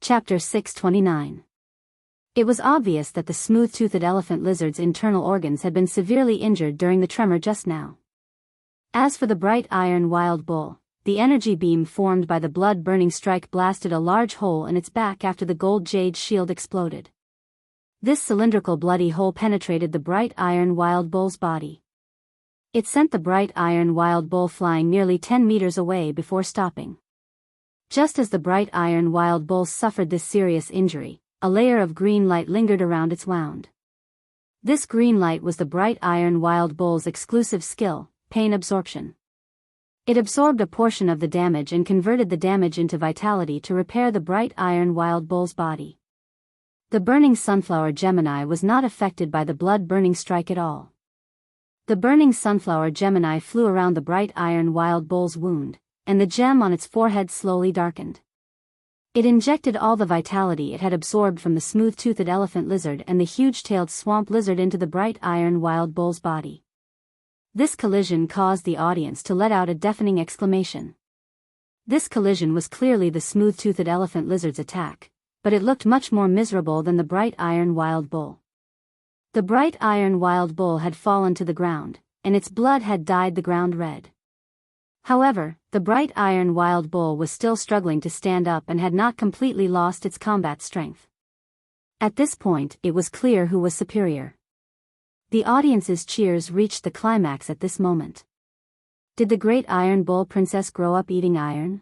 Chapter 629. It was obvious that the smooth-toothed elephant lizard's internal organs had been severely injured during the tremor just now. As for the bright iron wild bull, the energy beam formed by the blood-burning strike blasted a large hole in its back after the gold jade shield exploded. This cylindrical bloody hole penetrated the bright iron wild bull's body. It sent the bright iron wild bull flying nearly 10 meters away before stopping. Just as the bright iron wild bull suffered this serious injury, a layer of green light lingered around its wound. This green light was the bright iron wild bull's exclusive skill, pain absorption. It absorbed a portion of the damage and converted the damage into vitality to repair the bright iron wild bull's body. The burning sunflower Gemini was not affected by the blood-burning strike at all. The burning sunflower Gemini flew around the bright iron wild bull's wound, and the gem on its forehead slowly darkened. It injected all the vitality it had absorbed from the smooth-toothed elephant lizard and the huge-tailed swamp lizard into the bright iron wild bull's body. This collision caused the audience to let out a deafening exclamation. This collision was clearly the smooth-toothed elephant lizard's attack, but it looked much more miserable than the bright iron wild bull. The bright iron wild bull had fallen to the ground, and its blood had dyed the ground red. However, the bright iron wild bull was still struggling to stand up and had not completely lost its combat strength. At this point, it was clear who was superior. The audience's cheers reached the climax at this moment. Did the great iron bull princess grow up eating iron?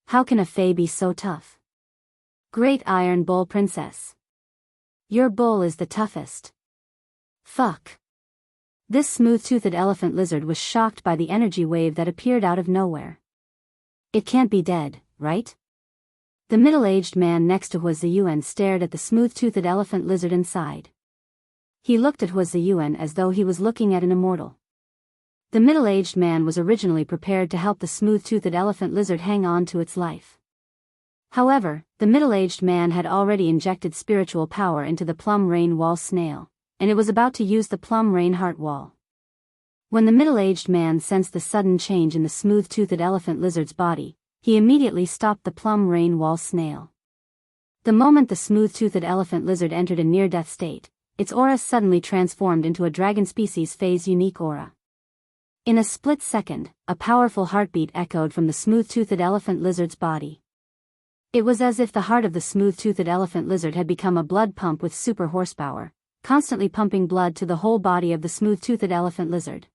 How can a fae be so tough? Great iron bull princess. Your bull is the toughest. Fuck. This smooth-toothed elephant lizard was shocked by the energy wave that appeared out of nowhere. It can't be dead, right? The middle-aged man next to Huaziyuan stared at the smooth-toothed elephant lizard and sighed. He looked at Huaziyuan as though he was looking at an immortal. The middle-aged man was originally prepared to help the smooth-toothed elephant lizard hang on to its life. However, the middle-aged man had already injected spiritual power into the plum rain wall snail, and it was about to use the plum rain heart wall. When the middle-aged man sensed the sudden change in the smooth-toothed elephant lizard's body, he immediately stopped the plum rain wall snail. The moment the smooth-toothed elephant lizard entered a near-death state, its aura suddenly transformed into a dragon species phase unique aura. In a split second, a powerful heartbeat echoed from the smooth-toothed elephant lizard's body. It was as if the heart of the smooth-toothed elephant lizard had become a blood pump with super horsepower, constantly pumping blood to the whole body of the smooth-toothed elephant lizard.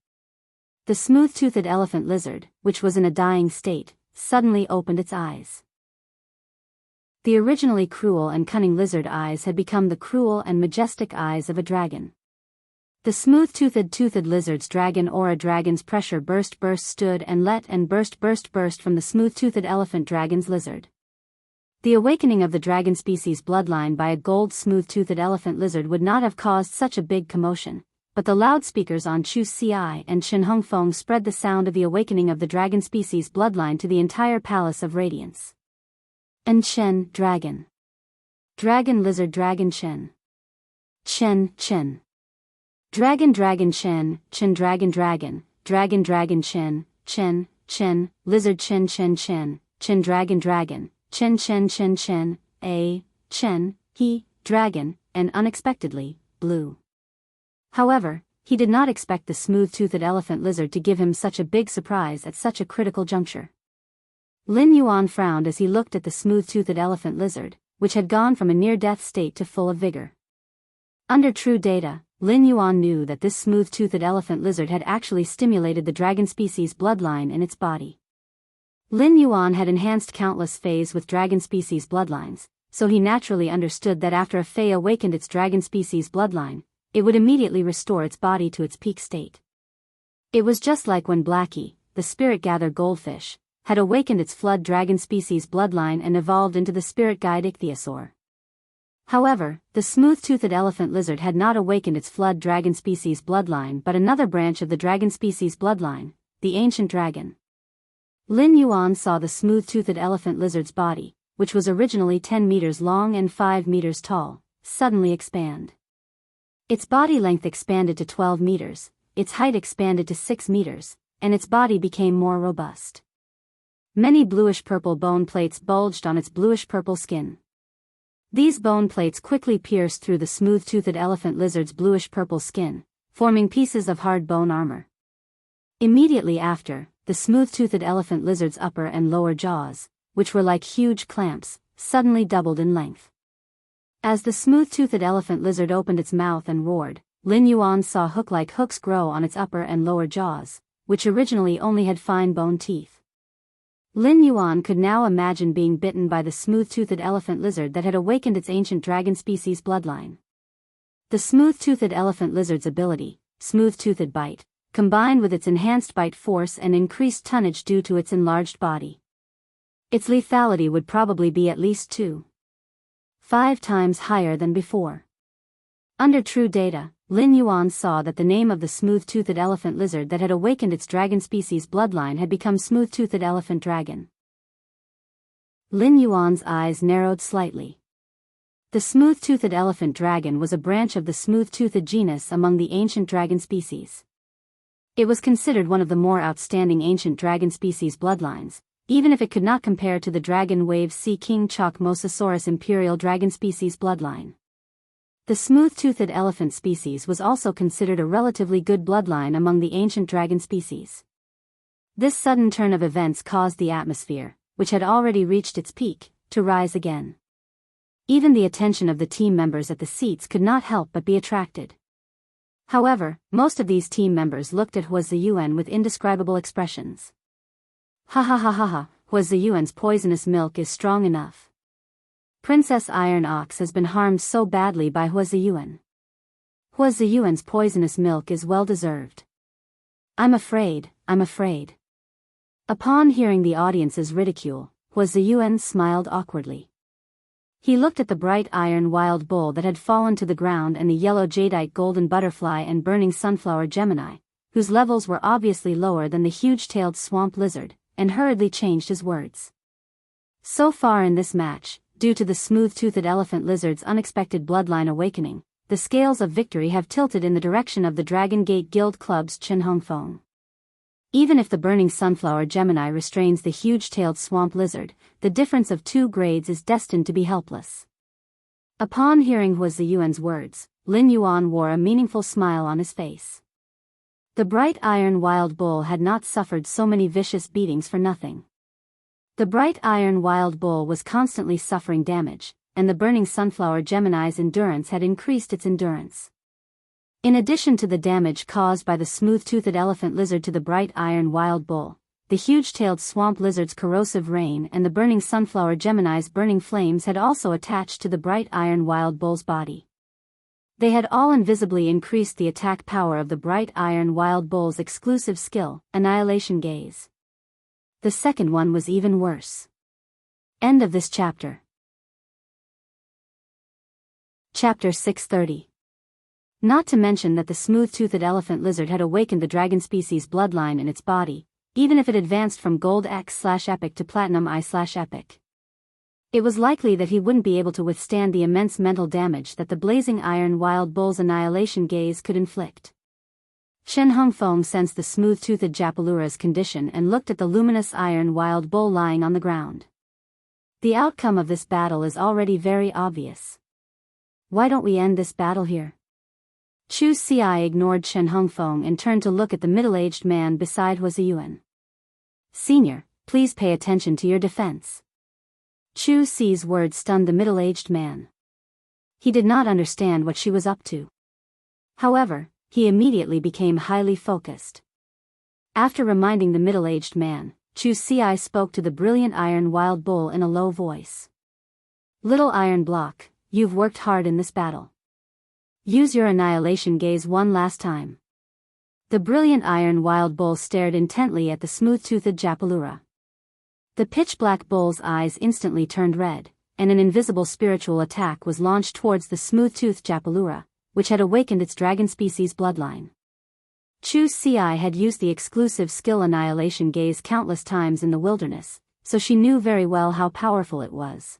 The smooth-toothed elephant lizard, which was in a dying state, suddenly opened its eyes. The originally cruel and cunning lizard eyes had become the cruel and majestic eyes of a dragon. The smooth-toothed lizard's dragon aura dragon's pressure burst stood and let and burst from the smooth-toothed elephant dragon's lizard. The awakening of the dragon species bloodline by a gold smooth-toothed elephant lizard would not have caused such a big commotion, but the loudspeakers on Chu Si and Chen Hongfeng spread the sound of the awakening of the dragon species bloodline to the entire Palace of Radiance. And Chen, dragon. Dragon lizard dragon Chen. Chen. Dragon Chen, dragon Chen, lizard Chen dragon. Chen, he, dragon, and unexpectedly, blue. However, he did not expect the smooth-toothed elephant lizard to give him such a big surprise at such a critical juncture. Lin Yuan frowned as he looked at the smooth-toothed elephant lizard, which had gone from a near-death state to full of vigor. Under true data, Lin Yuan knew that this smooth-toothed elephant lizard had actually stimulated the dragon species bloodline in its body. Lin Yuan had enhanced countless fays with dragon species bloodlines, so he naturally understood that after a fae awakened its dragon species bloodline, it would immediately restore its body to its peak state. It was just like when Blackie, the spirit-gather goldfish, had awakened its flood dragon species bloodline and evolved into the spirit guide ichthyosaur. However, the smooth-toothed elephant lizard had not awakened its flood dragon species bloodline but another branch of the dragon species bloodline, the ancient dragon. Lin Yuan saw the smooth-toothed elephant lizard's body, which was originally 10 meters long and 5 meters tall, suddenly expand. Its body length expanded to 12 meters, its height expanded to 6 meters, and its body became more robust. Many bluish-purple bone plates bulged on its bluish-purple skin. These bone plates quickly pierced through the smooth-toothed elephant lizard's bluish-purple skin, forming pieces of hard bone armor. Immediately after, the smooth-toothed elephant lizard's upper and lower jaws, which were like huge clamps, suddenly doubled in length. As the smooth-toothed elephant lizard opened its mouth and roared, Lin Yuan saw hook-like hooks grow on its upper and lower jaws, which originally only had fine bone teeth. Lin Yuan could now imagine being bitten by the smooth-toothed elephant lizard that had awakened its ancient dragon species bloodline. The smooth-toothed elephant lizard's ability, smooth-toothed bite, combined with its enhanced bite force and increased tonnage due to its enlarged body. Its lethality would probably be at least 2.5 times higher than before. Under true data, Lin Yuan saw that the name of the smooth-toothed elephant lizard that had awakened its dragon species bloodline had become smooth-toothed elephant dragon. Lin Yuan's eyes narrowed slightly. The smooth-toothed elephant dragon was a branch of the smooth-toothed genus among the ancient dragon species. It was considered one of the more outstanding ancient dragon species bloodlines, even if it could not compare to the dragon wave sea king chalk Mosasaurus imperial dragon species bloodline. The smooth-toothed elephant species was also considered a relatively good bloodline among the ancient dragon species. This sudden turn of events caused the atmosphere, which had already reached its peak, to rise again. Even the attention of the team members at the seats could not help but be attracted. However, most of these team members looked at Hua Ziyuan with indescribable expressions. Ha ha ha ha ha, Hua Ziyuan's poisonous milk is strong enough. Princess Iron Ox has been harmed so badly by Hua Ziyuan. Hua Ziyuan's poisonous milk is well deserved. I'm afraid. Upon hearing the audience's ridicule, Hua Ziyuan smiled awkwardly. He looked at the bright iron wild bull that had fallen to the ground and the yellow jadeite golden butterfly and burning sunflower Gemini, whose levels were obviously lower than the huge-tailed swamp lizard, and hurriedly changed his words. So far in this match, due to the smooth-toothed elephant lizard's unexpected bloodline awakening, the scales of victory have tilted in the direction of the Dragon Gate Guild Club's Chen Hongfeng. Even if the burning sunflower Gemini restrains the huge-tailed swamp lizard, the difference of 2 grades is destined to be helpless. Upon hearing Hua Ziyuan's words, Lin Yuan wore a meaningful smile on his face. The bright iron wild bull had not suffered so many vicious beatings for nothing. The bright iron wild bull was constantly suffering damage, and the burning sunflower Gemini's endurance had increased its endurance. In addition to the damage caused by the smooth-toothed elephant lizard to the bright iron wild bull, the huge-tailed swamp lizard's corrosive rain and the burning sunflower Gemini's burning flames had also attached to the bright iron wild bull's body. They had all invisibly increased the attack power of the bright iron wild bull's exclusive skill, Annihilation Gaze. The second one was even worse. End of this chapter. Chapter 630. Not to mention that the smooth-toothed elephant lizard had awakened the dragon species bloodline in its body, even if it advanced from Gold X/Epic to Platinum I/Epic. It was likely that he wouldn't be able to withstand the immense mental damage that the blazing iron wild bull's annihilation gaze could inflict. Chen Hongfeng sensed the smooth-toothed Japalura's condition and looked at the luminous iron wild bull lying on the ground. The outcome of this battle is already very obvious. Why don't we end this battle here? Chu Xi ignored Chen Hongfeng and turned to look at the middle-aged man beside Hua Ziyuan. Senior, please pay attention to your defense. Chu Xi's words stunned the middle-aged man. He did not understand what she was up to. However, he immediately became highly focused. After reminding the middle-aged man, Chu Xi spoke to the brilliant iron wild bull in a low voice. Little iron block, you've worked hard in this battle. Use your annihilation gaze one last time. The brilliant iron wild bull stared intently at the smooth-toothed Japalura. The pitch-black bull's eyes instantly turned red, and an invisible spiritual attack was launched towards the smooth-toothed Japalura, which had awakened its dragon species bloodline. Chu Xi had used the exclusive skill Annihilation Gaze countless times in the wilderness, so she knew very well how powerful it was.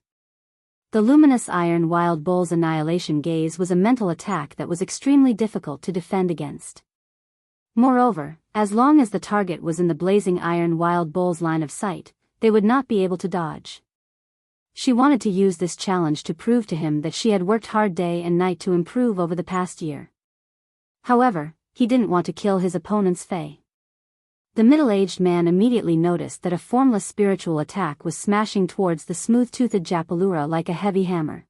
The luminous iron wild bull's Annihilation Gaze was a mental attack that was extremely difficult to defend against. Moreover, as long as the target was in the blazing iron wild bull's line of sight, they would not be able to dodge. She wanted to use this challenge to prove to him that she had worked hard day and night to improve over the past year. However, he didn't want to kill his opponent's fae. The middle-aged man immediately noticed that a formless spiritual attack was smashing towards the smooth-toothed Japalura like a heavy hammer.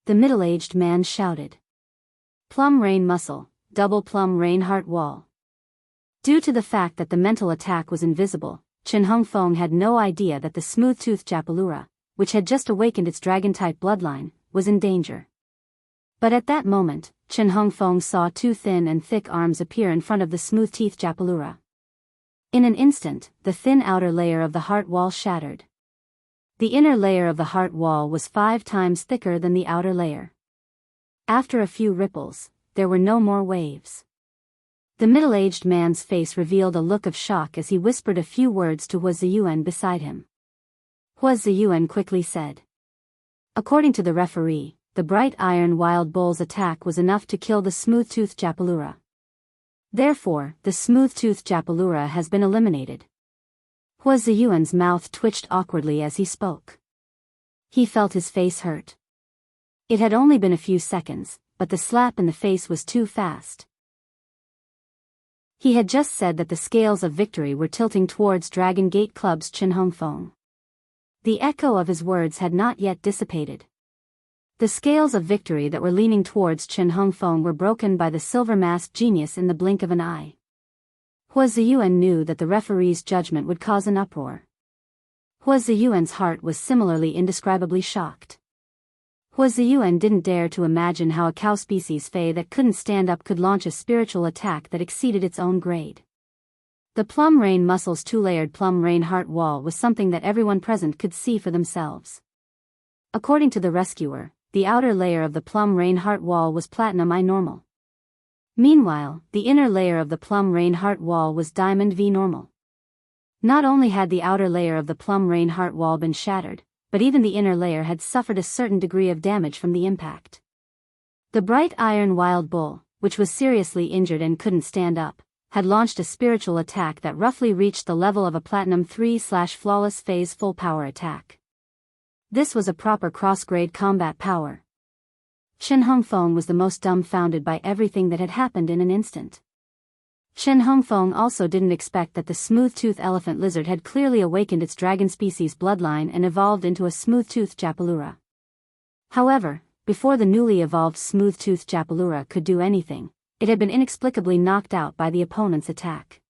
The middle-aged man shouted, "Plum Rain Muscle, double Plum Rain Heart Wall." Due to the fact that the mental attack was invisible, Chen Hongfeng had no idea that the smooth-toothed Japalura, which had just awakened its dragon-type bloodline, was in danger. But at that moment, Chen Hongfeng saw two thin and thick arms appear in front of the smooth-teethed Japalura. In an instant, the thin outer layer of the heart wall shattered. The inner layer of the heart wall was 5 times thicker than the outer layer. After a few ripples, there were no more waves. The middle-aged man's face revealed a look of shock as he whispered a few words to Hua Ziyuan beside him. Hua Ziyuan quickly said, "According to the referee, the bright iron wild bull's attack was enough to kill the smooth-toothed Japalura. Therefore, the smooth-toothed Japalura has been eliminated." Hua Ziyuan's mouth twitched awkwardly as he spoke. He felt his face hurt. It had only been a few seconds, but the slap in the face was too fast. He had just said that the scales of victory were tilting towards Dragon Gate Club's Chen Hongfeng. The echo of his words had not yet dissipated. The scales of victory that were leaning towards Chen Hongfeng were broken by the silver-masked genius in the blink of an eye. Hua Ziyuan knew that the referee's judgment would cause an uproar. Hua Ziyuan's heart was similarly indescribably shocked. Hua Ziyuan didn't dare to imagine how a cow species fae that couldn't stand up could launch a spiritual attack that exceeded its own grade. The Plum Rain Muscle's two-layered Plum Rain Heart Wall was something that everyone present could see for themselves. According to the rescuer, the outer layer of the Plum Rain Heart Wall was Platinum I normal. Meanwhile, the inner layer of the Plum Rain Heart Wall was Diamond V normal. Not only had the outer layer of the Plum Rain Heart Wall been shattered, but even the inner layer had suffered a certain degree of damage from the impact. The bright iron wild bull, which was seriously injured and couldn't stand up, had launched a spiritual attack that roughly reached the level of a Platinum 3/flawless phase full power attack. This was a proper cross-grade combat power. Chen Hongfeng was the most dumbfounded by everything that had happened in an instant. Chen Hongfeng also didn't expect that the smooth-toothed elephant lizard had clearly awakened its dragon species bloodline and evolved into a smooth-toothed Japalura. However, before the newly evolved smooth-toothed Japalura could do anything, it had been inexplicably knocked out by the opponent's attack.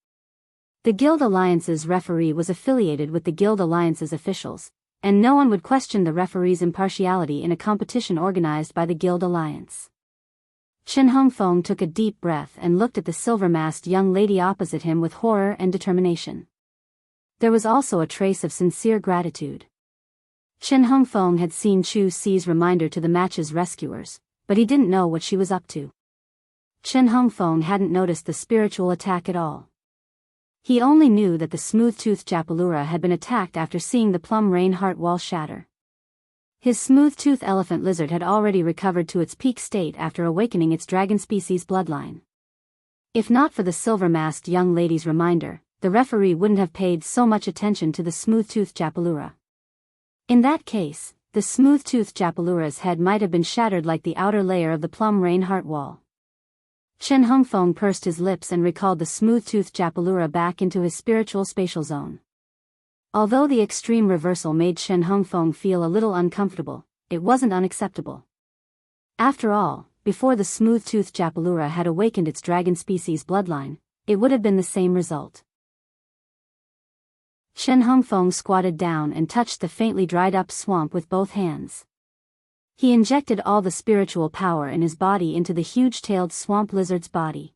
The Guild Alliance's referee was affiliated with the Guild Alliance's officials, and no one would question the referee's impartiality in a competition organized by the Guild Alliance. Chen Hongfeng took a deep breath and looked at the silver-masked young lady opposite him with horror and determination. There was also a trace of sincere gratitude. Chen Hongfeng had seen Chu Si's reminder to the match's rescuers, but he didn't know what she was up to. Chen Hongfeng hadn't noticed the spiritual attack at all. He only knew that the smooth-toothed Japalura had been attacked after seeing the Plum Rain Heart Wall shatter. His smooth-toothed elephant lizard had already recovered to its peak state after awakening its dragon species bloodline. If not for the silver-masked young lady's reminder, the referee wouldn't have paid so much attention to the smooth-toothed Japalura. In that case, the smooth-toothed Japalura's head might have been shattered like the outer layer of the Plum Rain Heart Wall. Chen Hongfeng pursed his lips and recalled the smooth-toothed Japalura back into his spiritual spatial zone. Although the extreme reversal made Chen Hongfeng feel a little uncomfortable, it wasn't unacceptable. After all, before the smooth-toothed Japalura had awakened its dragon species bloodline, it would have been the same result. Chen Hongfeng squatted down and touched the faintly dried-up swamp with both hands. He injected all the spiritual power in his body into the huge-tailed swamp lizard's body.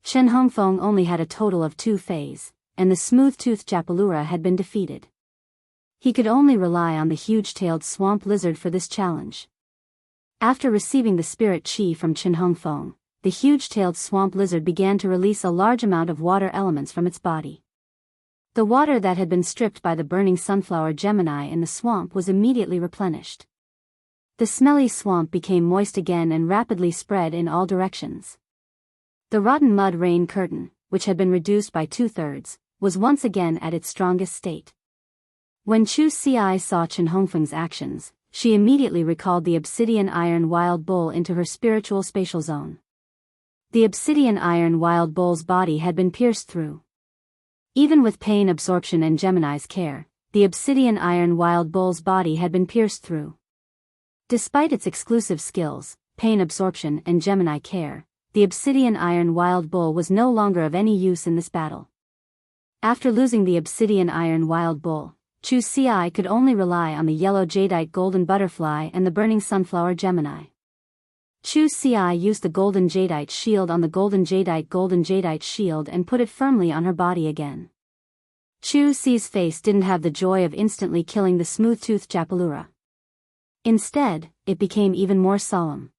Chen Hongfeng only had a total of 2 phases, and the smooth-toothed Japalura had been defeated. He could only rely on the huge-tailed swamp lizard for this challenge. After receiving the spirit chi from Chen Hongfeng, the huge-tailed swamp lizard began to release a large amount of water elements from its body. The water that had been stripped by the burning sunflower Gemini in the swamp was immediately replenished. The smelly swamp became moist again and rapidly spread in all directions. The rotten mud rain curtain, which had been reduced by 2/3, was once again at its strongest state. When Chu Ci saw Chen Hongfeng's actions, she immediately recalled the obsidian iron wild bull into her spiritual spatial zone. The obsidian iron wild bull's body had been pierced through. Even with pain absorption and Gemini's care, the obsidian iron wild bull's body had been pierced through. Despite its exclusive skills, pain absorption and Gemini care, the obsidian iron wild bull was no longer of any use in this battle. After losing the obsidian iron wild bull, Chu Ci could only rely on the yellow jadeite golden butterfly and the burning sunflower Gemini. Chu Ci used the golden jadeite shield on the golden jadeite shield and put it firmly on her body again. Chu Ci's face didn't have the joy of instantly killing the smooth-toothed Japalura. Instead, it became even more solemn.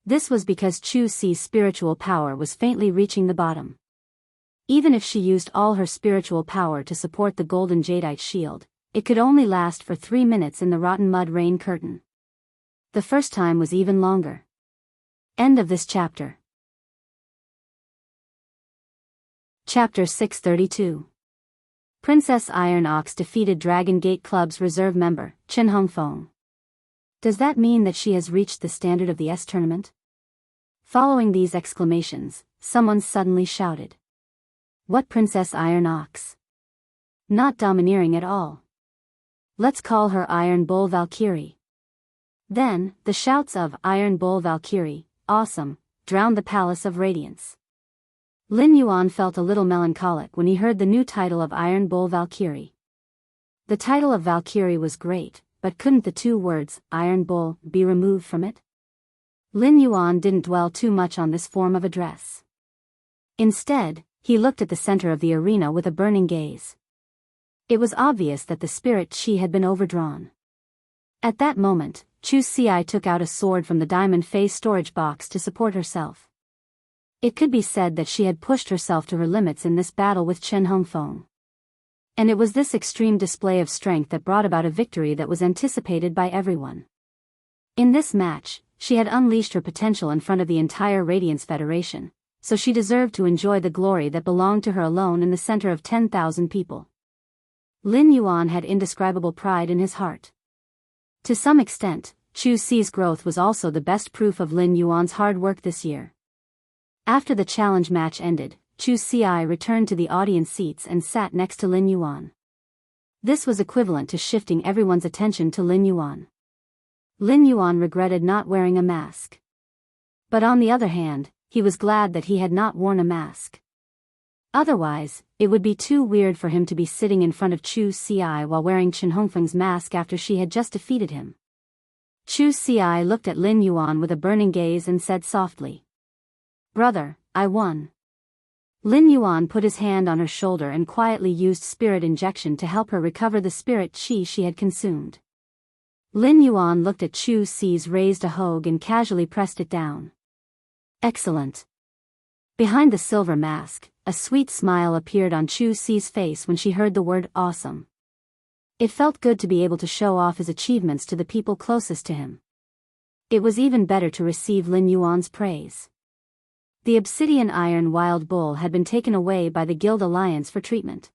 This was because Chu Ci's spiritual power was faintly reaching the bottom. Even if she used all her spiritual power to support the golden jadeite shield, it could only last for 3 minutes in the rotten mud rain curtain. The first time was even longer. End of this chapter. Chapter 632. Princess Iron Ox defeated Dragon Gate Club's reserve member, Chen Hongfeng. Does that mean that she has reached the standard of the S tournament? Following these exclamations, someone suddenly shouted. What Princess Iron Ox? Not domineering at all. Let's call her Iron Bull Valkyrie. Then, the shouts of Iron Bull Valkyrie, awesome, drowned the Palace of Radiance. Lin Yuan felt a little melancholic when he heard the new title of Iron Bull Valkyrie. The title of Valkyrie was great, but couldn't the two words, Iron Bull, be removed from it? Lin Yuan didn't dwell too much on this form of address. Instead, he looked at the center of the arena with a burning gaze. It was obvious that the spirit chi had been overdrawn. At that moment, Chu Ci took out a sword from the diamond face storage box to support herself. It could be said that she had pushed herself to her limits in this battle with Chen Hongfeng. And it was this extreme display of strength that brought about a victory that was anticipated by everyone. In this match, she had unleashed her potential in front of the entire Radiance Federation, so she deserved to enjoy the glory that belonged to her alone in the center of 10,000 people. Lin Yuan had indescribable pride in his heart. To some extent, Chu Ci's growth was also the best proof of Lin Yuan's hard work this year. After the challenge match ended, Chu Ci returned to the audience seats and sat next to Lin Yuan. This was equivalent to shifting everyone's attention to Lin Yuan. Lin Yuan regretted not wearing a mask. But on the other hand, he was glad that he had not worn a mask. Otherwise, it would be too weird for him to be sitting in front of Chu Ci while wearing Chen Hongfeng's mask after she had just defeated him. Chu Ci looked at Lin Yuan with a burning gaze and said softly, "Brother, I won." Lin Yuan put his hand on her shoulder and quietly used spirit injection to help her recover the spirit chi she had consumed. Lin Yuan looked at Chu Ci's raised ahogue and casually pressed it down. Excellent. Behind the silver mask, a sweet smile appeared on Chu Ci's face when she heard the word awesome. It felt good to be able to show off his achievements to the people closest to him. It was even better to receive Lin Yuan's praise. The obsidian iron wild bull had been taken away by the Guild Alliance for treatment.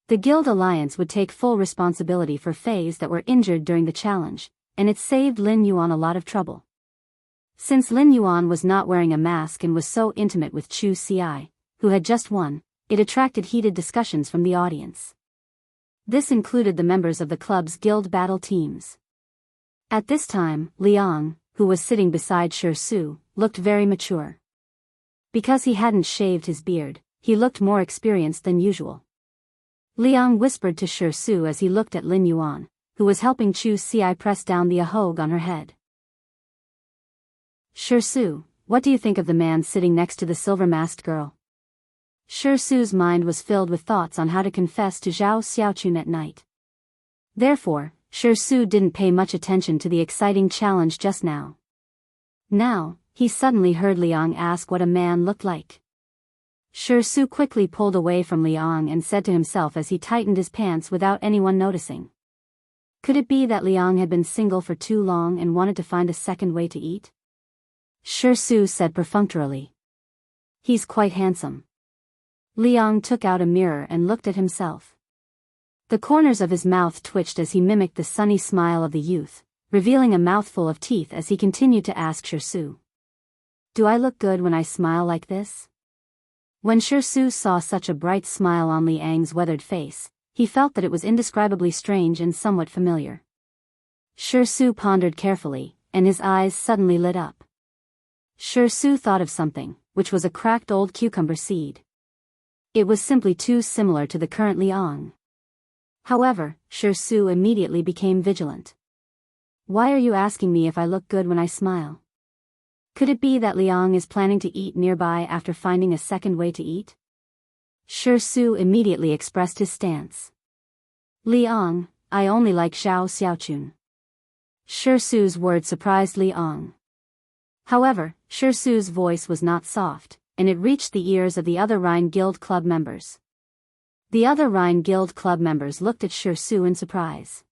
The Guild Alliance would take full responsibility for Fays that were injured during the challenge, and it saved Lin Yuan a lot of trouble. Since Lin Yuan was not wearing a mask and was so intimate with Chu Ci, who had just won, it attracted heated discussions from the audience. This included the members of the club's guild battle teams. At this time, Liang, who was sitting beside Shi Su, looked very mature. Because he hadn't shaved his beard, he looked more experienced than usual. Liang whispered to Shi Su as he looked at Lin Yuan, who was helping Chu Ci press down the ahogue on her head. Shi Su, what do you think of the man sitting next to the silver-masked girl? Shi Su's mind was filled with thoughts on how to confess to Zhao Xiaochun at night. Therefore, Shi Su didn't pay much attention to the exciting challenge just now. Now, he suddenly heard Liang ask what a man looked like. Shi Su quickly pulled away from Liang and said to himself as he tightened his pants without anyone noticing. Could it be that Liang had been single for too long and wanted to find a second way to eat? Shi Su said perfunctorily. He's quite handsome. Liang took out a mirror and looked at himself. The corners of his mouth twitched as he mimicked the sunny smile of the youth, revealing a mouthful of teeth as he continued to ask Shirsu. Do I look good when I smile like this? When Shirsu saw such a bright smile on Liang's weathered face, he felt that it was indescribably strange and somewhat familiar. Shirsu pondered carefully, and his eyes suddenly lit up. Shirsu thought of something, which was a cracked old cucumber seed. It was simply too similar to the current Liang. However, Shirsu immediately became vigilant. Why are you asking me if I look good when I smile? Could it be that Liang is planning to eat nearby after finding a second way to eat? Shirsu immediately expressed his stance. Liang, I only like Zhao Xiaochun. Shirsu's words surprised Liang. However, Shirsu's voice was not soft, and it reached the ears of the other Rhine Guild Club members. The other Rhine Guild Club members looked at Shirsu in surprise.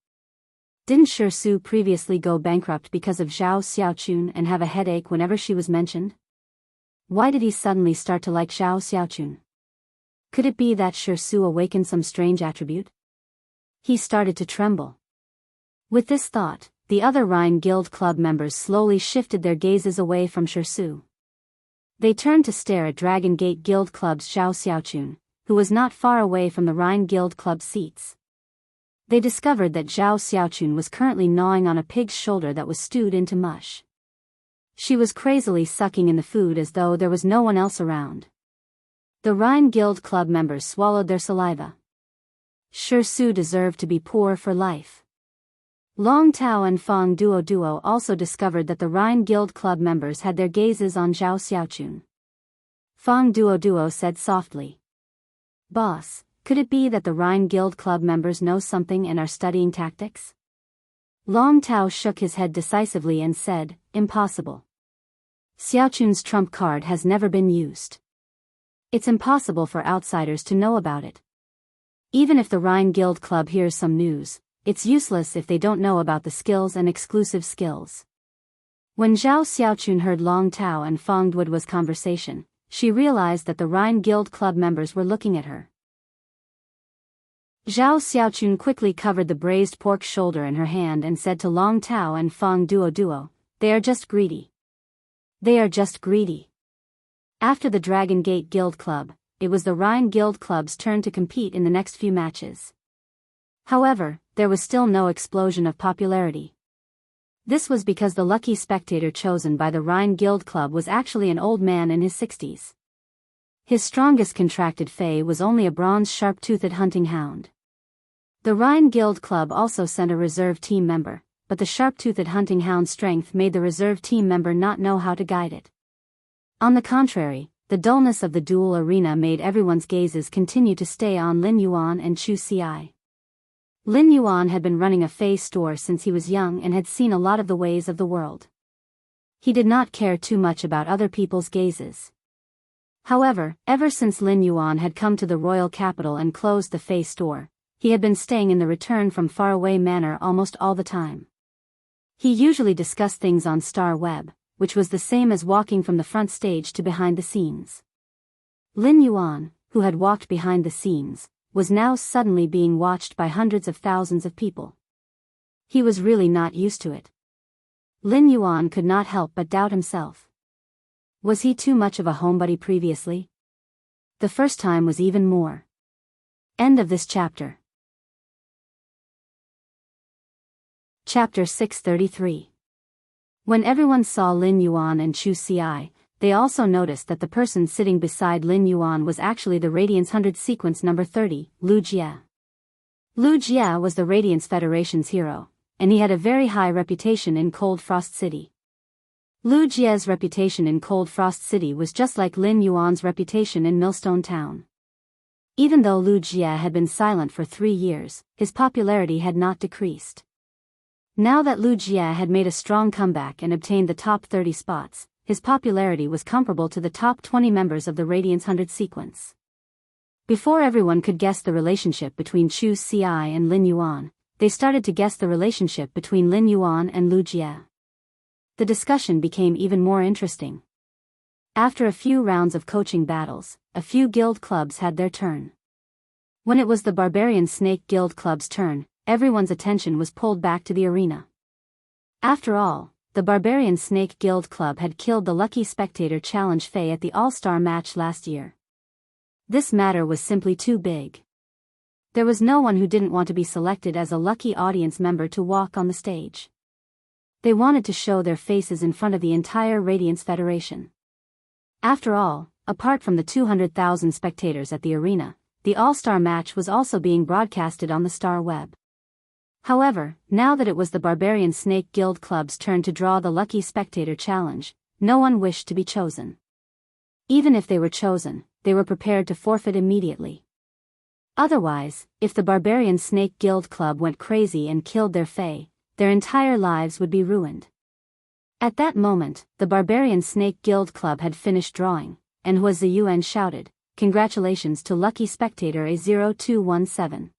Didn't Shirsu previously go bankrupt because of Zhao Xiaochun and have a headache whenever she was mentioned? Why did he suddenly start to like Zhao Xiaochun? Could it be that Shirsu awakened some strange attribute? He started to tremble. With this thought, the other Rhine Guild Club members slowly shifted their gazes away from Shirsu. They turned to stare at Dragon Gate Guild Club's Zhao Xiaochun, who was not far away from the Rhine Guild Club seats. They discovered that Zhao Xiaochun was currently gnawing on a pig's shoulder that was stewed into mush. She was crazily sucking in the food as though there was no one else around. The Rhine Guild Club members swallowed their saliva. Shirsu deserved to be poor for life. Long Tao and Fang Duo also discovered that the Rhine Guild Club members had their gazes on Zhao Xiaochun. Fang Duo said softly. Boss, could it be that the Rhine Guild Club members know something and are studying tactics? Long Tao shook his head decisively and said, impossible. Xiaochun's trump card has never been used. It's impossible for outsiders to know about it. Even if the Rhine Guild Club hears some news, it's useless if they don't know about the skills and exclusive skills. When Zhao Xiaochun heard Long Tao and Fang Duoduo's conversation, she realized that the Rhine Guild Club members were looking at her. Zhao Xiaochun quickly covered the braised pork shoulder in her hand and said to Long Tao and Fang Duo, they are just greedy. They are just greedy. After the Dragon Gate Guild Club, it was the Rhine Guild Club's turn to compete in the next few matches. However, there was still no explosion of popularity. This was because the lucky spectator chosen by the Rhine Guild Club was actually an old man in his 60s. His strongest contracted fey was only a bronze sharp-toothed hunting hound. The Rhine Guild Club also sent a reserve team member, but the sharp-toothed hunting hound's strength made the reserve team member not know how to guide it. On the contrary, the dullness of the duel arena made everyone's gazes continue to stay on Lin Yuan and Chu Ci. Lin Yuan had been running a fey store since he was young and had seen a lot of the ways of the world. He did not care too much about other people's gazes. However, ever since Lin Yuan had come to the royal capital and closed the fey store, he had been staying in the Return from Faraway Manor almost all the time. He usually discussed things on Star Web, which was the same as walking from the front stage to behind the scenes. Lin Yuan, who had walked behind the scenes, was now suddenly being watched by hundreds of thousands of people. He was really not used to it. Lin Yuan could not help but doubt himself. Was he too much of a homebody previously? The first time was even more. End of this chapter. Chapter 633. When everyone saw Lin Yuan and Chu Ci, they also noticed that the person sitting beside Lin Yuan was actually the Radiance 100 sequence number 30, Lu Jie. Lu Jie was the Radiance Federation's hero, and he had a very high reputation in Cold Frost City. Lu Jie's reputation in Cold Frost City was just like Lin Yuan's reputation in Millstone Town. Even though Lu Jie had been silent for 3 years, his popularity had not decreased. Now that Lu Jie had made a strong comeback and obtained the top 30 spots, his popularity was comparable to the top 20 members of the Radiance 100 sequence. Before everyone could guess the relationship between Chu Ci and Lin Yuan, they started to guess the relationship between Lin Yuan and Lu Jie. The discussion became even more interesting. After a few rounds of coaching battles, a few guild clubs had their turn. When it was the Barbarian Snake Guild Club's turn, everyone's attention was pulled back to the arena. After all, the Barbarian Snake Guild Club had killed the Lucky Spectator Challenge Fae at the All-Star match last year. This matter was simply too big. There was no one who didn't want to be selected as a lucky audience member to walk on the stage. They wanted to show their faces in front of the entire Radiance Federation. After all, apart from the 200,000 spectators at the arena, the All-Star match was also being broadcasted on the Star Web. However, now that it was the Barbarian Snake Guild Club's turn to draw the Lucky Spectator Challenge, no one wished to be chosen. Even if they were chosen, they were prepared to forfeit immediately. Otherwise, if the Barbarian Snake Guild Club went crazy and killed their fae, their entire lives would be ruined. At that moment, the Barbarian Snake Guild Club had finished drawing, and Hua Ziyuan shouted, "Congratulations to Lucky Spectator A0217.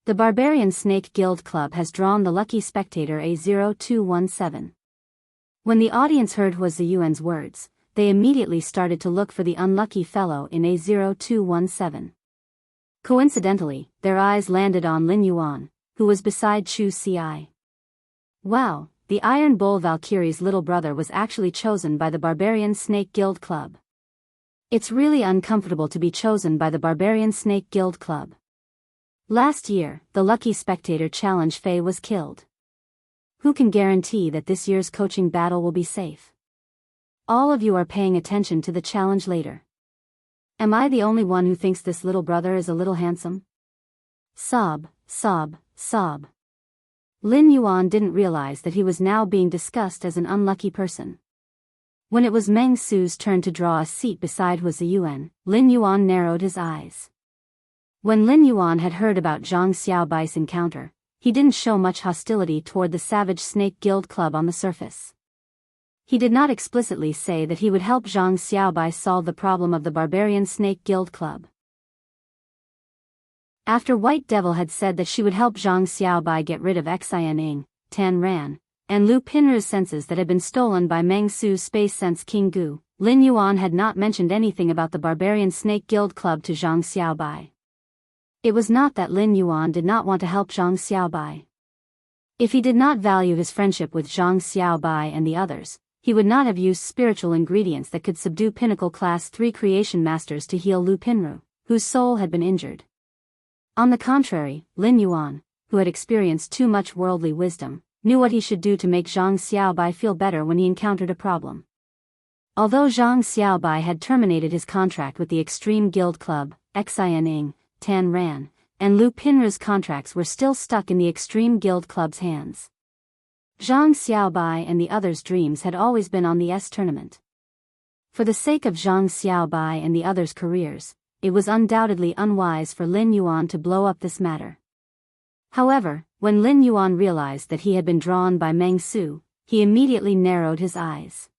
The Barbarian Snake Guild Club has drawn the Lucky Spectator A0217. When the audience heard Hua Ziyuan's words, they immediately started to look for the unlucky fellow in A0217. Coincidentally, their eyes landed on Lin Yuan, who was beside Chu Ci. Wow, the Iron Bull Valkyrie's little brother was actually chosen by the Barbarian Snake Guild Club. It's really uncomfortable to be chosen by the Barbarian Snake Guild Club. Last year, the Lucky Spectator Challenge Fae was killed. Who can guarantee that this year's coaching battle will be safe? All of you are paying attention to the challenge later. Am I the only one who thinks this little brother is a little handsome? Sob, sob, sob. Lin Yuan didn't realize that he was now being discussed as an unlucky person. When it was Meng Su's turn to draw a seat beside Hua Ziyuan, Lin Yuan narrowed his eyes. When Lin Yuan had heard about Zhang Xiaobai's encounter, he didn't show much hostility toward the Savage Snake Guild Club on the surface. He did not explicitly say that he would help Zhang Xiaobai solve the problem of the Barbarian Snake Guild Club. After White Devil had said that she would help Zhang Xiaobai get rid of Xianing, Tan Ran, and Lu Pinru's senses that had been stolen by Meng Su's Space Sense King Gu, Lin Yuan had not mentioned anything about the Barbarian Snake Guild Club to Zhang Xiaobai. It was not that Lin Yuan did not want to help Zhang Xiaobai. If he did not value his friendship with Zhang Xiaobai and the others, he would not have used spiritual ingredients that could subdue Pinnacle Class 3 Creation Masters to heal Lu Pinru, whose soul had been injured. On the contrary, Lin Yuan, who had experienced too much worldly wisdom, knew what he should do to make Zhang Xiaobai feel better when he encountered a problem. Although Zhang Xiaobai had terminated his contract with the Extreme Guild Club, Xianing, Tan Ran, and Lu Pinru's contracts were still stuck in the Extreme Guild Club's hands. Zhang Xiaobai and the others' dreams had always been on the S tournament. For the sake of Zhang Xiaobai and the others' careers, it was undoubtedly unwise for Lin Yuan to blow up this matter. However, when Lin Yuan realized that he had been drawn by Meng Su, he immediately narrowed his eyes.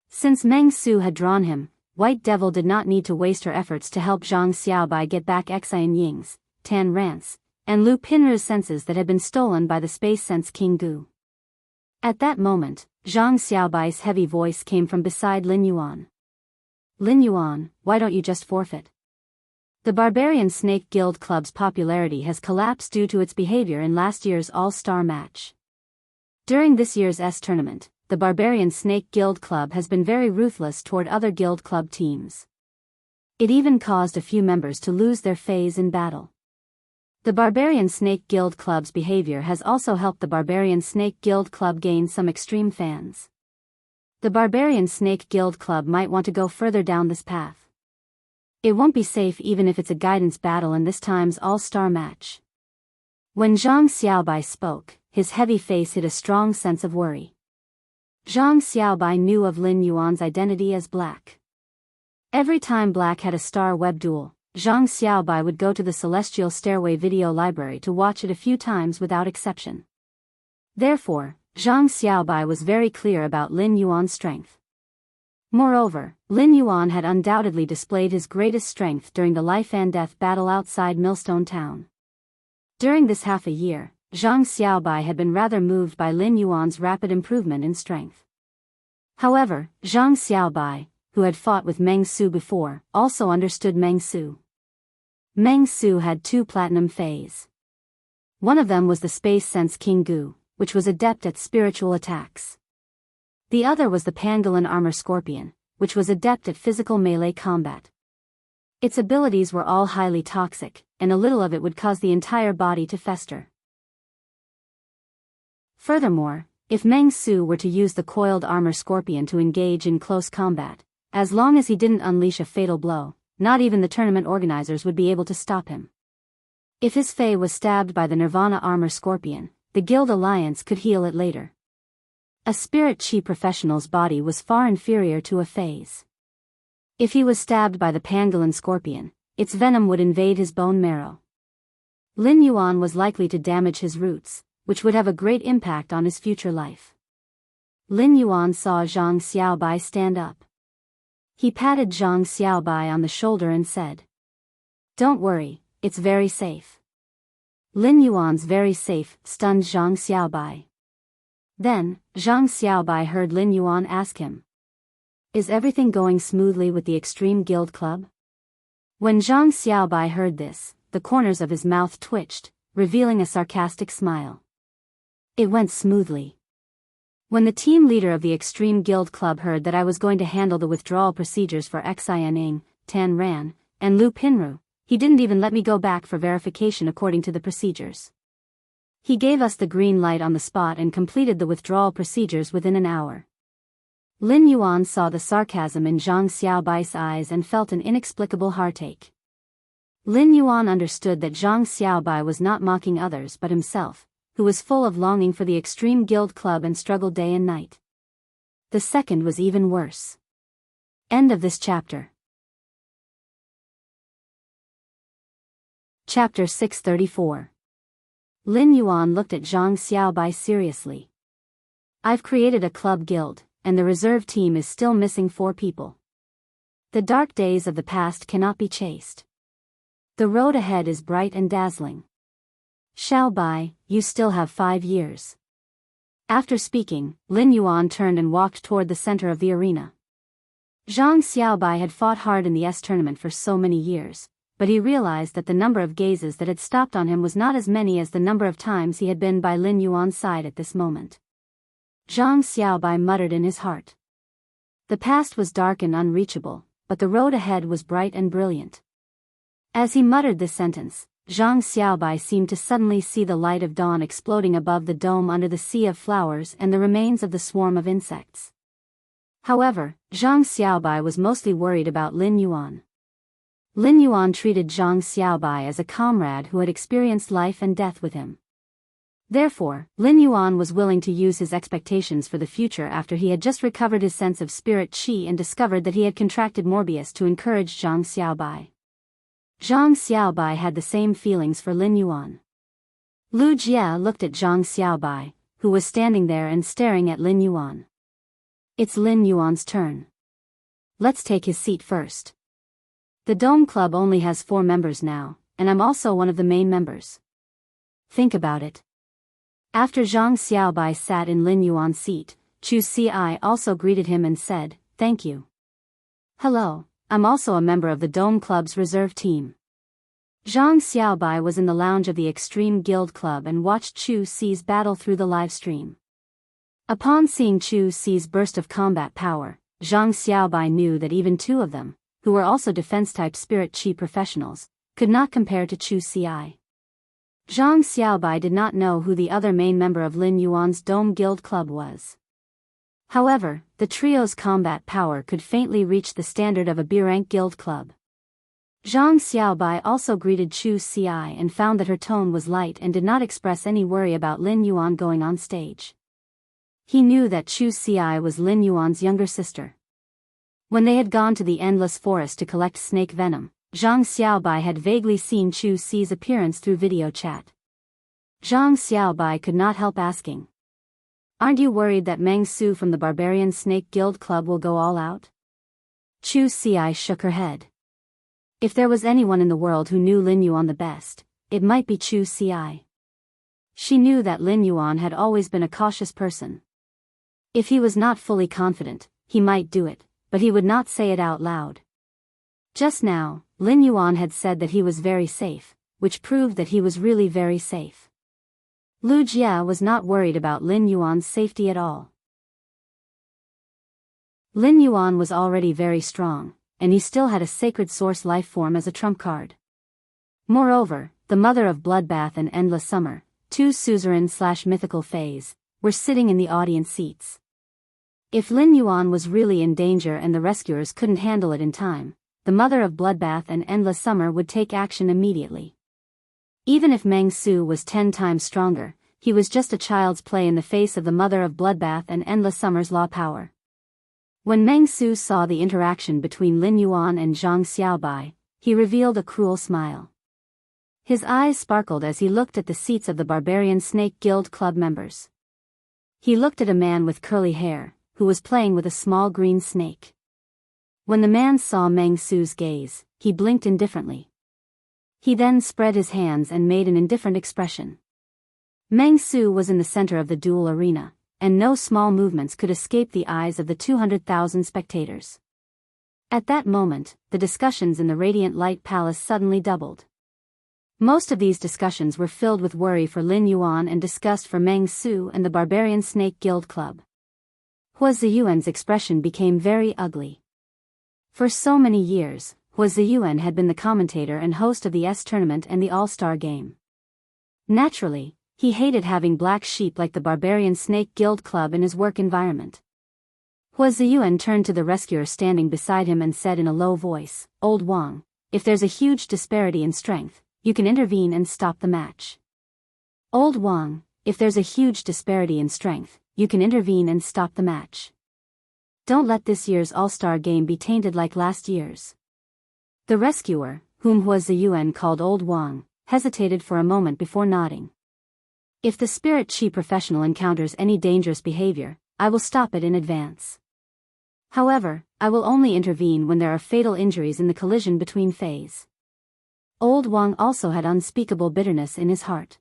Since Meng Su had drawn him, White Devil did not need to waste her efforts to help Zhang Xiaobai get back Xian Ying's, Tan Ran's, and Lu Pinru's senses that had been stolen by the Space Sense King Gu. At that moment, Zhang Xiaobai's heavy voice came from beside Lin Yuan. Lin Yuan, why don't you just forfeit? The Barbarian Snake Guild Club's popularity has collapsed due to its behavior in last year's All-Star match. During this year's S tournament, the Barbarian Snake Guild Club has been very ruthless toward other Guild Club teams. It even caused a few members to lose their fays in battle. The Barbarian Snake Guild Club's behavior has also helped the Barbarian Snake Guild Club gain some extreme fans. The Barbarian Snake Guild Club might want to go further down this path. It won't be safe even if it's a guidance battle in this time's all-star match. When Zhang Xiaobai spoke, his heavy face hid a strong sense of worry. Zhang Xiaobai knew of Lin Yuan's identity as Black. Every time Black had a Star Web duel, Zhang Xiaobai would go to the Celestial Stairway video library to watch it a few times without exception. Therefore, Zhang Xiaobai was very clear about Lin Yuan's strength. Moreover, Lin Yuan had undoubtedly displayed his greatest strength during the life and death battle outside Millstone Town. During this half a year, Zhang Xiaobai had been rather moved by Lin Yuan's rapid improvement in strength. However, Zhang Xiaobai, who had fought with Meng Su before, also understood Meng Su. Meng Su had 2 platinum fays. One of them was the Space Sense King Gu, which was adept at spiritual attacks. The other was the Pangolin Armor Scorpion, which was adept at physical melee combat. Its abilities were all highly toxic, and a little of it would cause the entire body to fester. Furthermore, if Meng Su were to use the Coiled Armor Scorpion to engage in close combat, as long as he didn't unleash a fatal blow, not even the tournament organizers would be able to stop him. If his Fae was stabbed by the Nirvana Armor Scorpion, the Guild Alliance could heal it later. A Spirit Chi professional's body was far inferior to a Fae's. If he was stabbed by the Pangolin Scorpion, its venom would invade his bone marrow. Lin Yuan was likely to damage his roots, which would have a great impact on his future life. Lin Yuan saw Zhang Xiaobai stand up. He patted Zhang Xiaobai on the shoulder and said, "Don't worry, it's very safe." Lin Yuan's very safe stunned Zhang Xiaobai. Then, Zhang Xiaobai heard Lin Yuan ask him, "Is everything going smoothly with the Extreme Guild Club?" When Zhang Xiaobai heard this, the corners of his mouth twitched, revealing a sarcastic smile. It went smoothly. When the team leader of the Extreme Guild Club heard that I was going to handle the withdrawal procedures for Xianing, Tan Ran, and Lu Pinru, he didn't even let me go back for verification according to the procedures. He gave us the green light on the spot and completed the withdrawal procedures within an hour. Lin Yuan saw the sarcasm in Zhang Xiaobai's eyes and felt an inexplicable heartache. Lin Yuan understood that Zhang Xiaobai was not mocking others but himself, who was full of longing for the Extreme Guild Club and struggled day and night. The second was even worse. End of this chapter. Chapter 634. Lin Yuan looked at Zhang Xiaobai seriously. "I've created a club guild, and the reserve team is still missing 4 people. The dark days of the past cannot be chased. The road ahead is bright and dazzling. Xiaobai, you still have 5 years." After speaking, Lin Yuan turned and walked toward the center of the arena. Zhang Xiaobai had fought hard in the S tournament for so many years, but he realized that the number of gazes that had stopped on him was not as many as the number of times he had been by Lin Yuan's side at this moment. Zhang Xiaobai muttered in his heart. The past was dark and unreachable, but the road ahead was bright and brilliant. As he muttered this sentence, Zhang Xiaobai seemed to suddenly see the light of dawn exploding above the dome under the sea of flowers and the remains of the swarm of insects. However, Zhang Xiaobai was mostly worried about Lin Yuan. Lin Yuan treated Zhang Xiaobai as a comrade who had experienced life and death with him. Therefore, Lin Yuan was willing to use his expectations for the future after he had just recovered his sense of spirit qi and discovered that he had contracted Morbius to encourage Zhang Xiaobai. Zhang Xiaobai had the same feelings for Lin Yuan. Lu Jie looked at Zhang Xiaobai, who was standing there and staring at Lin Yuan. "It's Lin Yuan's turn. Let's take his seat first. The Dome Club only has 4 members now, and I'm also one of the main members. Think about it." After Zhang Xiaobai sat in Lin Yuan's seat, Chu Si also greeted him and said, "Thank you. Hello, I'm also a member of the Dome Club's reserve team." Zhang Xiaobai was in the lounge of the Extreme Guild Club and watched Chu Si's battle through the live stream. Upon seeing Chu Si's burst of combat power, Zhang Xiaobai knew that even 2 of them, who were also defense-type spirit chi professionals, could not compare to Chu Si. Zhang Xiaobai did not know who the other main member of Lin Yuan's Dome Guild Club was. However, the trio's combat power could faintly reach the standard of a B-rank guild club. Zhang Xiaobai also greeted Chu Si and found that her tone was light and did not express any worry about Lin Yuan going on stage. He knew that Chu Si was Lin Yuan's younger sister. When they had gone to the endless forest to collect snake venom, Zhang Xiaobai had vaguely seen Chu Si's appearance through video chat. Zhang Xiaobai could not help asking, "Aren't you worried that Meng Su from the Barbarian Snake Guild Club will go all out?" Chu Si shook her head. If there was anyone in the world who knew Lin Yuan the best, it might be Chu Si. She knew that Lin Yuan had always been a cautious person. If he was not fully confident, he might do it, but he would not say it out loud. Just now, Lin Yuan had said that he was very safe, which proved that he was really very safe. Lu Jia was not worried about Lin Yuan's safety at all. Lin Yuan was already very strong, and he still had a sacred source life form as a trump card. Moreover, the mother of Bloodbath and Endless Summer, two suzerain/mythical fays, were sitting in the audience seats. If Lin Yuan was really in danger and the rescuers couldn't handle it in time, the mother of Bloodbath and Endless Summer would take action immediately. Even if Meng Su was 10 times stronger, he was just a child's play in the face of the mother of Bloodbath and Endless Summer's law power. When Meng Su saw the interaction between Lin Yuan and Zhang Xiaobai, he revealed a cruel smile. His eyes sparkled as he looked at the seats of the Barbarian Snake Guild Club members. He looked at a man with curly hair, who was playing with a small green snake. When the man saw Meng Su's gaze, he blinked indifferently. He then spread his hands and made an indifferent expression. Meng Su was in the center of the duel arena, and no small movements could escape the eyes of the 200,000 spectators. At that moment, the discussions in the Radiant Light Palace suddenly doubled. Most of these discussions were filled with worry for Lin Yuan and disgust for Meng Su and the Barbarian Snake Guild Club. Hua Ziyuan's expression became very ugly. For so many years, Hua Ziyuan had been the commentator and host of the S tournament and the All-Star game. Naturally, he hated having black sheep like the Barbarian Snake Guild Club in his work environment. Hua Ziyuan turned to the rescuer standing beside him and said in a low voice, "Old Wang, if there's a huge disparity in strength, you can intervene and stop the match." Old Wang, if there's a huge disparity in strength, you can intervene and stop the match. Don't let this year's All-Star game be tainted like last year's. The rescuer, whom Hua Ziyuan called Old Wang, hesitated for a moment before nodding. If the Spirit Chi professional encounters any dangerous behavior, I will stop it in advance. However, I will only intervene when there are fatal injuries in the collision between fays. Old Wang also had unspeakable bitterness in his heart.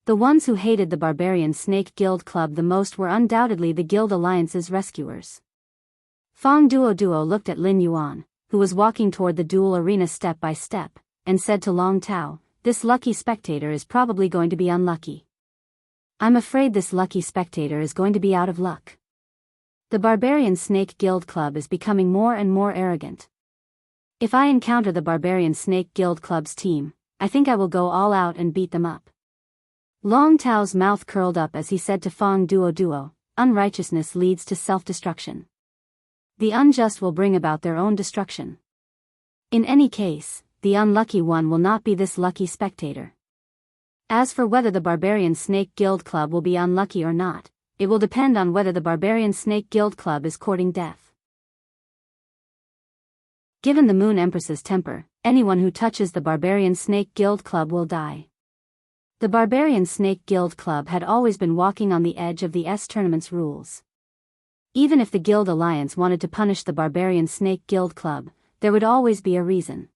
The ones who hated the Barbarian Snake Guild Club the most were undoubtedly the Guild Alliance's rescuers. Fang Duo looked at Lin Yuan, who was walking toward the duel arena step by step, and said to Long Tao, "This lucky spectator is probably going to be unlucky. I'm afraid this lucky spectator is going to be out of luck. The Barbarian Snake Guild Club is becoming more and more arrogant. If I encounter the Barbarian Snake Guild Club's team, I think I will go all out and beat them up." Long Tao's mouth curled up as he said to Fang Duo, "Unrighteousness leads to self-destruction. The unjust will bring about their own destruction. In any case, the unlucky one will not be this lucky spectator. As for whether the Barbarian Snake Guild Club will be unlucky or not, it will depend on whether the Barbarian Snake Guild Club is courting death. Given the Moon Empress's temper, anyone who touches the Barbarian Snake Guild Club will die." The Barbarian Snake Guild Club had always been walking on the edge of the S tournament's rules. Even if the Guild Alliance wanted to punish the Barbarian Snake Guild Club, there would always be a reason.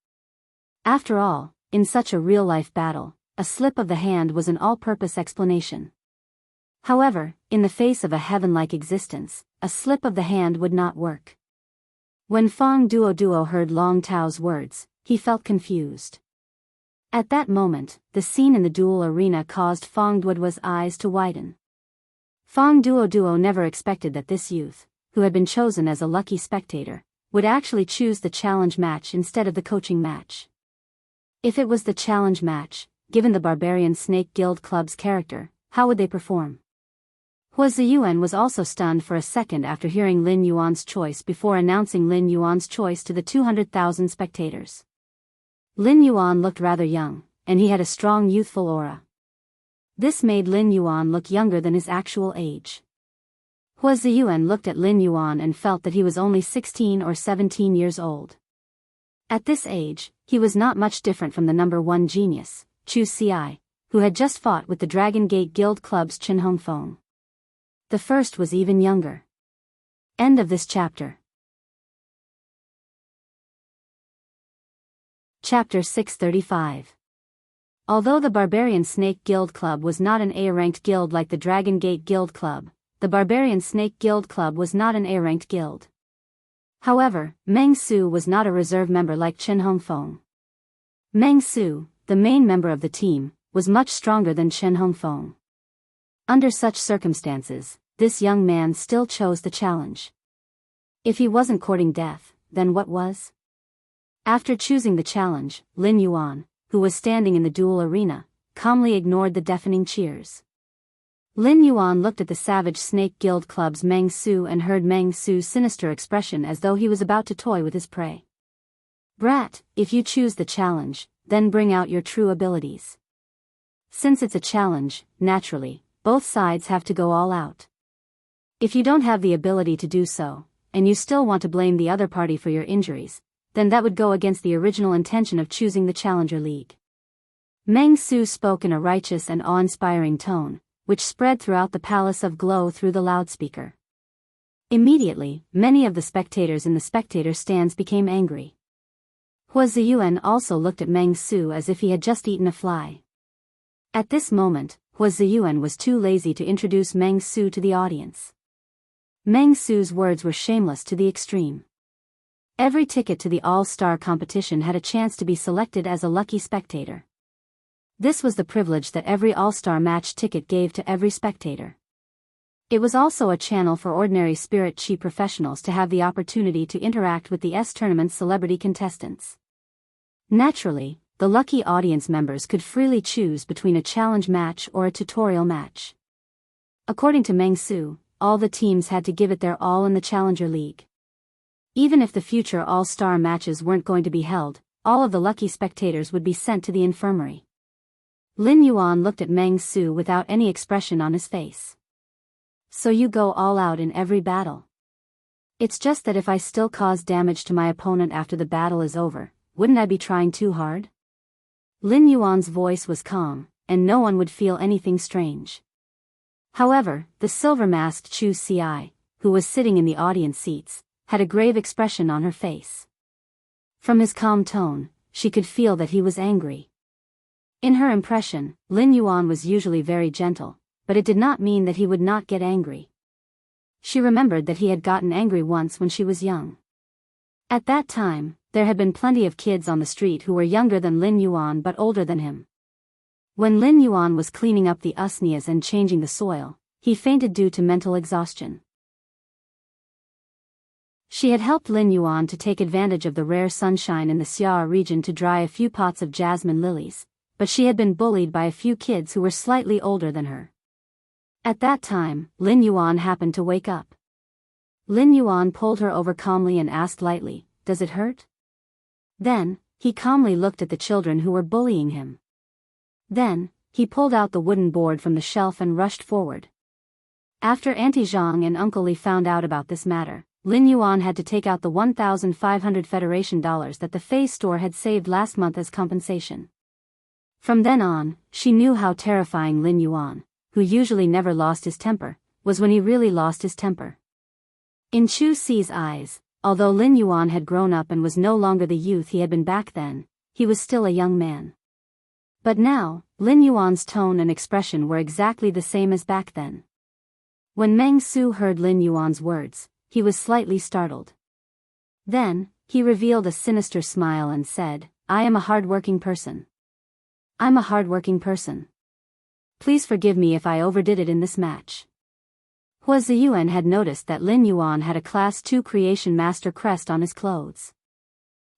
After all, in such a real-life battle, a slip of the hand was an all-purpose explanation. However, in the face of a heaven-like existence, a slip of the hand would not work. When Fang Duo heard Long Tao's words, he felt confused. At that moment, the scene in the duel arena caused Fang Duo's eyes to widen. Fang Duo never expected that this youth, who had been chosen as a lucky spectator, would actually choose the challenge match instead of the coaching match. If it was the challenge match, given the Barbarian Snake Guild Club's character, how would they perform? Hua Ziyuan was also stunned for a second after hearing Lin Yuan's choice before announcing Lin Yuan's choice to the 200,000 spectators. Lin Yuan looked rather young, and he had a strong youthful aura. This made Lin Yuan look younger than his actual age. Hua Ziyuan looked at Lin Yuan and felt that he was only 16 or 17 years old. At this age, he was not much different from the number 1 genius, Chu Ci, who had just fought with the Dragon Gate Guild Club's Chen Hongfeng. The first was even younger. End of this chapter. Chapter 635. Although the Barbarian Snake Guild Club was not an A-ranked guild like the Dragon Gate Guild Club, the Barbarian Snake Guild Club was not an A-ranked guild. However, Meng Su was not a reserve member like Chen Hongfeng. Meng Su, the main member of the team, was much stronger than Chen Hongfeng. Under such circumstances, this young man still chose the challenge. If he wasn't courting death, then what was? After choosing the challenge, Lin Yuan, who was standing in the duel arena, calmly ignored the deafening cheers. Lin Yuan looked at the Savage Snake Guild Club's Meng Su and heard Meng Su's sinister expression as though he was about to toy with his prey. "Brat, if you choose the challenge, then bring out your true abilities. Since it's a challenge, naturally, both sides have to go all out. If you don't have the ability to do so, and you still want to blame the other party for your injuries, then that would go against the original intention of choosing the Challenger League." Meng Su spoke in a righteous and awe-inspiring tone, which spread throughout the Palace of Glow through the loudspeaker. Immediately, many of the spectators in the spectator stands became angry. Hua Ziyuan also looked at Meng Su as if he had just eaten a fly. At this moment, Hua Ziyuan was too lazy to introduce Meng Su to the audience. Meng Su's words were shameless to the extreme. Every ticket to the All-Star competition had a chance to be selected as a lucky spectator. This was the privilege that every All-Star match ticket gave to every spectator. It was also a channel for ordinary Spirit Chi professionals to have the opportunity to interact with the S-Tournament's celebrity contestants. Naturally, the lucky audience members could freely choose between a challenge match or a tutorial match. According to Meng Su, all the teams had to give it their all in the Challenger League. Even if the future All-Star matches weren't going to be held, all of the lucky spectators would be sent to the infirmary. Lin Yuan looked at Meng Su without any expression on his face. "So you go all out in every battle? It's just that if I still cause damage to my opponent after the battle is over, wouldn't I be trying too hard?" Lin Yuan's voice was calm, and no one would feel anything strange. However, the silver-masked Chu Ci, who was sitting in the audience seats, had a grave expression on her face. From his calm tone, she could feel that he was angry. In her impression, Lin Yuan was usually very gentle, but it did not mean that he would not get angry. She remembered that he had gotten angry once when she was young. At that time, there had been plenty of kids on the street who were younger than Lin Yuan but older than him. When Lin Yuan was cleaning up the usnias and changing the soil, he fainted due to mental exhaustion. She had helped Lin Yuan to take advantage of the rare sunshine in the Xia region to dry a few pots of jasmine lilies, but she had been bullied by a few kids who were slightly older than her. At that time, Lin Yuan happened to wake up. Lin Yuan pulled her over calmly and asked lightly, "Does it hurt?" Then, he calmly looked at the children who were bullying him. Then, he pulled out the wooden board from the shelf and rushed forward. After Auntie Zhang and Uncle Li found out about this matter, Lin Yuan had to take out the 1,500 Federation dollars that the Fei store had saved last month as compensation. From then on, she knew how terrifying Lin Yuan, who usually never lost his temper, was when he really lost his temper. In Chu Ci's eyes, although Lin Yuan had grown up and was no longer the youth he had been back then, he was still a young man. But now, Lin Yuan's tone and expression were exactly the same as back then. When Meng Su heard Lin Yuan's words, he was slightly startled. Then, he revealed a sinister smile and said, "I am a hard-working person. I'm a hard-working person. Please forgive me if I overdid it in this match." Hua Ziyuan had noticed that Lin Yuan had a Class 2 Creation Master crest on his clothes.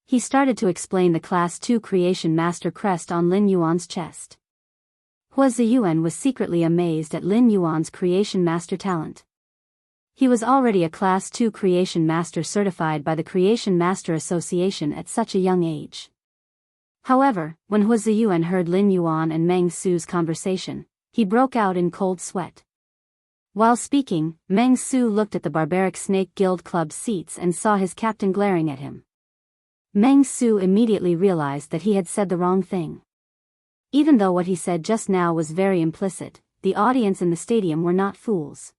He started to explain the Class 2 Creation Master crest on Lin Yuan's chest. Hua Ziyuan was secretly amazed at Lin Yuan's Creation Master talent. He was already a Class 2 Creation Master certified by the Creation Master Association at such a young age. However, when Hua Ziyuan heard Lin Yuan and Meng Su's conversation, he broke out in cold sweat. While speaking, Meng Su looked at the Barbaric Snake Guild Club seats and saw his captain glaring at him. Meng Su immediately realized that he had said the wrong thing. Even though what he said just now was very implicit, the audience in the stadium were not fools.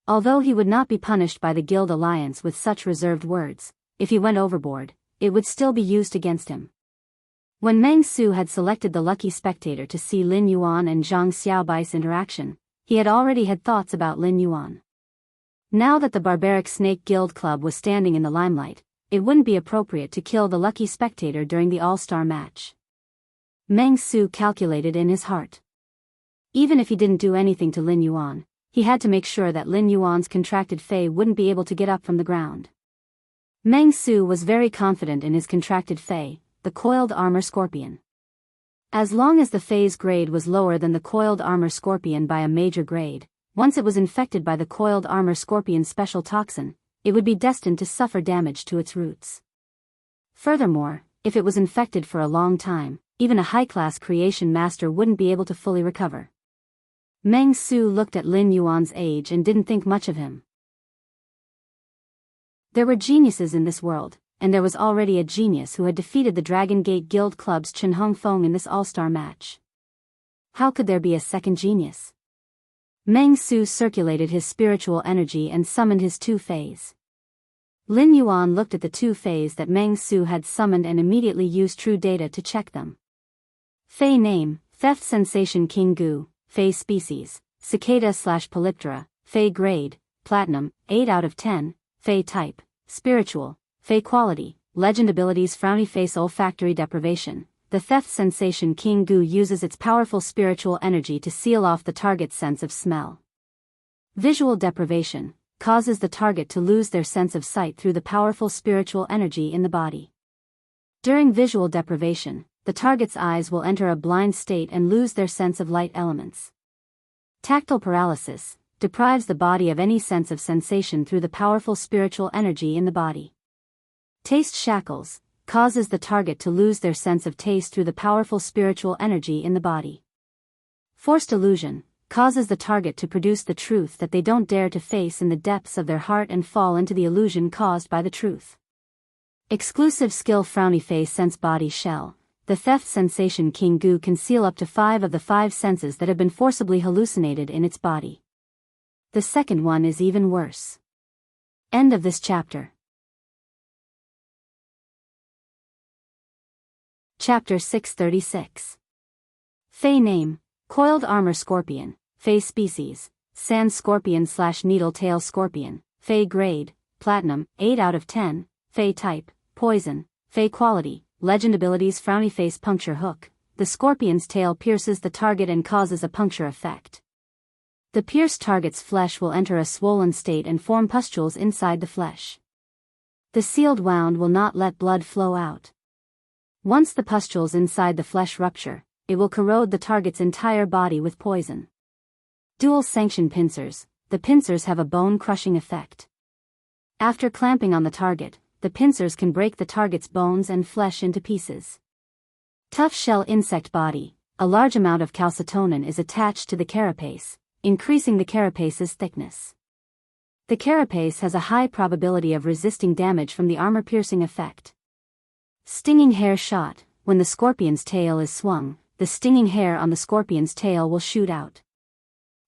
Although he would not be punished by the Guild Alliance with such reserved words, if he went overboard, it would still be used against him. When Meng Su had selected the lucky spectator to see Lin Yuan and Zhang Xiaobai's interaction, he had already had thoughts about Lin Yuan. Now that the barbaric Snake Guild Club was standing in the limelight, it wouldn't be appropriate to kill the lucky spectator during the all-star match. Meng Su calculated in his heart. Even if he didn't do anything to Lin Yuan, he had to make sure that Lin Yuan's contracted Fey wouldn't be able to get up from the ground. Meng Su was very confident in his contracted Fey, the coiled armor scorpion. As long as the Fey's grade was lower than the coiled armor scorpion by a major grade, once it was infected by the coiled armor scorpion's special toxin, it would be destined to suffer damage to its roots. Furthermore, if it was infected for a long time, even a high-class creation master wouldn't be able to fully recover. Meng Su looked at Lin Yuan's age and didn't think much of him. There were geniuses in this world, and there was already a genius who had defeated the Dragon Gate Guild Club's Chen Hongfeng in this all-star match. How could there be a second genius? Meng Su circulated his spiritual energy and summoned his two Feys. Lin Yuan looked at the two Feys that Meng Su had summoned and immediately used true data to check them. Fey name, Theft Sensation King Gu, Fey species, Cicada/Polyptera, Fey grade, Platinum, 8 out of 10, Fey type, Spiritual, Fey quality, Legend abilities Frowny Face Olfactory Deprivation. The Theft Sensation King Gu uses its powerful spiritual energy to seal off the target's sense of smell. Visual deprivation causes the target to lose their sense of sight through the powerful spiritual energy in the body. During visual deprivation, the target's eyes will enter a blind state and lose their sense of light elements. Tactile paralysis deprives the body of any sense of sensation through the powerful spiritual energy in the body. Taste shackles causes the target to lose their sense of taste through the powerful spiritual energy in the body. Forced illusion causes the target to produce the truth that they don't dare to face in the depths of their heart and fall into the illusion caused by the truth. Exclusive skill Frowny Face Sense Body Shell. The Theft Sensation King Gu can seal up to 5 of the 5 senses that have been forcibly hallucinated in its body. The second one is even worse. End of this chapter. Chapter 636. Fey name, Coiled Armor Scorpion, Fey species, Sand Scorpion/Needle Tail Scorpion, Fey grade, Platinum, 8 out of 10, Fey type, Poison, Fey quality, Legend abilities Frowny Face Puncture Hook. The scorpion's tail pierces the target and causes a puncture effect. The pierced target's flesh will enter a swollen state and form pustules inside the flesh. The sealed wound will not let blood flow out. Once the pustules inside the flesh rupture, it will corrode the target's entire body with poison. Dual sanction pincers. The pincers have a bone-crushing effect. After clamping on the target, the pincers can break the target's bones and flesh into pieces. Tough shell insect body. A large amount of calcitonin is attached to the carapace, increasing the carapace's thickness. The carapace has a high probability of resisting damage from the armor-piercing effect. Stinging hair shot. When the scorpion's tail is swung, the stinging hair on the scorpion's tail will shoot out.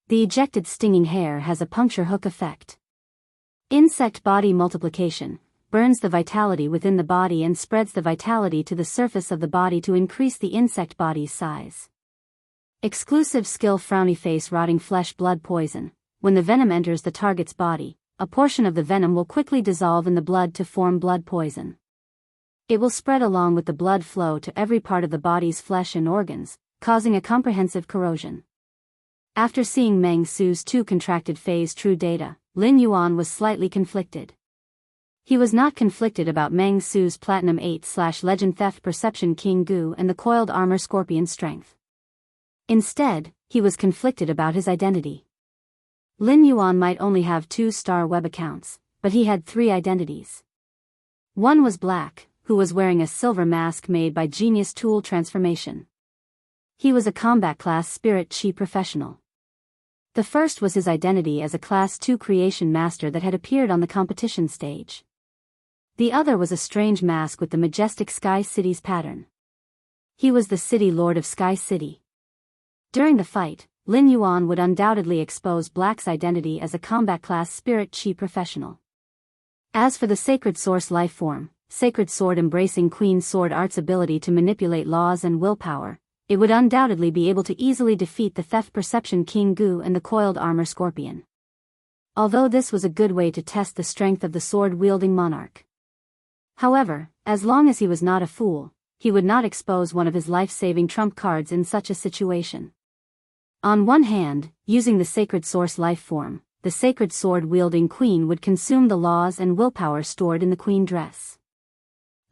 The ejected stinging hair has a puncture hook effect. Insect body multiplication. Burns the vitality within the body and spreads the vitality to the surface of the body to increase the insect body's size. Exclusive skill Frowny Face Rotting Flesh Blood Poison. When the venom enters the target's body, a portion of the venom will quickly dissolve in the blood to form blood poison. It will spread along with the blood flow to every part of the body's flesh and organs, causing a comprehensive corrosion. After seeing Meng Su's 2 contracted phase true data, Lin Yuan was slightly conflicted. He was not conflicted about Meng Su's Platinum 8/Legend Theft Perception King Gu and the Coiled Armor Scorpion strength. Instead, he was conflicted about his identity. Lin Yuan might only have 2-star web accounts, but he had 3 identities. One was Black, who was wearing a silver mask made by Genius Tool Transformation. He was a combat class Spirit Chi professional. The first was his identity as a Class 2 creation master that had appeared on the competition stage. The other was a strange mask with the majestic Sky City's pattern. He was the City Lord of Sky City. During the fight, Lin Yuan would undoubtedly expose Black's identity as a combat class Spirit Chi professional. As for the Sacred Source life form, Sacred Sword embracing Queen Sword Art's ability to manipulate laws and willpower, it would undoubtedly be able to easily defeat the Theft Perception King Gu and the Coiled Armor Scorpion. although this was a good way to test the strength of the sword-wielding monarch. However, as long as he was not a fool, he would not expose one of his life-saving trump cards in such a situation. On one hand, using the sacred source life form, the sacred sword-wielding queen would consume the laws and willpower stored in the queen dress.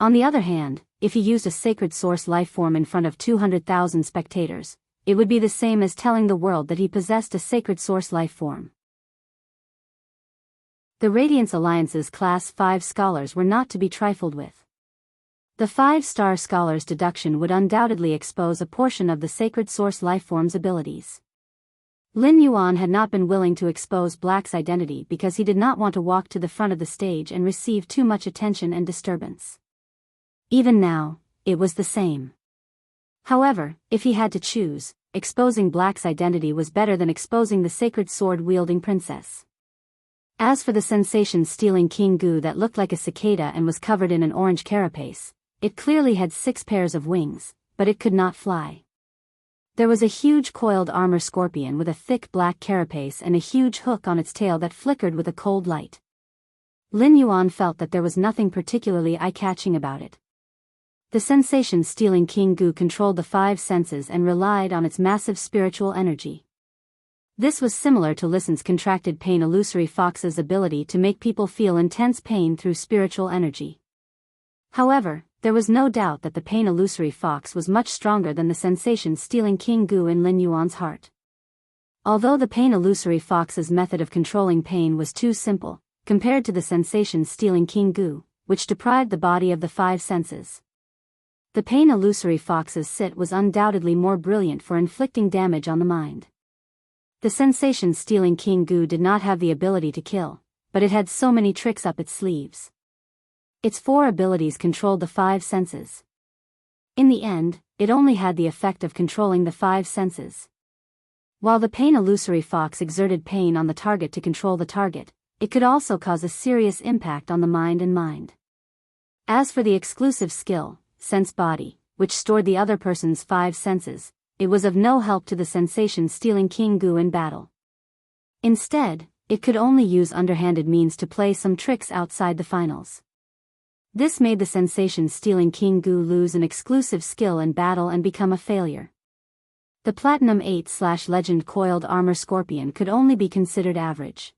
On the other hand, if he used a sacred source life form in front of 200,000 spectators, it would be the same as telling the world that he possessed a sacred source life form. The Radiance Alliance's Class 5 scholars were not to be trifled with. The 5-star scholar's deduction would undoubtedly expose a portion of the sacred source lifeform's abilities. Lin Yuan had not been willing to expose Black's identity because he did not want to walk to the front of the stage and receive too much attention and disturbance. Even now, it was the same. However, if he had to choose, exposing Black's identity was better than exposing the sacred sword-wielding princess. As for the sensation-stealing King Gu that looked like a cicada and was covered in an orange carapace, it clearly had 6 pairs of wings, but it could not fly. There was a huge coiled armor scorpion with a thick black carapace and a huge hook on its tail that flickered with a cold light. Lin Yuan felt that there was nothing particularly eye-catching about it. The sensation-stealing King Gu controlled the 5 senses and relied on its massive spiritual energy. This was similar to Listen's contracted pain illusory fox's ability to make people feel intense pain through spiritual energy. However, there was no doubt that the pain illusory fox was much stronger than the sensation-stealing King Gu in Lin Yuan's heart. Although the pain illusory fox's method of controlling pain was too simple, compared to the sensation-stealing King Gu, which deprived the body of the 5 senses. The pain illusory fox's sit was undoubtedly more brilliant for inflicting damage on the mind. The sensation-stealing King Gu did not have the ability to kill, but it had so many tricks up its sleeves. Its 4 abilities controlled the 5 senses. In the end, it only had the effect of controlling the 5 senses. While the pain illusory fox exerted pain on the target to control the target, it could also cause a serious impact on the mind. As for the exclusive skill, Sense Body, which stored the other person's 5 senses, it was of no help to the sensation-stealing King Gu in battle. Instead, it could only use underhanded means to play some tricks outside the finals. This made the sensation-stealing King Gu lose an exclusive skill in battle and become a failure. The Platinum 8/Legend Coiled Armor Scorpion could only be considered average.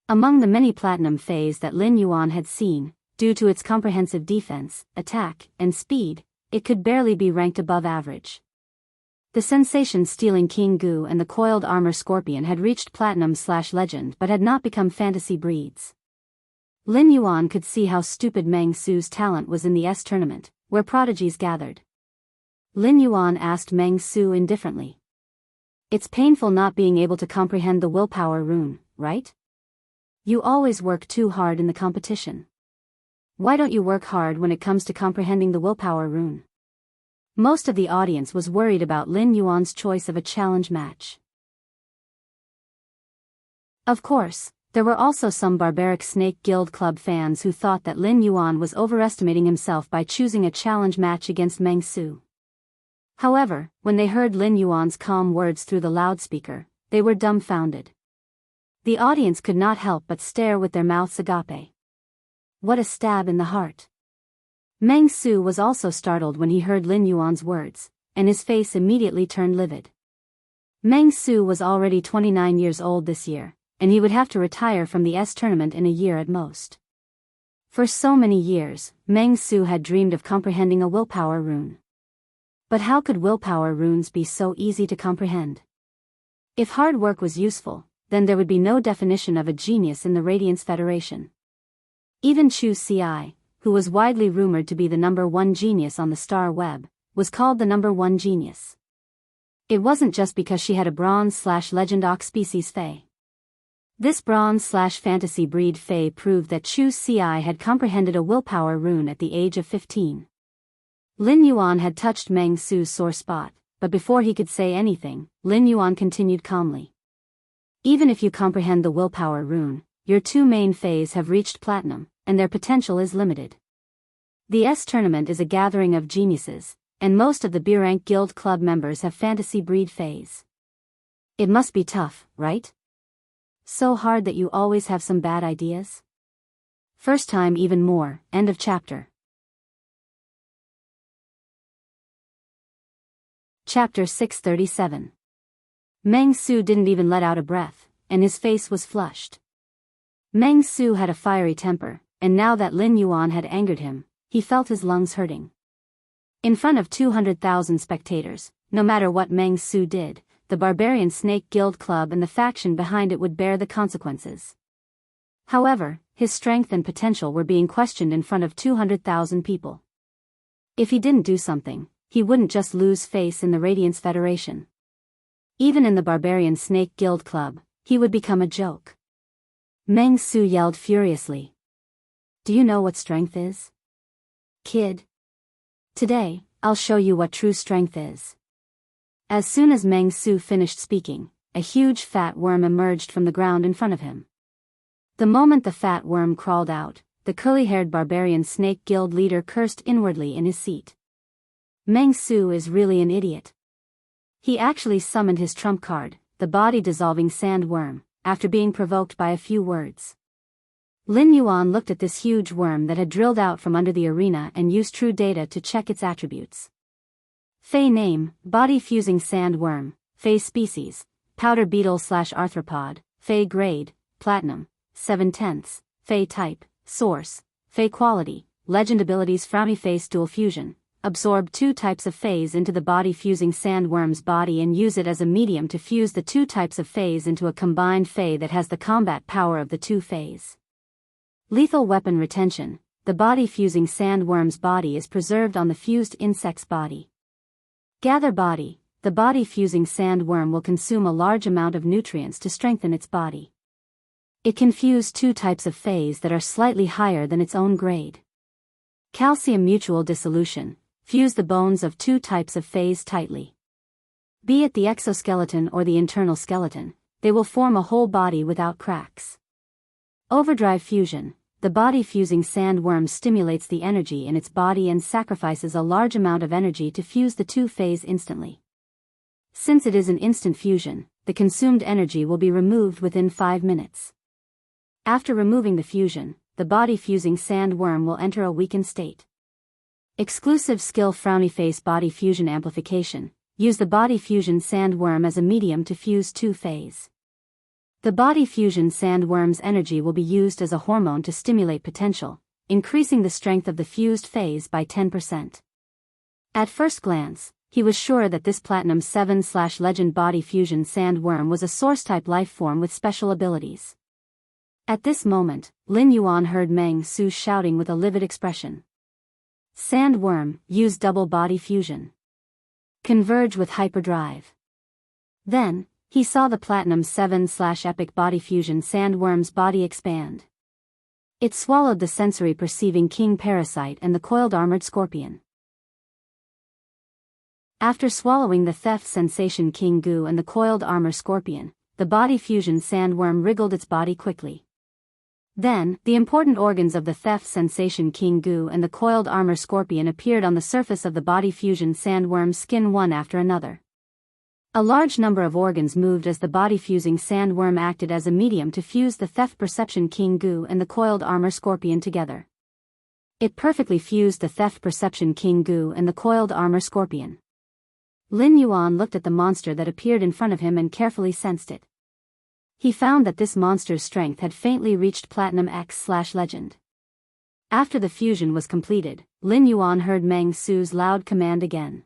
Among the many Platinum Fays that Lin Yuan had seen, due to its comprehensive defense, attack, and speed, it could barely be ranked above average. The sensation-stealing King Gu and the Coiled Armor Scorpion had reached Platinum/Legend but had not become fantasy breeds. Lin Yuan could see how stupid Meng Su's talent was in the S tournament, where prodigies gathered. Lin Yuan asked Meng Su indifferently. "It's painful not being able to comprehend the willpower rune, right? You always work too hard in the competition. Why don't you work hard when it comes to comprehending the willpower rune?" Most of the audience was worried about Lin Yuan's choice of a challenge match. Of course, there were also some barbaric Snake Guild Club fans who thought that Lin Yuan was overestimating himself by choosing a challenge match against Meng Su. However, when they heard Lin Yuan's calm words through the loudspeaker, they were dumbfounded. The audience could not help but stare with their mouths agape. What a stab in the heart. Meng Su was also startled when he heard Lin Yuan's words, and his face immediately turned livid. Meng Su was already 29 years old this year, and he would have to retire from the S tournament in a year at most. For so many years, Meng Su had dreamed of comprehending a willpower rune. But how could willpower runes be so easy to comprehend? If hard work was useful, then there would be no definition of a genius in the Radiance Federation. Even Chu Ci, who was widely rumored to be the number 1 genius on the star web, was called the number 1 genius. It wasn't just because she had a bronze/legend ox species Fae. This bronze/fantasy breed Fae proved that Chu Ci had comprehended a willpower rune at the age of 15. Lin Yuan had touched Meng Su's sore spot, but before he could say anything, Lin Yuan continued calmly. Even if you comprehend the willpower rune, your 2 main Fays have reached platinum, and their potential is limited. The S tournament is a gathering of geniuses, and most of the B-rank guild club members have fantasy breed Fays. It must be tough, right? So hard that you always have some bad ideas? First time even more, end of chapter. Chapter 637. Meng Su didn't even let out a breath, and his face was flushed. Meng Su had a fiery temper, and now that Lin Yuan had angered him, he felt his lungs hurting. In front of 200,000 spectators, no matter what Meng Su did, the Barbarian Snake Guild Club and the faction behind it would bear the consequences. However, his strength and potential were being questioned in front of 200,000 people. If he didn't do something, he wouldn't just lose face in the Radiance Federation. Even in the Barbarian Snake Guild Club, he would become a joke. Meng Su yelled furiously. Do you know what strength is? Kid. Today, I'll show you what true strength is. As soon as Meng Su finished speaking, a huge fat worm emerged from the ground in front of him. The moment the fat worm crawled out, the curly-haired Barbarian Snake Guild leader cursed inwardly in his seat. Meng Su is really an idiot. He actually summoned his trump card, the body-dissolving sandworm, after being provoked by a few words. Lin Yuan looked at this huge worm that had drilled out from under the arena and used true data to check its attributes. Fey name, body-fusing sandworm. Fey species, powder beetle/arthropod. Fey grade, platinum, 7/10. Fey type, source. Fey quality, legend abilities. Frowny face dual fusion. Absorb 2 types of Feys into the body-fusing sandworm's body and use it as a medium to fuse the 2 types of Feys into a combined Fey that has the combat power of the 2 Feys. Lethal weapon retention. The body-fusing sandworm's body is preserved on the fused insect's body. Gather body. The body-fusing sandworm will consume a large amount of nutrients to strengthen its body. It can fuse 2 types of Feys that are slightly higher than its own grade. Calcium mutual dissolution. Fuse the bones of 2 types of Feys tightly. Be it the exoskeleton or the internal skeleton, they will form a whole body without cracks. Overdrive fusion. The body-fusing sandworm stimulates the energy in its body and sacrifices a large amount of energy to fuse the 2 Feys instantly. Since it is an instant fusion, the consumed energy will be removed within 5 minutes. After removing the fusion, the body-fusing sandworm will enter a weakened state. Exclusive skill Frowny face body fusion amplification. Use the body fusion sandworm as a medium to fuse 2 Feys. The body fusion sandworm's energy will be used as a hormone to stimulate potential, increasing the strength of the fused Feys by 10%. At first glance, he was sure that this Platinum 7/Legend body fusion sandworm was a source-type life form with special abilities. At this moment, Lin Yuan heard Meng Su shouting with a livid expression. Sandworm, use double body fusion. Converge with hyperdrive. Then, he saw the Platinum 7/Epic body fusion sandworm's body expand. It swallowed the sensory perceiving king parasite and the coiled armored scorpion. After swallowing the theft sensation king goo and the coiled armor scorpion, the body fusion sandworm wriggled its body quickly. Then, the important organs of the theft sensation king goo and the coiled armor scorpion appeared on the surface of the body fusion sandworm's skin one after another. A large number of organs moved as the body fusing sandworm acted as a medium to fuse the theft perception king goo and the coiled armor scorpion together. It perfectly fused the theft perception king goo and the coiled armor scorpion. Lin Yuan looked at the monster that appeared in front of him and carefully sensed it. He found that this monster's strength had faintly reached Platinum X/Legend. After the fusion was completed, Lin Yuan heard Meng Su's loud command again.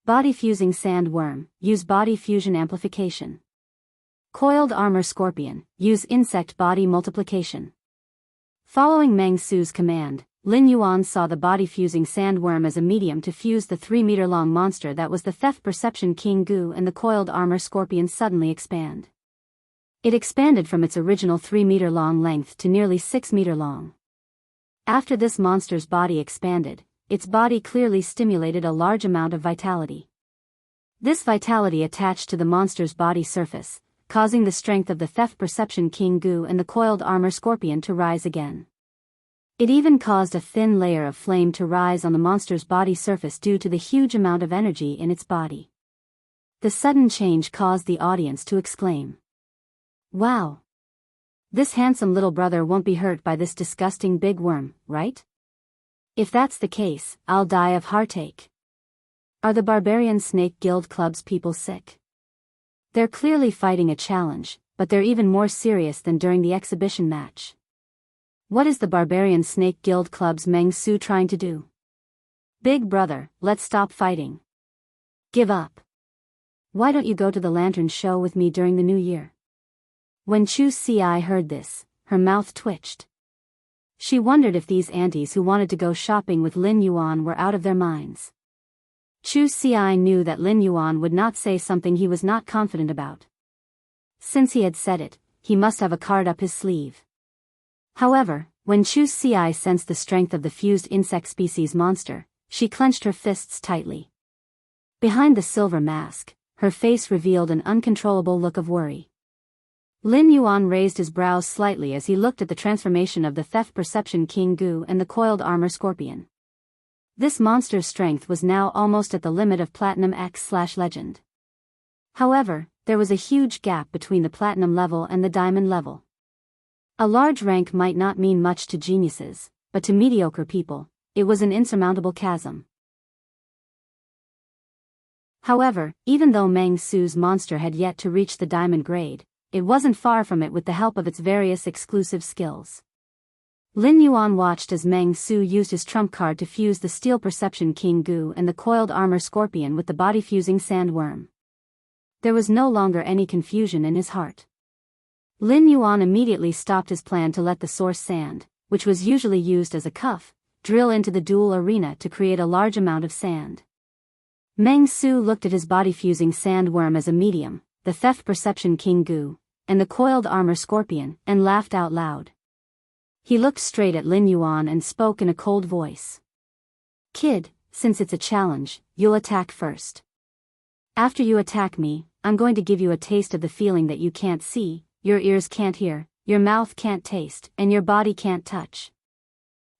Body fusing sandworm, use body fusion amplification. Coiled armor scorpion, use insect body multiplication. Following Meng Su's command, Lin Yuan saw the body fusing sandworm as a medium to fuse the 3-meter-long monster that was the theft perception king goo and the coiled armor scorpion suddenly expand. It expanded from its original 3-meter-long length to nearly 6-meter long. After this monster's body expanded, its body clearly stimulated a large amount of vitality. This vitality attached to the monster's body surface, causing the strength of the theft perception king goo and the coiled armor scorpion to rise again. It even caused a thin layer of flame to rise on the monster's body surface due to the huge amount of energy in its body. The sudden change caused the audience to exclaim. Wow, This handsome little brother won't be hurt by this disgusting big worm, right? If that's the case, I'll die of heartache. Are the Barbarian Snake Guild Club's people sick? They're clearly fighting a challenge, but they're even more serious than during the exhibition match. What is the Barbarian Snake Guild Club's Meng Su trying to do? Big brother, let's stop fighting. Give up. Why don't you go to the lantern show with me during the new year? When Chu Ci heard this, her mouth twitched. She wondered if these aunties who wanted to go shopping with Lin Yuan were out of their minds. Chu Ci knew that Lin Yuan would not say something he was not confident about. Since he had said it, he must have a card up his sleeve. However, when Chu Ci sensed the strength of the fused insect species monster, she clenched her fists tightly. Behind the silver mask, her face revealed an uncontrollable look of worry. Lin Yuan raised his brows slightly as he looked at the transformation of the Theft Perception King Gu and the Coiled Armor Scorpion. This monster's strength was now almost at the limit of Platinum X/Legend. However, there was a huge gap between the Platinum level and the Diamond level. A large rank might not mean much to geniuses, but to mediocre people, it was an insurmountable chasm. However, even though Meng Su's monster had yet to reach the Diamond grade, it wasn't far from it with the help of its various exclusive skills. Lin Yuan watched as Meng Su used his trump card to fuse the Steel Perception King Gu and the Coiled Armor Scorpion with the body-fusing Sandworm. There was no longer any confusion in his heart. Lin Yuan immediately stopped his plan to let the source sand, which was usually used as a cuff, drill into the dual arena to create a large amount of sand. Meng Su looked at his body-fusing Sandworm as a medium, the Theft Perception King Gu, and the Coiled Armor Scorpion, and laughed out loud. He looked straight at Lin Yuan and spoke in a cold voice. Kid, since it's a challenge, you'll attack first. After you attack me, I'm going to give you a taste of the feeling that you can't see, your ears can't hear, your mouth can't taste, and your body can't touch.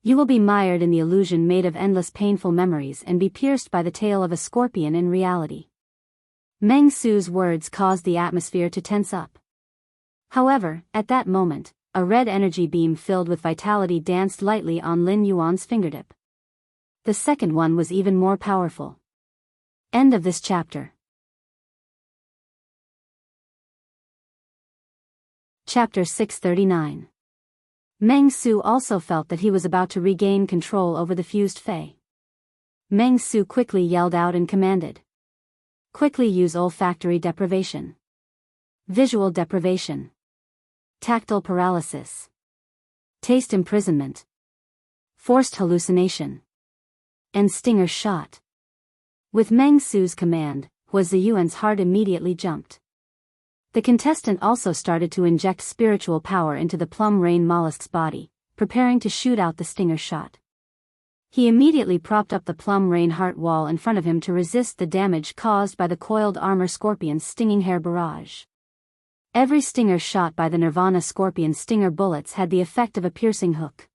You will be mired in the illusion made of endless painful memories and be pierced by the tail of a scorpion in reality. Meng Su's words caused the atmosphere to tense up. However, at that moment, a red energy beam filled with vitality danced lightly on Lin Yuan's fingertip. The second one was even more powerful. End of this chapter. Chapter 639. Meng Su also felt that he was about to regain control over the fused Fey. Meng Su quickly yelled out and commanded. Quickly use olfactory deprivation. Visual deprivation. Tactile paralysis. Taste imprisonment. Forced hallucination. And stinger shot. With Meng Su's command, Hua Ziyuan's heart immediately jumped. The contestant also started to inject spiritual power into the plum rain mollusk's body, preparing to shoot out the stinger shot. He immediately propped up the plum rain heart wall in front of him to resist the damage caused by the Coiled Armor Scorpion's stinging hair barrage. Every stinger shot by the Nirvana Scorpion's stinger bullets had the effect of a piercing hook.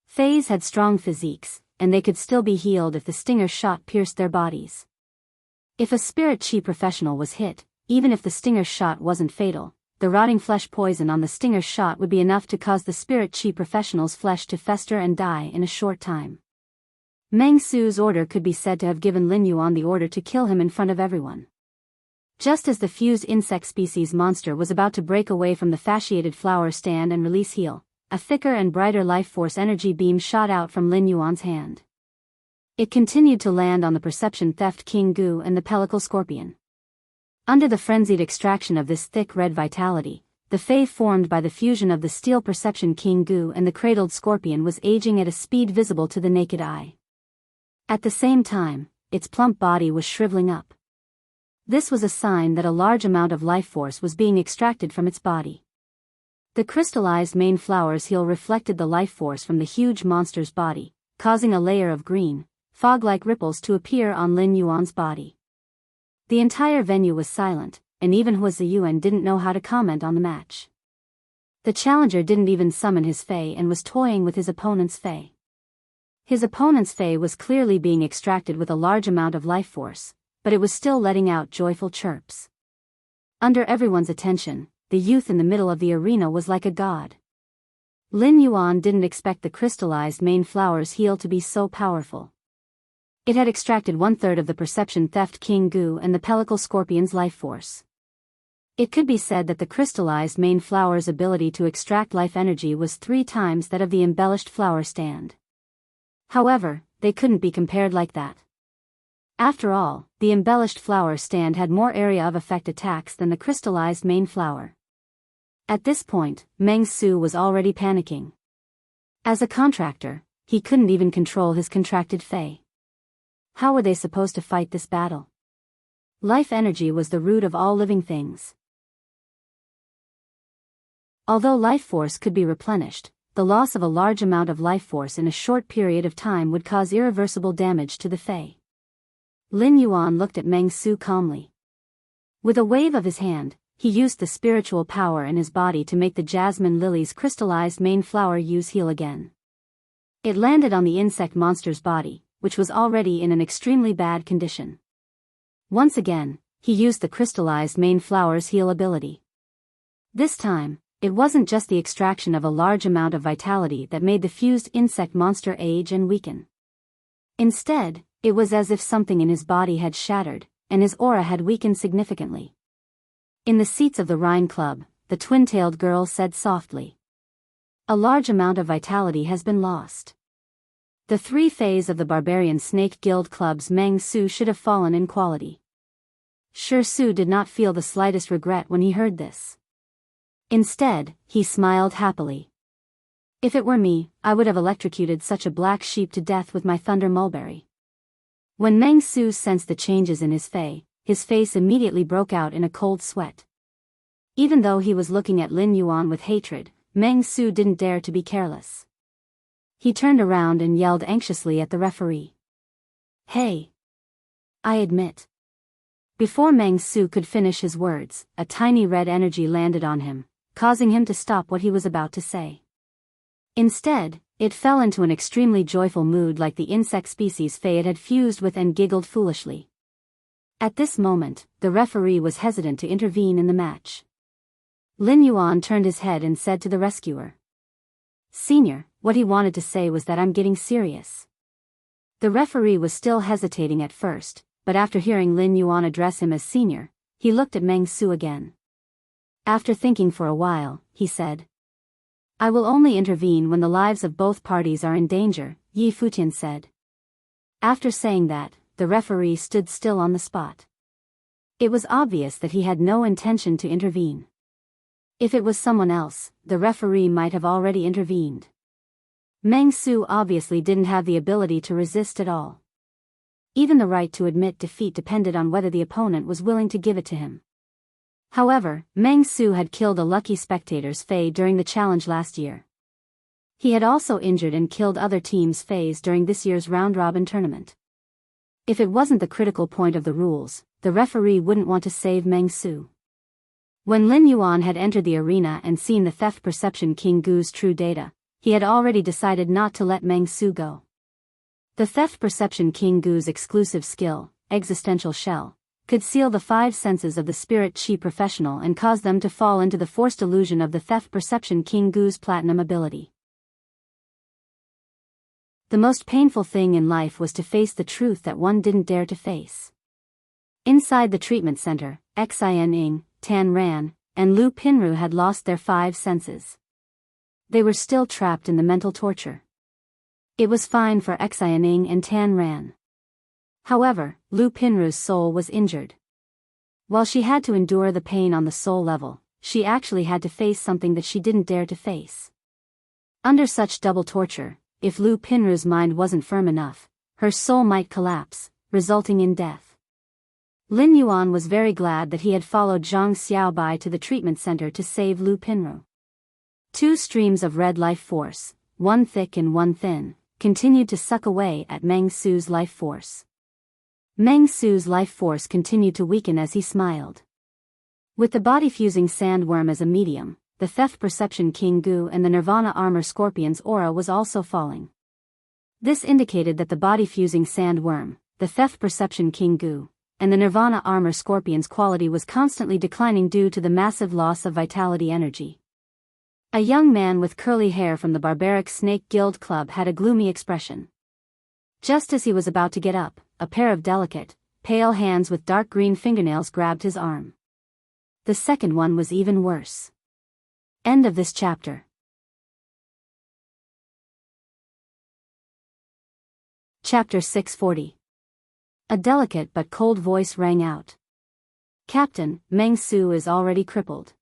Fays had strong physiques, and they could still be healed if the stinger shot pierced their bodies. If a spirit chi professional was hit, even if the stinger shot wasn't fatal, the rotting flesh poison on the stinger shot would be enough to cause the spirit chi professional's flesh to fester and die in a short time. Meng Su's order could be said to have given Lin Yuan the order to kill him in front of everyone. Just as the fused insect species monster was about to break away from the fasciated flower stand and release heal, a thicker and brighter life force energy beam shot out from Lin Yuan's hand. It continued to land on the Perception Theft King Gu and the Pellicle Scorpion. Under the frenzied extraction of this thick red vitality, the Fey formed by the fusion of the Steel Perception King Gu and the Cradled Scorpion was aging at a speed visible to the naked eye. At the same time, its plump body was shriveling up. This was a sign that a large amount of life force was being extracted from its body. The crystallized main flower's heel reflected the life force from the huge monster's body, causing a layer of green, fog-like ripples to appear on Lin Yuan's body. The entire venue was silent, and even Hua Ziyuan didn't know how to comment on the match. The challenger didn't even summon his Fey and was toying with his opponent's Fey. His opponent's Fey was clearly being extracted with a large amount of life force, but it was still letting out joyful chirps. Under everyone's attention, the youth in the middle of the arena was like a god. Lin Yuan didn't expect the crystallized main flower's heal to be so powerful. It had extracted 1/3 of the perception theft King Gu and the pellicle scorpion's life force. It could be said that the crystallized main flower's ability to extract life energy was 3 times that of the embellished flower stand. However, they couldn't be compared like that. After all, the embellished flower stand had more area of effect attacks than the crystallized main flower. At this point, Meng Su was already panicking. As a contractor, he couldn't even control his contracted Fey. How were they supposed to fight this battle? Life energy was the root of all living things. Although life force could be replenished, the loss of a large amount of life force in a short period of time would cause irreversible damage to the Fey. Lin Yuan looked at Meng Su calmly. With a wave of his hand, he used the spiritual power in his body to make the jasmine lily's crystallized main flower use heal again. It landed on the insect monster's body, which was already in an extremely bad condition. Once again, he used the crystallized main flower's heal ability. This time, it wasn't just the extraction of a large amount of vitality that made the fused insect monster age and weaken. Instead, it was as if something in his body had shattered, and his aura had weakened significantly. In the seats of the Rhine Club, the twin-tailed girl said softly. A large amount of vitality has been lost. The 3 Fays of the Barbarian Snake Guild Club's Meng Su should have fallen in quality. Shi Su did not feel the slightest regret when he heard this. Instead, he smiled happily. If it were me, I would have electrocuted such a black sheep to death with my thunder mulberry. When Meng Su sensed the changes in his Fey, his face immediately broke out in a cold sweat. Even though he was looking at Lin Yuan with hatred, Meng Su didn't dare to be careless. He turned around and yelled anxiously at the referee. Hey! I admit. Before Meng Su could finish his words, a tiny red energy landed on him, causing him to stop what he was about to say. Instead, it fell into an extremely joyful mood like the insect species Fey it had fused with and giggled foolishly. At this moment, the referee was hesitant to intervene in the match. Lin Yuan turned his head and said to the rescuer. Senior, what he wanted to say was that I'm getting serious. The referee was still hesitating at first, but after hearing Lin Yuan address him as senior, he looked at Meng Su again. After thinking for a while, he said. I will only intervene when the lives of both parties are in danger, Yi Futian said. After saying that, the referee stood still on the spot. It was obvious that he had no intention to intervene. If it was someone else, the referee might have already intervened. Meng Su obviously didn't have the ability to resist at all. Even the right to admit defeat depended on whether the opponent was willing to give it to him. However, Meng Su had killed a lucky spectator's Fey during the challenge last year. He had also injured and killed other teams' Feys during this year's round-robin tournament. If it wasn't the critical point of the rules, the referee wouldn't want to save Meng Su. When Lin Yuan had entered the arena and seen the theft perception King Gu's true data, he had already decided not to let Meng Su go. The theft perception King Gu's exclusive skill, Existential Shell, could seal the 5 senses of the spirit chi professional and cause them to fall into the forced illusion of the theft perception King Gu's platinum ability. The most painful thing in life was to face the truth that one didn't dare to face. Inside the treatment center, Xin Ying, Tan Ran, and Lu Pinru had lost their 5 senses. They were still trapped in the mental torture. It was fine for Xin Ying and Tan Ran. However, Lu Pinru's soul was injured. While she had to endure the pain on the soul level, she actually had to face something that she didn't dare to face. Under such double torture, if Lu Pinru's mind wasn't firm enough, her soul might collapse, resulting in death. Lin Yuan was very glad that he had followed Zhang Xiaobai to the treatment center to save Lu Pinru. 2 streams of red life force, one thick and one thin, continued to suck away at Meng Su's life force. Meng Su's life force continued to weaken as he smiled. With the body-fusing sandworm as a medium, the theft perception King Gu and the Nirvana armor scorpion's aura was also falling. This indicated that the body-fusing sandworm, the theft perception King Gu, and the Nirvana armor scorpion's quality was constantly declining due to the massive loss of vitality energy. A young man with curly hair from the Barbaric Snake Guild Club had a gloomy expression. Just as he was about to get up, a pair of delicate, pale hands with dark green fingernails grabbed his arm. The second one was even worse. End of this chapter. Chapter 640. A delicate but cold voice rang out. Captain, Meng Su is already crippled.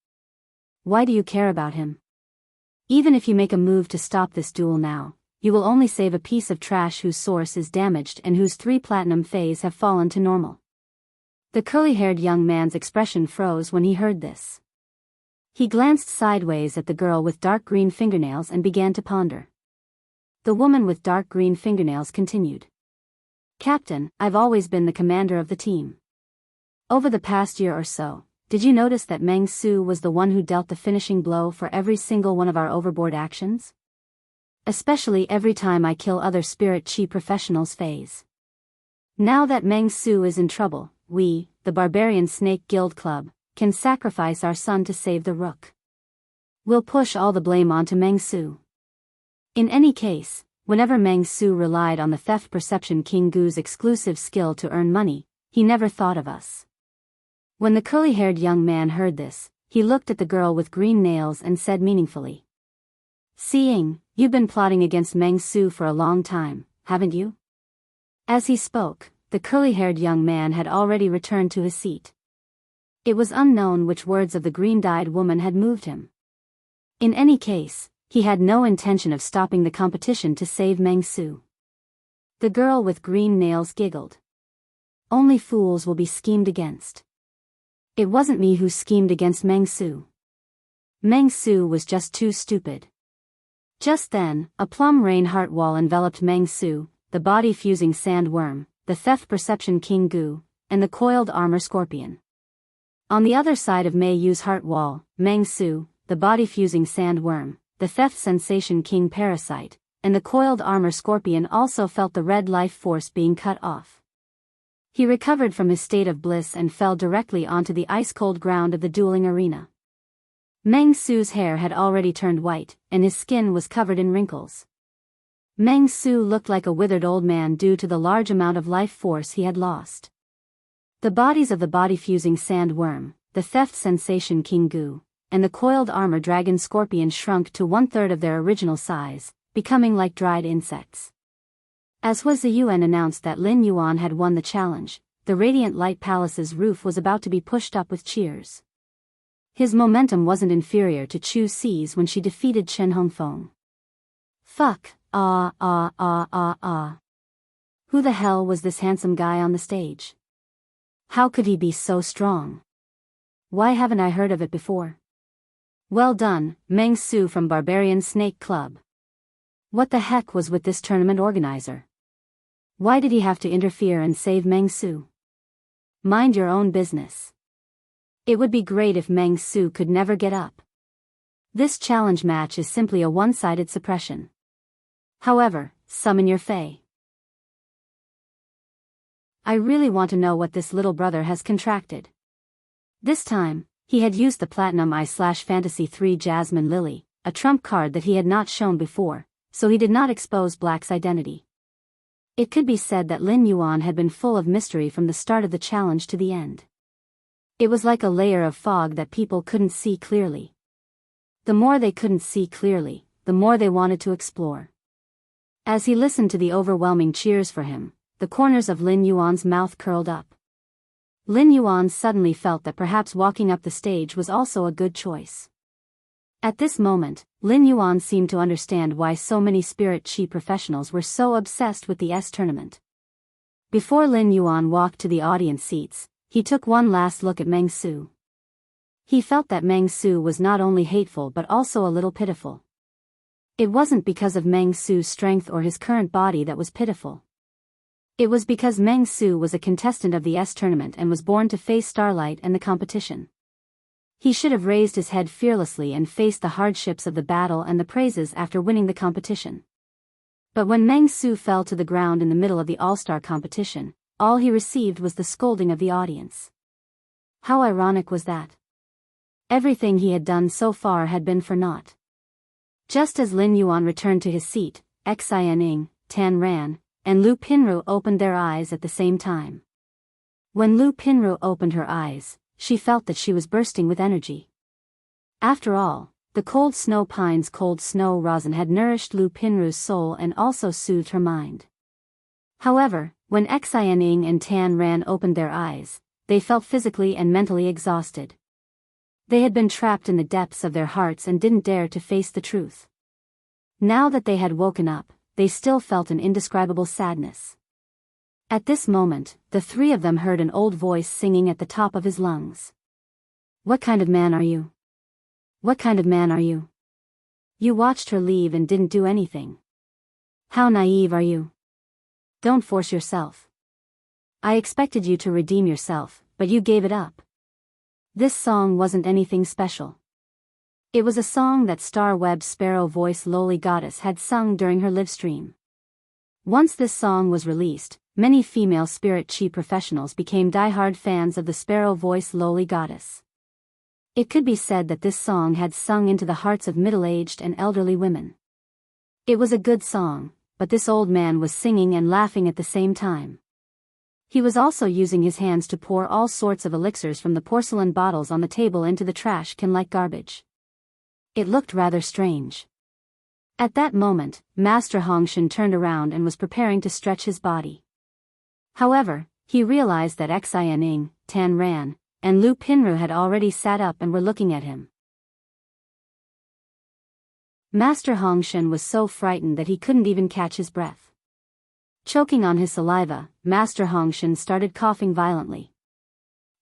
Why do you care about him? Even if you make a move to stop this duel now, you will only save a piece of trash whose source is damaged and whose 3 platinum phase have fallen to normal. The curly-haired young man's expression froze when he heard this. He glanced sideways at the girl with dark green fingernails and began to ponder. The woman with dark green fingernails continued. Captain, I've always been the commander of the team. Over the past year or so, did you notice that Meng Su was the one who dealt the finishing blow for every single one of our overboard actions? Especially every time I kill other spirit chi professionals phase. Now that Meng Su is in trouble, we, the Barbarian Snake Guild Club, can sacrifice our son to save the Rook. We'll push all the blame onto Meng Su. In any case, whenever Meng Su relied on the Theft Perception King Gu's exclusive skill to earn money, he never thought of us. When the curly-haired young man heard this, he looked at the girl with green nails and said meaningfully. Seeing, you've been plotting against Meng Su for a long time, haven't you? As he spoke, the curly-haired young man had already returned to his seat. It was unknown which words of the green-dyed woman had moved him. In any case, he had no intention of stopping the competition to save Meng Su. The girl with green nails giggled. Only fools will be schemed against. It wasn't me who schemed against Meng Su. Meng Su was just too stupid. Just then, a plum rain heart wall enveloped Meng Su, the body-fusing sandworm, the Theft Perception King Gu, and the coiled armor scorpion. On the other side of Mei Yu's heart wall, Meng Su, the body-fusing sandworm, the Theft Sensation King Parasite, and the coiled armor scorpion also felt the red life force being cut off. He recovered from his state of bliss and fell directly onto the ice-cold ground of the dueling arena. Meng Su's hair had already turned white, and his skin was covered in wrinkles. Meng Su looked like a withered old man due to the large amount of life force he had lost. The bodies of the body-fusing sandworm, the Theft Sensation King Gu, and the coiled armor dragon scorpion shrunk to 1/3 of their original size, becoming like dried insects. As Wuxia Yuan announced that Lin Yuan had won the challenge, the Radiant Light Palace's roof was about to be pushed up with cheers. His momentum wasn't inferior to Chu Si's when she defeated Chen Hongfeng. Fuck, Who the hell was this handsome guy on the stage? How could he be so strong? Why haven't I heard of it before? Well done, Meng Su from Barbarian Snake Club. What the heck was with this tournament organizer? Why did he have to interfere and save Meng Su? Mind your own business. It would be great if Meng Su could never get up. This challenge match is simply a one-sided suppression. However, summon your fae. I really want to know what this little brother has contracted. This time, he had used the Platinum Eye/Fantasy 3 Jasmine Lily, a trump card that he had not shown before, so he did not expose Black's identity. It could be said that Lin Yuan had been full of mystery from the start of the challenge to the end. It was like a layer of fog that people couldn't see clearly. The more they couldn't see clearly, the more they wanted to explore. As he listened to the overwhelming cheers for him, the corners of Lin Yuan's mouth curled up. Lin Yuan suddenly felt that perhaps walking up the stage was also a good choice. At this moment, Lin Yuan seemed to understand why so many spirit chi professionals were so obsessed with the S tournament. Before Lin Yuan walked to the audience seats, he took one last look at Meng Su. He felt that Meng Su was not only hateful but also a little pitiful. It wasn't because of Meng Su's strength or his current body that was pitiful. It was because Meng Su was a contestant of the S tournament and was born to face Starlight and the competition. He should have raised his head fearlessly and faced the hardships of the battle and the praises after winning the competition. But when Meng Su fell to the ground in the middle of the all-star competition, all he received was the scolding of the audience. How ironic was that? Everything he had done so far had been for naught. Just as Lin Yuan returned to his seat, Xianing, Tan Ran, and Lu Pinru opened their eyes at the same time. When Lu Pinru opened her eyes, she felt that she was bursting with energy. After all, the cold snow pine's cold snow rosin had nourished Lu Pinru's soul and also soothed her mind. However, when Xianing and Tan Ran opened their eyes, they felt physically and mentally exhausted. They had been trapped in the depths of their hearts and didn't dare to face the truth. Now that they had woken up, they still felt an indescribable sadness. At this moment, the three of them heard an old voice singing at the top of his lungs. "What kind of man are you? What kind of man are you? You watched her leave and didn't do anything. How naive are you? Don't force yourself. I expected you to redeem yourself, but you gave it up." This song wasn't anything special. It was a song that Star-Web Sparrow Voice Lowly Goddess had sung during her livestream. Once this song was released, many female spirit chi professionals became die-hard fans of the Sparrow Voice Lowly Goddess. It could be said that this song had sung into the hearts of middle-aged and elderly women. It was a good song, but this old man was singing and laughing at the same time. He was also using his hands to pour all sorts of elixirs from the porcelain bottles on the table into the trash can like garbage. It looked rather strange. At that moment, Master Hongshan turned around and was preparing to stretch his body. However, he realized that Xianing, Tan Ran, and Lu Pinru had already sat up and were looking at him. Master Hongshan was so frightened that he couldn't even catch his breath. Choking on his saliva, Master Hongshan started coughing violently.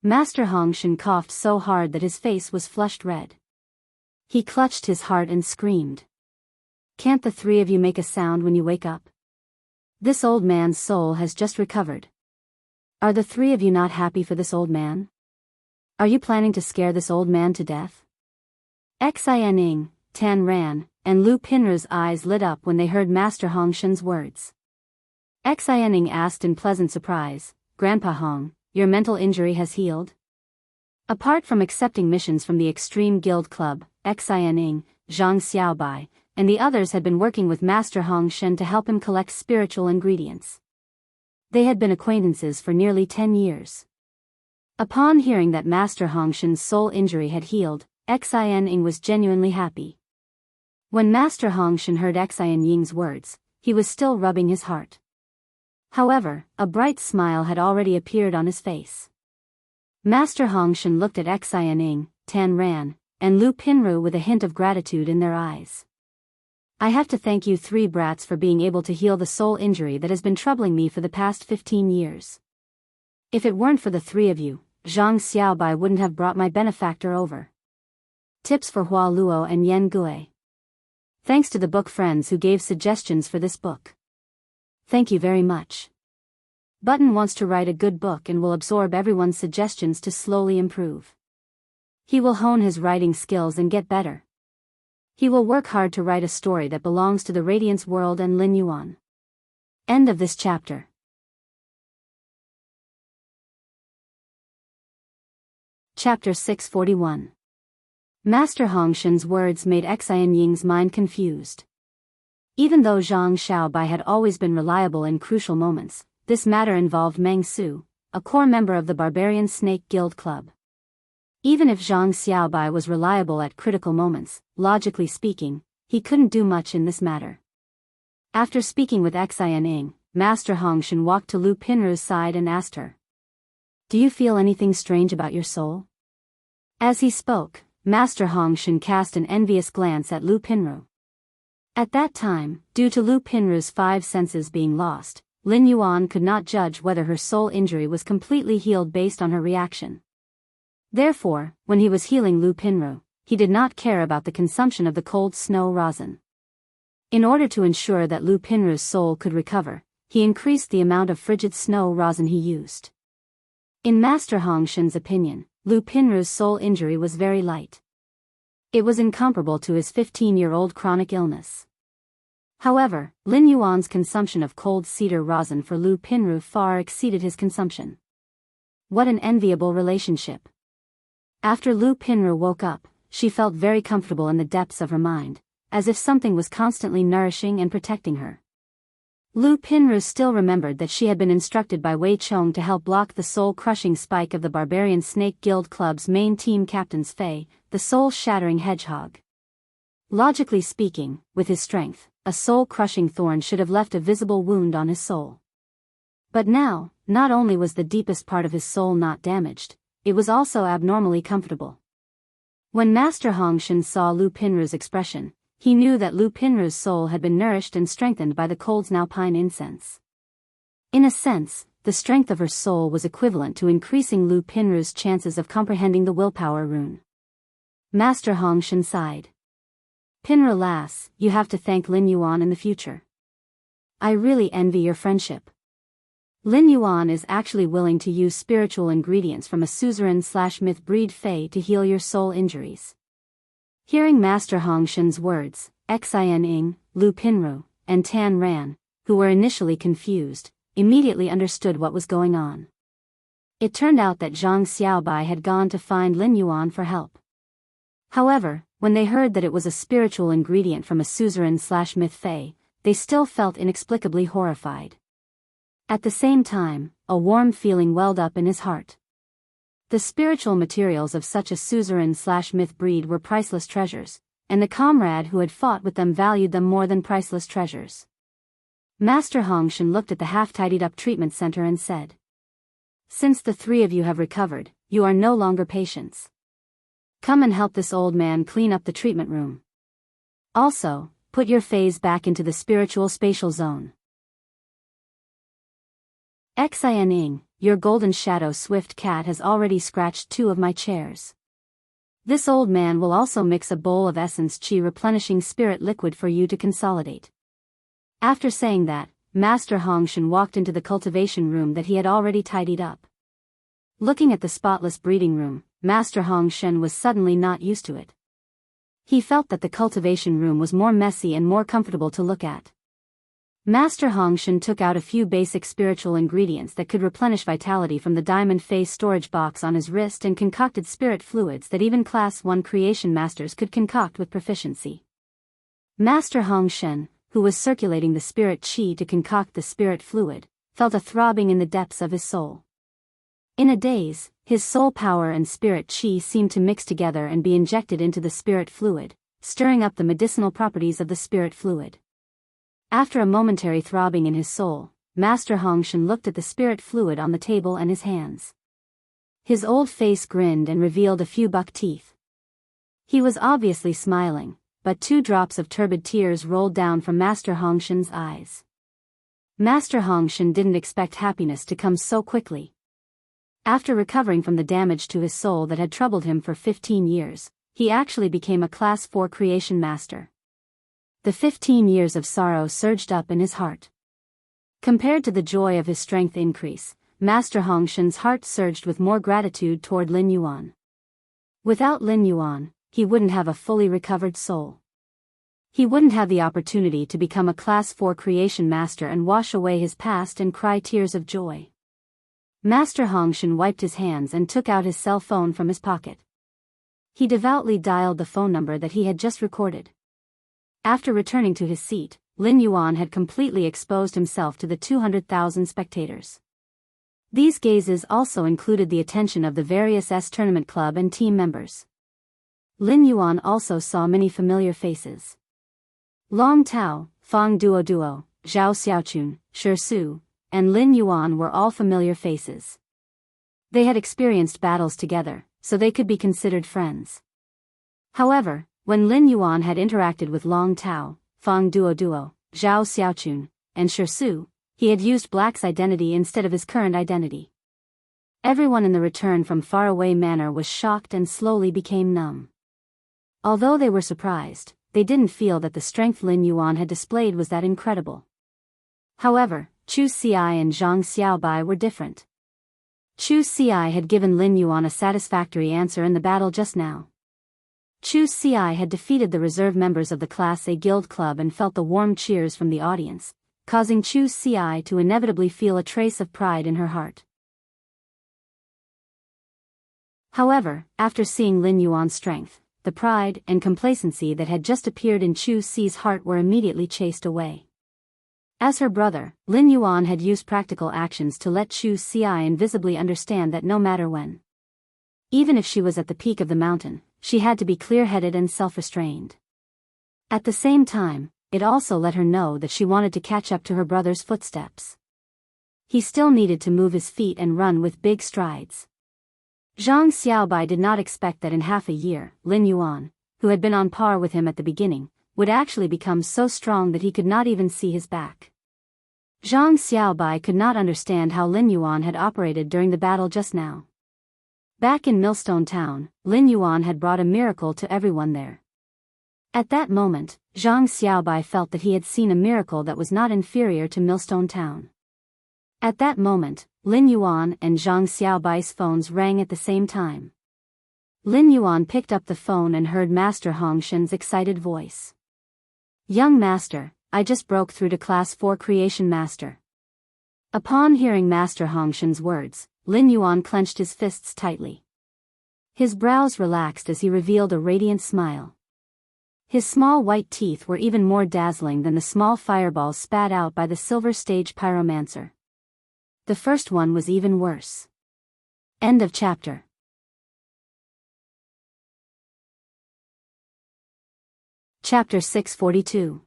Master Hongshan coughed so hard that his face was flushed red. He clutched his heart and screamed. "Can't the three of you make a sound when you wake up? This old man's soul has just recovered. Are the three of you not happy for this old man? Are you planning to scare this old man to death?" Xianing, Tan Ran, and Lu Pinru's eyes lit up when they heard Master Hongshan's words. Xianing asked in pleasant surprise, "Grandpa Hong, your mental injury has healed?" Apart from accepting missions from the Extreme Guild Club, Xianing, Zhang Xiaobai, and the others had been working with Master Hongshan to help him collect spiritual ingredients. They had been acquaintances for nearly 10 years. Upon hearing that Master Hongshan's soul injury had healed, Xianing was genuinely happy. When Master Hongshan heard Xianing's words, he was still rubbing his heart. However, a bright smile had already appeared on his face. Master Hongshan looked at Xianing, Tan Ran, and Lu Pinru with a hint of gratitude in their eyes. "I have to thank you three brats for being able to heal the soul injury that has been troubling me for the past 15 years. If it weren't for the three of you, Zhang Xiaobai wouldn't have brought my benefactor over." Tips for Hua Luo and Yen Gui. Thanks to the book friends who gave suggestions for this book. Thank you very much. Button wants to write a good book and will absorb everyone's suggestions to slowly improve. He will hone his writing skills and get better. He will work hard to write a story that belongs to the Radiance world and Lin Yuan. End of this chapter. Chapter 641. Master Hongshan's words made Xianying's mind confused. Even though Zhang Xiaobai had always been reliable in crucial moments, this matter involved Meng Su, a core member of the Barbarian Snake Guild Club. Even if Zhang Xiaobai was reliable at critical moments, logically speaking, he couldn't do much in this matter. After speaking with Xianing, Master Hongshan walked to Lu Pinru's side and asked her, "Do you feel anything strange about your soul?" As he spoke, Master Hongshan cast an envious glance at Lu Pinru. At that time, due to Lu Pinru's 5 senses being lost, Lin Yuan could not judge whether her soul injury was completely healed based on her reaction. Therefore, when he was healing Lu Pinru, he did not care about the consumption of the cold snow rosin. In order to ensure that Lu Pinru's soul could recover, he increased the amount of frigid snow rosin he used. In Master Hongshan's opinion, Lu Pinru's soul injury was very light. It was incomparable to his 15-year-old chronic illness. However, Lin Yuan's consumption of cold cedar rosin for Lu Pinru far exceeded his consumption. What an enviable relationship. After Lu Pinru woke up, she felt very comfortable in the depths of her mind, as if something was constantly nourishing and protecting her. Lu Pinru still remembered that she had been instructed by Wei Chong to help block the soul-crushing spike of the Barbarian Snake Guild Club's main team captain's Fei, the soul-shattering hedgehog. Logically speaking, with his strength, a soul-crushing thorn should have left a visible wound on his soul. But now, not only was the deepest part of his soul not damaged, it was also abnormally comfortable. When Master Hongshan saw Lu Pinru's expression, he knew that Lu Pinru's soul had been nourished and strengthened by the cold Pine incense. In a sense, the strength of her soul was equivalent to increasing Lu Pinru's chances of comprehending the willpower rune. Master Hongshan sighed. Pinru lass, you have to thank Lin Yuan in the future. I really envy your friendship. Lin Yuan is actually willing to use spiritual ingredients from a suzerain/myth breed Fei to heal your soul injuries. Hearing Master Hongshan's words, Xin Ing, Lu Pinru, and Tan Ran, who were initially confused, immediately understood what was going on. It turned out that Zhang Xiaobai had gone to find Lin Yuan for help. However, when they heard that it was a spiritual ingredient from a suzerain/myth Fei, they still felt inexplicably horrified. At the same time, a warm feeling welled up in his heart. The spiritual materials of such a suzerain/myth breed were priceless treasures, and the comrade who had fought with them valued them more than priceless treasures. Master Hongshan looked at the half-tidied-up treatment center and said, "Since the three of you have recovered, you are no longer patients. Come and help this old man clean up the treatment room. Also, put your phase back into the spiritual spatial zone." Xin Ing, your golden shadow swift cat has already scratched 2 of my chairs. This old man will also mix a bowl of essence qi replenishing spirit liquid for you to consolidate. After saying that, Master Hongshan walked into the cultivation room that he had already tidied up. Looking at the spotless breeding room, Master Hongshan was suddenly not used to it. He felt that the cultivation room was more messy and more comfortable to look at. Master Hongshan took out a few basic spiritual ingredients that could replenish vitality from the diamond face storage box on his wrist and concocted spirit fluids that even Class 1 creation masters could concoct with proficiency. Master Hongshan, who was circulating the spirit qi to concoct the spirit fluid, felt a throbbing in the depths of his soul. In a daze, his soul power and spirit qi seemed to mix together and be injected into the spirit fluid, stirring up the medicinal properties of the spirit fluid. After a momentary throbbing in his soul, Master Hongshan looked at the spirit fluid on the table and his hands. His old face grinned and revealed a few buck teeth. He was obviously smiling, but 2 drops of turbid tears rolled down from Master Hongshan's eyes. Master Hongshan didn't expect happiness to come so quickly. After recovering from the damage to his soul that had troubled him for 15 years, he actually became a Class 4 creation master. The 15 years of sorrow surged up in his heart. Compared to the joy of his strength increase, Master Hongshan's heart surged with more gratitude toward Lin Yuan. Without Lin Yuan, he wouldn't have a fully recovered soul. He wouldn't have the opportunity to become a Class 4 creation master and wash away his past and cry tears of joy. Master Hongshan wiped his hands and took out his cell phone from his pocket. He devoutly dialed the phone number that he had just recorded. After returning to his seat, Lin Yuan had completely exposed himself to the 200,000 spectators. These gazes also included the attention of the various tournament club and team members. Lin Yuan also saw many familiar faces. Long Tao, Fang Duo, Zhao Xiaochun, Shi Su, and Lin Yuan were all familiar faces. They had experienced battles together, so they could be considered friends. However, when Lin Yuan had interacted with Long Tao, Fang Duo, Zhao Xiaochun, and Shi Su, he had used Black's identity instead of his current identity. Everyone in the return from faraway manor was shocked and slowly became numb. Although they were surprised, they didn't feel that the strength Lin Yuan had displayed was that incredible. However, Chu Xi and Zhang Xiaobai were different. Chu Xi had given Lin Yuan a satisfactory answer in the battle just now. Chu Ci had defeated the reserve members of the Class A Guild Club and felt the warm cheers from the audience, causing Chu Ci to inevitably feel a trace of pride in her heart. However, after seeing Lin Yuan's strength, the pride and complacency that had just appeared in Chu Ci's heart were immediately chased away. As her brother, Lin Yuan had used practical actions to let Chu Ci invisibly understand that no matter when, even if she was at the peak of the mountain, she had to be clear-headed and self-restrained. At the same time, it also let her know that she wanted to catch up to her brother's footsteps. He still needed to move his feet and run with big strides. Zhang Xiaobai did not expect that in half a year, Lin Yuan, who had been on par with him at the beginning, would actually become so strong that he could not even see his back. Zhang Xiaobai could not understand how Lin Yuan had operated during the battle just now. Back in Millstone Town, Lin Yuan had brought a miracle to everyone there. At that moment, Zhang Xiaobai felt that he had seen a miracle that was not inferior to Millstone Town. At that moment, Lin Yuan and Zhang Xiaobai's phones rang at the same time. Lin Yuan picked up the phone and heard Master Hong Shen's excited voice. "Young Master, I just broke through to Class 4 Creation Master." Upon hearing Master Hong Shen's words, Lin Yuan clenched his fists tightly. His brows relaxed as he revealed a radiant smile. His small white teeth were even more dazzling than the small fireballs spat out by the Silver Stage Pyromancer. The first one was even worse. End of chapter. Chapter 642.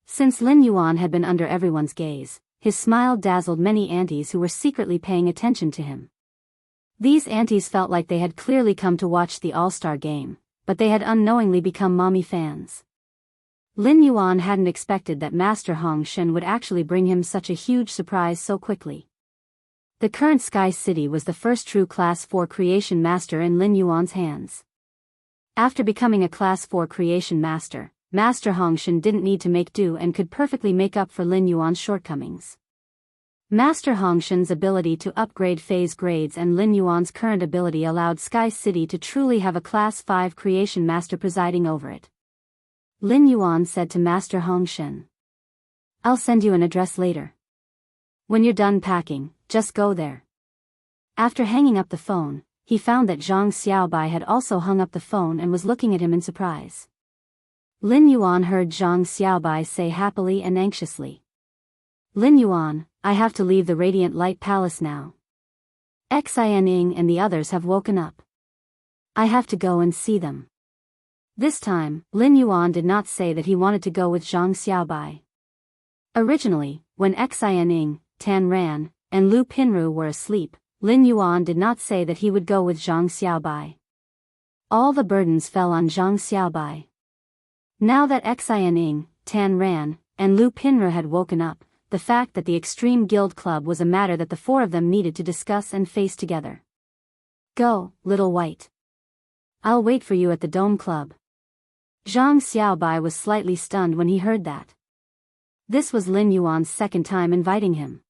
Since Lin Yuan had been under everyone's gaze, his smile dazzled many aunties who were secretly paying attention to him. These aunties felt like they had clearly come to watch the All-Star game, but they had unknowingly become mommy fans. Lin Yuan hadn't expected that Master Hong Shen would actually bring him such a huge surprise so quickly. The current Sky City was the first true Class 4 Creation Master in Lin Yuan's hands. After becoming a Class 4 Creation Master, Master Hong Shen didn't need to make do and could perfectly make up for Lin Yuan's shortcomings. Master Hong Shen's ability to upgrade phase grades and Lin Yuan's current ability allowed Sky City to truly have a Class 5 Creation Master presiding over it. Lin Yuan said to Master Hong Shen, "I'll send you an address later. When you're done packing, just go there." After hanging up the phone, he found that Zhang Xiaobai had also hung up the phone and was looking at him in surprise. Lin Yuan heard Zhang Xiaobai say happily and anxiously, "Lin Yuan, I have to leave the Radiant Light Palace now. Xianing and the others have woken up. I have to go and see them." This time, Lin Yuan did not say that he wanted to go with Zhang Xiaobai. Originally, when Xianing, Tan Ran, and Lu Pinru were asleep, Lin Yuan did not say that he would go with Zhang Xiaobai. All the burdens fell on Zhang Xiaobai. Now that Xianing, Tan Ran, and Lu Pinru had woken up, the fact that the Extreme Guild Club was a matter that the four of them needed to discuss and face together. "Go, little white. I'll wait for you at the Dome Club." Zhang Xiaobai was slightly stunned when he heard that. This was Lin Yuan's second time inviting him.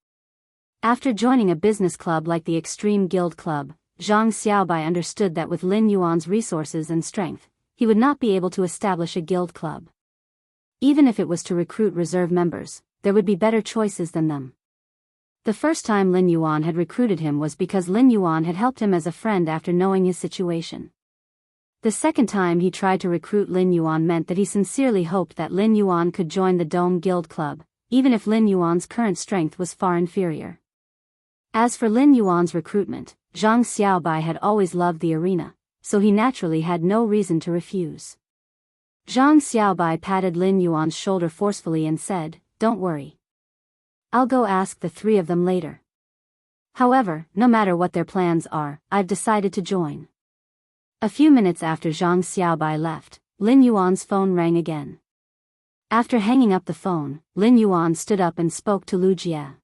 After joining a business club like the Extreme Guild Club, Zhang Xiaobai understood that with Lin Yuan's resources and strength, he would not be able to establish a guild club. Even if it was to recruit reserve members, there would be better choices than them. The first time Lin Yuan had recruited him was because Lin Yuan had helped him as a friend after knowing his situation. The second time he tried to recruit Lin Yuan meant that he sincerely hoped that Lin Yuan could join the Dome Guild Club, even if Lin Yuan's current strength was far inferior. As for Lin Yuan's recruitment, Zhang Xiaobai had always loved the arena, so he naturally had no reason to refuse. Zhang Xiaobai patted Lin Yuan's shoulder forcefully and said, "Don't worry. I'll go ask the three of them later. However, no matter what their plans are, I've decided to join." A few minutes after Zhang Xiaobai left, Lin Yuan's phone rang again. After hanging up the phone, Lin Yuan stood up and spoke to Lu Jie.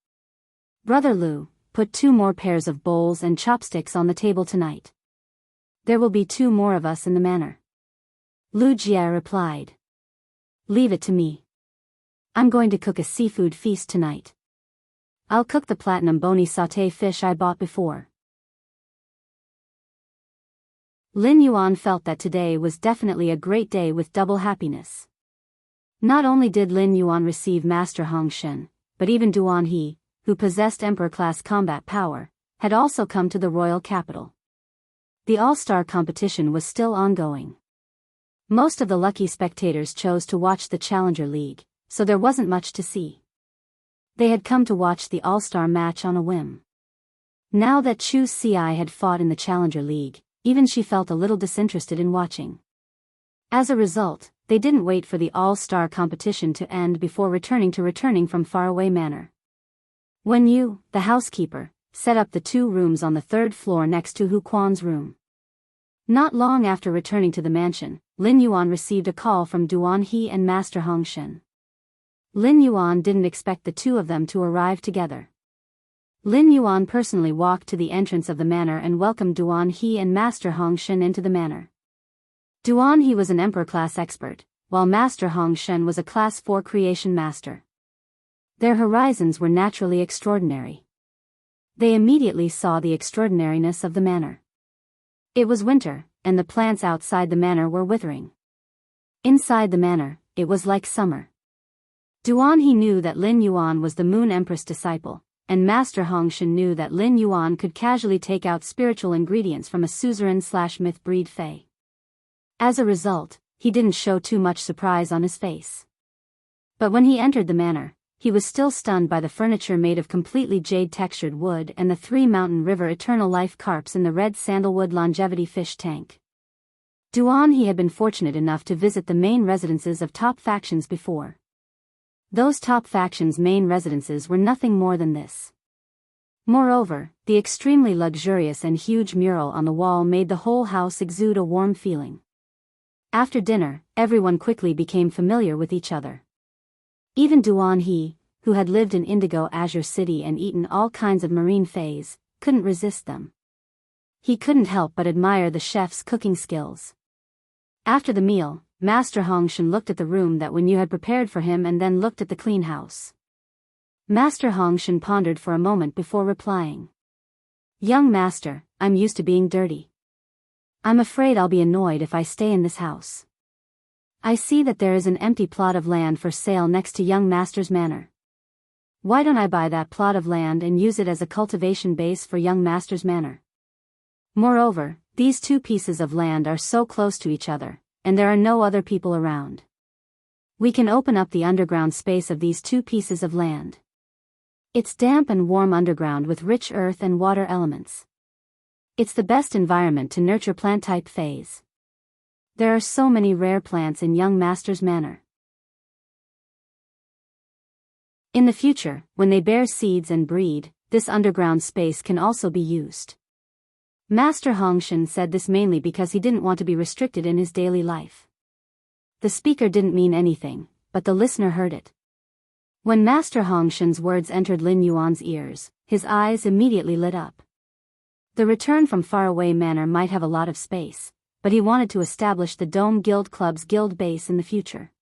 "Brother Lu, put 2 more pairs of bowls and chopsticks on the table tonight. There will be 2 more of us in the manor." Lu Jie replied, "Leave it to me. I'm going to cook a seafood feast tonight. I'll cook the platinum bony sauté fish I bought before." Lin Yuan felt that today was definitely a great day with double happiness. Not only did Lin Yuan receive Master Hong Shen, but even Duan He, who possessed Emperor-class combat power, had also come to the royal capital. The all-star competition was still ongoing. Most of the lucky spectators chose to watch the Challenger League, so there wasn't much to see. They had come to watch the all-star match on a whim. Now that Chu Xi had fought in the Challenger League, even she felt a little disinterested in watching. As a result, they didn't wait for the all-star competition to end before returning from Faraway Manor. When Yu, the housekeeper, set up the 2 rooms on the 3rd floor next to Hu Quan's room. Not long after returning to the mansion, Lin Yuan received a call from Duan He and Master Hong Shen. Lin Yuan didn't expect the 2 of them to arrive together. Lin Yuan personally walked to the entrance of the manor and welcomed Duan He and Master Hong Shen into the manor. Duan He was an Emperor-class expert, while Master Hong Shen was a Class 4 creation master. Their horizons were naturally extraordinary. They immediately saw the extraordinariness of the manor. It was winter, and the plants outside the manor were withering. Inside the manor, it was like summer. Duan He knew that Lin Yuan was the Moon Empress disciple, and Master Hong Shen knew that Lin Yuan could casually take out spiritual ingredients from a suzerain/myth breed fae. As a result, he didn't show too much surprise on his face. But when he entered the manor, he was still stunned by the furniture made of completely jade-textured wood and the 3 Mountain River Eternal Life carps in the red sandalwood longevity fish tank. Duan He had been fortunate enough to visit the main residences of top factions before. Those top factions' main residences were nothing more than this. Moreover, the extremely luxurious and huge mural on the wall made the whole house exude a warm feeling. After dinner, everyone quickly became familiar with each other. Even Duan He, who had lived in Indigo Azure City and eaten all kinds of marine fays, couldn't resist them. He couldn't help but admire the chef's cooking skills. After the meal, Master Hong Shen looked at the room that Wen Yu had prepared for him and then looked at the clean house. Master Hong Shen pondered for a moment before replying. "Young master, I'm used to being dirty. I'm afraid I'll be annoyed if I stay in this house. I see that there is an empty plot of land for sale next to young master's manor. Why don't I buy that plot of land and use it as a cultivation base for young master's manor? Moreover, these 2 pieces of land are so close to each other, and there are no other people around. We can open up the underground space of these 2 pieces of land. It's damp and warm underground with rich earth and water elements. It's the best environment to nurture plant-type phase. There are so many rare plants in young master's manor. In the future, when they bear seeds and breed, this underground space can also be used." Master Hong Shen said this mainly because he didn't want to be restricted in his daily life. The speaker didn't mean anything, but the listener heard it. When Master Hong Shen's words entered Lin Yuan's ears, his eyes immediately lit up. The return from Faraway Manor might have a lot of space, but he wanted to establish the Dome Guild Club's guild base in the future.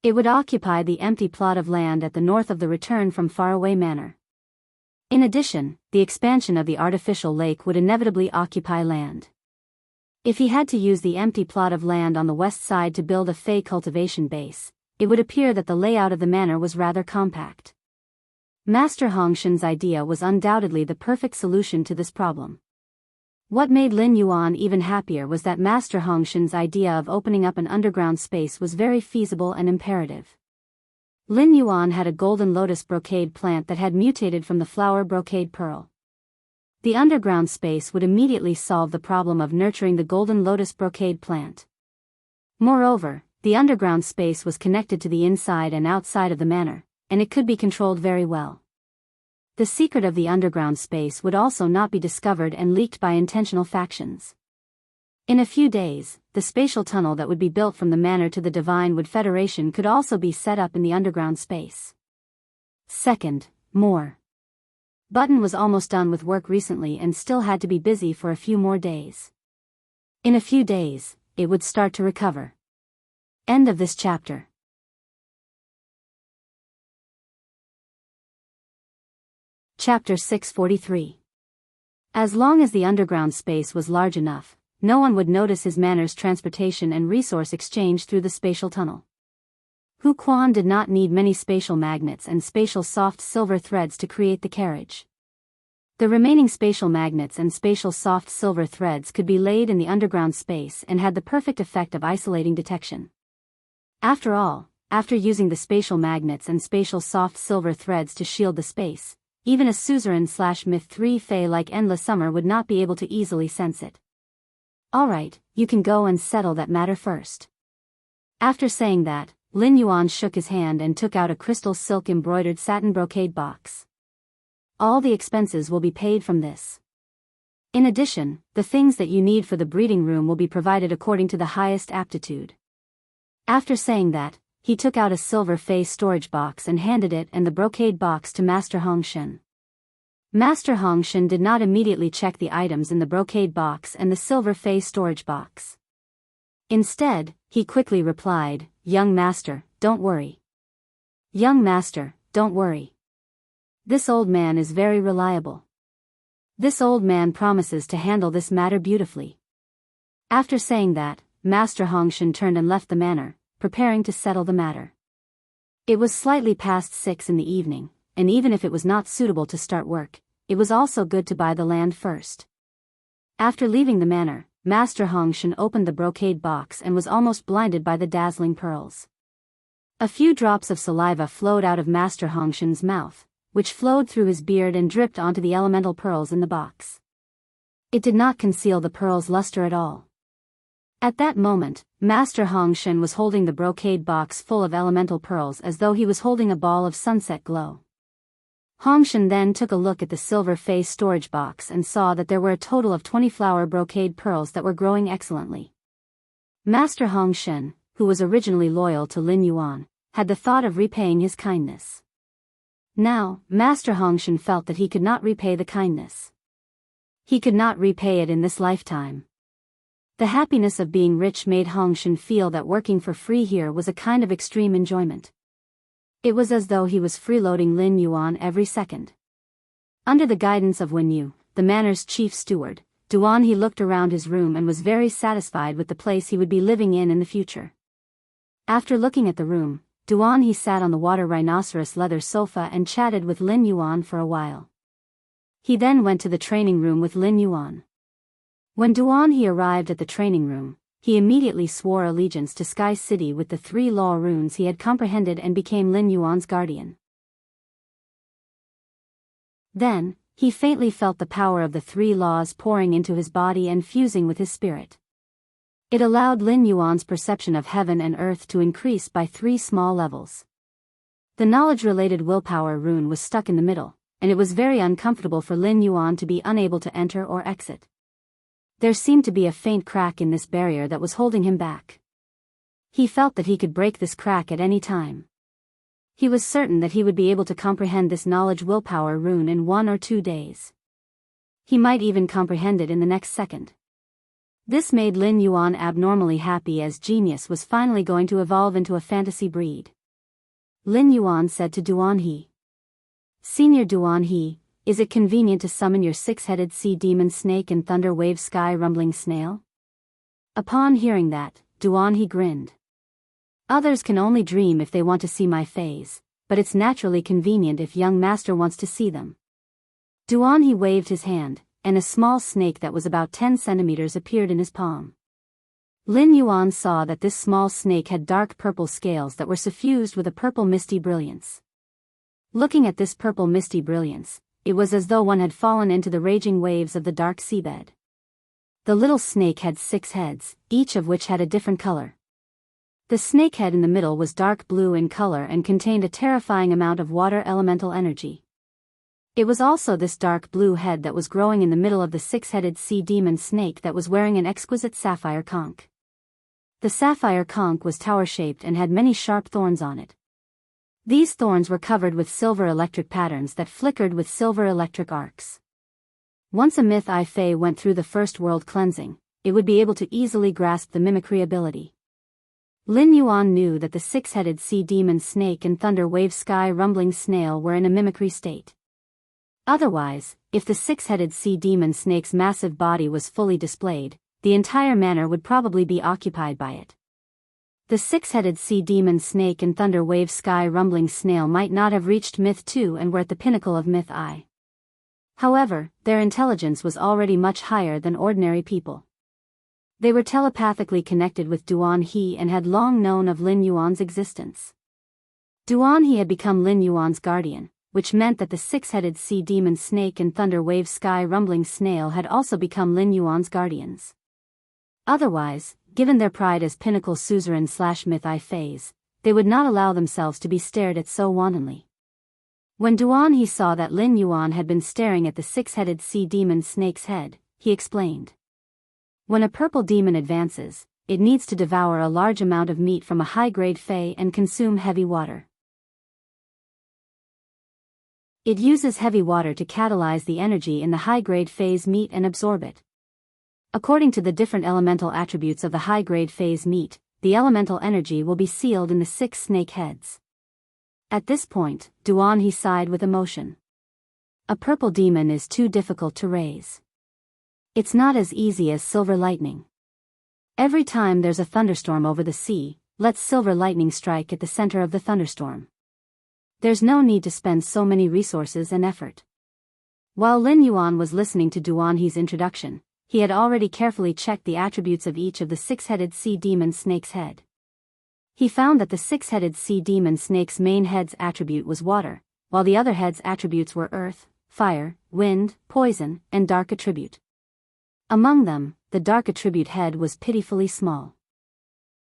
It would occupy the empty plot of land at the north of the return from Faraway Manor. In addition, the expansion of the artificial lake would inevitably occupy land. If he had to use the empty plot of land on the west side to build a Fey cultivation base, it would appear that the layout of the manor was rather compact. Master Hong Shen's idea was undoubtedly the perfect solution to this problem. What made Lin Yuan even happier was that Master Hong Shen's idea of opening up an underground space was very feasible and imperative. Lin Yuan had a golden lotus brocade plant that had mutated from the flower brocade pearl. The underground space would immediately solve the problem of nurturing the golden lotus brocade plant. Moreover, the underground space was connected to the inside and outside of the manor, and it could be controlled very well. The secret of the underground space would also not be discovered and leaked by intentional factions. In a few days, the spatial tunnel that would be built from the manor to the Divine Wood Federation could also be set up in the underground space. Second, more. Button was almost done with work recently and still had to be busy for a few more days. In a few days, it would start to recover. End of this chapter. Chapter 643. As long as the underground space was large enough, no one would notice his manor's transportation and resource exchange through the spatial tunnel. Hu Quan did not need many spatial magnets and spatial soft silver threads to create the carriage. The remaining spatial magnets and spatial soft silver threads could be laid in the underground space and had the perfect effect of isolating detection. After all, after using the spatial magnets and spatial soft silver threads to shield the space, even a suzerain/myth 3 Fae like Endless Summer would not be able to easily sense it. Alright, you can go and settle that matter first. After saying that, Lin Yuan shook his hand and took out a crystal silk embroidered satin brocade box. All the expenses will be paid from this. In addition, the things that you need for the breeding room will be provided according to the highest aptitude. After saying that, he took out a silver Fei storage box and handed it and the brocade box to Master Hongshen. Master Hongshen did not immediately check the items in the brocade box and the silver Fei storage box. Instead, he quickly replied, "Young master, don't worry. Young master, don't worry. This old man is very reliable. This old man promises to handle this matter beautifully." After saying that, Master Hongshen turned and left the manor, preparing to settle the matter. It was slightly past 6 in the evening, and even if it was not suitable to start work, it was also good to buy the land first. After leaving the manor, Master Hongshen opened the brocade box and was almost blinded by the dazzling pearls. A few drops of saliva flowed out of Master Hongshen's mouth, which flowed through his beard and dripped onto the elemental pearls in the box. It did not conceal the pearls' luster at all. At that moment, Master Hongshen was holding the brocade box full of elemental pearls as though he was holding a ball of sunset glow. Hongshen then took a look at the silver Fei storage box and saw that there were a total of 20 flower brocade pearls that were growing excellently. Master Hongshen, who was originally loyal to Lin Yuan, had the thought of repaying his kindness. Now, Master Hongshen felt that he could not repay the kindness. He could not repay it in this lifetime. The happiness of being rich made Hongshen feel that working for free here was a kind of extreme enjoyment. It was as though he was freeloading Lin Yuan every second. Under the guidance of Wen Yu, the manor's chief steward, Duan he looked around his room and was very satisfied with the place he would be living in the future. After looking at the room, Duan he sat on the water rhinoceros leather sofa and chatted with Lin Yuan for a while. He then went to the training room with Lin Yuan. When Duan he arrived at the training room, he immediately swore allegiance to Sky City with the 3 law runes he had comprehended and became Lin Yuan's guardian. Then, he faintly felt the power of the 3 laws pouring into his body and fusing with his spirit. It allowed Lin Yuan's perception of heaven and earth to increase by 3 small levels. The knowledge-related willpower rune was stuck in the middle, and it was very uncomfortable for Lin Yuan to be unable to enter or exit. There seemed to be a faint crack in this barrier that was holding him back. He felt that he could break this crack at any time. He was certain that he would be able to comprehend this knowledge willpower rune in 1 or 2 days. He might even comprehend it in the next second. This made Lin Yuan abnormally happy as genius was finally going to evolve into a fantasy breed. Lin Yuan said to Duan He. "Senior Duan He, is it convenient to summon your 6-headed sea demon snake and thunder wave sky rumbling snail?" Upon hearing that, Duan he grinned. "Others can only dream if they want to see my fays, but it's naturally convenient if young master wants to see them." Duan he waved his hand, and a small snake that was about 10 centimeters appeared in his palm. Lin Yuan saw that this small snake had dark purple scales that were suffused with a purple misty brilliance. Looking at this purple misty brilliance, it was as though one had fallen into the raging waves of the dark seabed. The little snake had 6 heads, each of which had a different color. The snake head in the middle was dark blue in color and contained a terrifying amount of water elemental energy. It was also this dark blue head that was growing in the middle of the 6-headed sea demon snake that was wearing an exquisite sapphire conch. The sapphire conch was tower-shaped and had many sharp thorns on it. These thorns were covered with silver electric patterns that flickered with silver electric arcs. Once a myth I Fei went through the first world cleansing, it would be able to easily grasp the mimicry ability. Lin Yuan knew that the 6-headed sea demon snake and thunder wave sky rumbling snail were in a mimicry state. Otherwise, if the 6-headed sea demon snake's massive body was fully displayed, the entire manor would probably be occupied by it. The six-headed sea demon snake and thunder wave sky rumbling snail might not have reached Myth 2 and were at the pinnacle of Myth I. However, their intelligence was already much higher than ordinary people. They were telepathically connected with Duan He and had long known of Lin Yuan's existence. Duan He had become Lin Yuan's guardian, which meant that the six-headed sea demon snake and thunder wave sky rumbling snail had also become Lin Yuan's guardians. Otherwise, given their pride as pinnacle suzerain/Myth I phase, they would not allow themselves to be stared at so wantonly. When Duan He saw that Lin Yuan had been staring at the six-headed sea demon snake's head, he explained. When a purple demon advances, it needs to devour a large amount of meat from a high-grade fey and consume heavy water. It uses heavy water to catalyze the energy in the high-grade phase meat and absorb it. According to the different elemental attributes of the high-grade phase meat, the elemental energy will be sealed in the 6 snake heads. At this point, Duan He sighed with emotion. A purple demon is too difficult to raise. It's not as easy as silver lightning. Every time there's a thunderstorm over the sea, let silver lightning strike at the center of the thunderstorm. There's no need to spend so many resources and effort. While Lin Yuan was listening to Duan He's introduction, he had already carefully checked the attributes of each of the six-headed sea demon snake's head. He found that the six-headed sea demon snake's main head's attribute was water, while the other head's attributes were earth, fire, wind, poison, and dark attribute. Among them, the dark attribute head was pitifully small.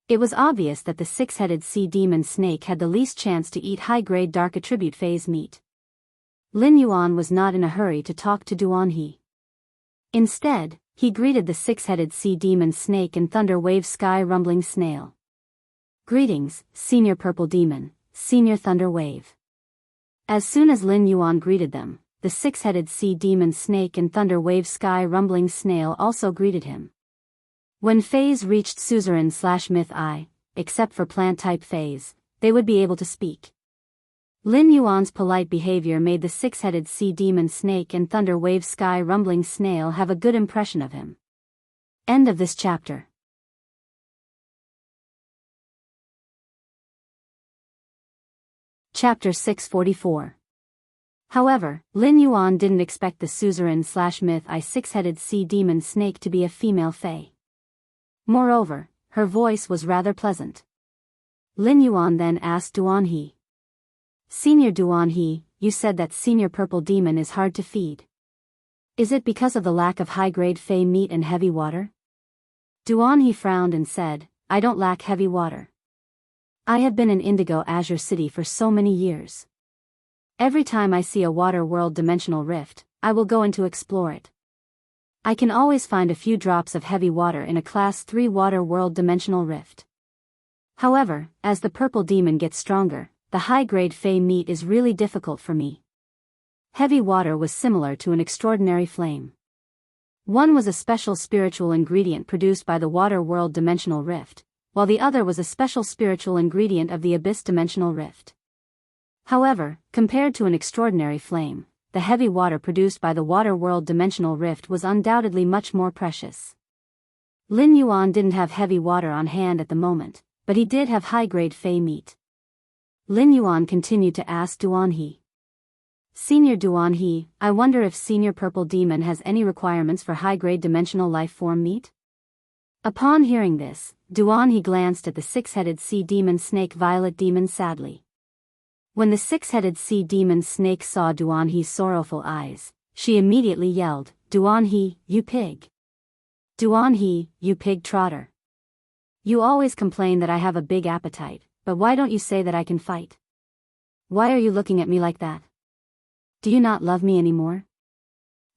It was obvious that the six-headed sea demon snake had the least chance to eat high-grade dark attribute phase meat. Lin Yuan was not in a hurry to talk to Duan He. Instead, he greeted the six-headed sea demon snake and thunder wave sky rumbling snail. Greetings, Senior Purple Demon, Senior Thunder Wave. As soon as Lin Yuan greeted them, the six-headed sea demon snake and thunder wave sky rumbling snail also greeted him. When phase reached suzerain/Myth I, except for plant-type phase, they would be able to speak. Lin Yuan's polite behavior made the six-headed sea demon snake and thunder wave sky rumbling snail have a good impression of him. End of this chapter. Chapter 644. However, Lin Yuan didn't expect the suzerain/Myth I six-headed sea demon snake to be a female fae. Moreover, her voice was rather pleasant. Lin Yuan then asked Duan He. Senior Duan He, you said that Senior Purple Demon is hard to feed. Is it because of the lack of high-grade fey meat and heavy water? Duan He frowned and said, I don't lack heavy water. I have been in Indigo Azure City for so many years. Every time I see a water world dimensional rift, I will go in to explore it. I can always find a few drops of heavy water in a Class 3 water world dimensional rift. However, as the purple demon gets stronger, the high-grade fey meat is really difficult for me. Heavy water was similar to an extraordinary flame. One was a special spiritual ingredient produced by the water world dimensional rift, while the other was a special spiritual ingredient of the abyss dimensional rift. However, compared to an extraordinary flame, the heavy water produced by the water world dimensional rift was undoubtedly much more precious. Lin Yuan didn't have heavy water on hand at the moment, but he did have high-grade fey meat. Lin Yuan continued to ask Duan He. Senior Duan He, I wonder if Senior Purple Demon has any requirements for high-grade dimensional life form meat? Upon hearing this, Duan He glanced at the six-headed sea demon snake Violet Demon sadly. When the six-headed sea demon snake saw Duan He's sorrowful eyes, she immediately yelled, Duan He, you pig! Duan He, you pig trotter! You always complain that I have a big appetite, but why don't you say that I can fight? Why are you looking at me like that? Do you not love me anymore?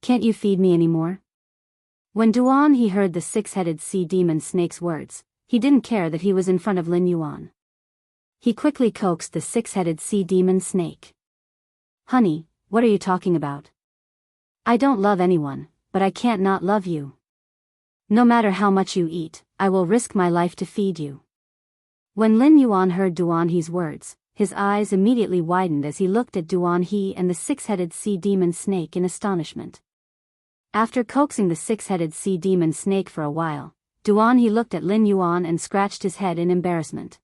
Can't you feed me anymore? When Duan He heard the six-headed sea demon snake's words, he didn't care that he was in front of Lin Yuan. He quickly coaxed the six-headed sea demon snake. Honey, what are you talking about? I don't love anyone, but I can't not love you. No matter how much you eat, I will risk my life to feed you. When Lin Yuan heard Duan He's words, his eyes immediately widened as he looked at Duan He and the six-headed sea demon snake in astonishment. After coaxing the six-headed sea demon snake for a while, Duan He looked at Lin Yuan and scratched his head in embarrassment.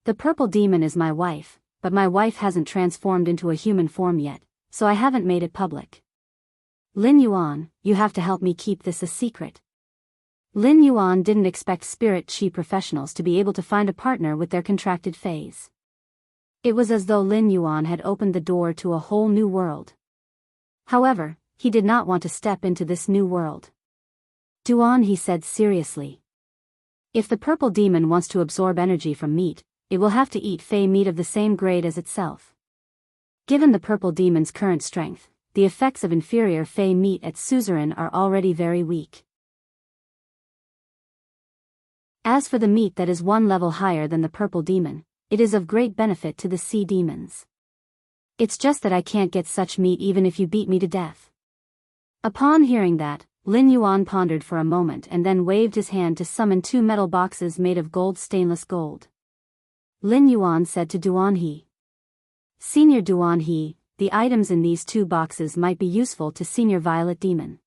The purple demon is my wife, but my wife hasn't transformed into a human form yet, so I haven't made it public. Lin Yuan, you have to help me keep this a secret. Lin Yuan didn't expect spirit chi professionals to be able to find a partner with their contracted phase. It was as though Lin Yuan had opened the door to a whole new world. However, he did not want to step into this new world. Duan, he said seriously. If the purple demon wants to absorb energy from meat, it will have to eat fey meat of the same grade as itself. Given the purple demon's current strength, the effects of inferior fey meat at suzerain are already very weak. As for the meat that is one level higher than the purple demon, it is of great benefit to the sea demons. It's just that I can't get such meat even if you beat me to death. Upon hearing that, Lin Yuan pondered for a moment and then waved his hand to summon 2 metal boxes made of stainless gold. Lin Yuan said to Duan He. Senior Duan He, the items in these 2 boxes might be useful to Senior Violet Demon.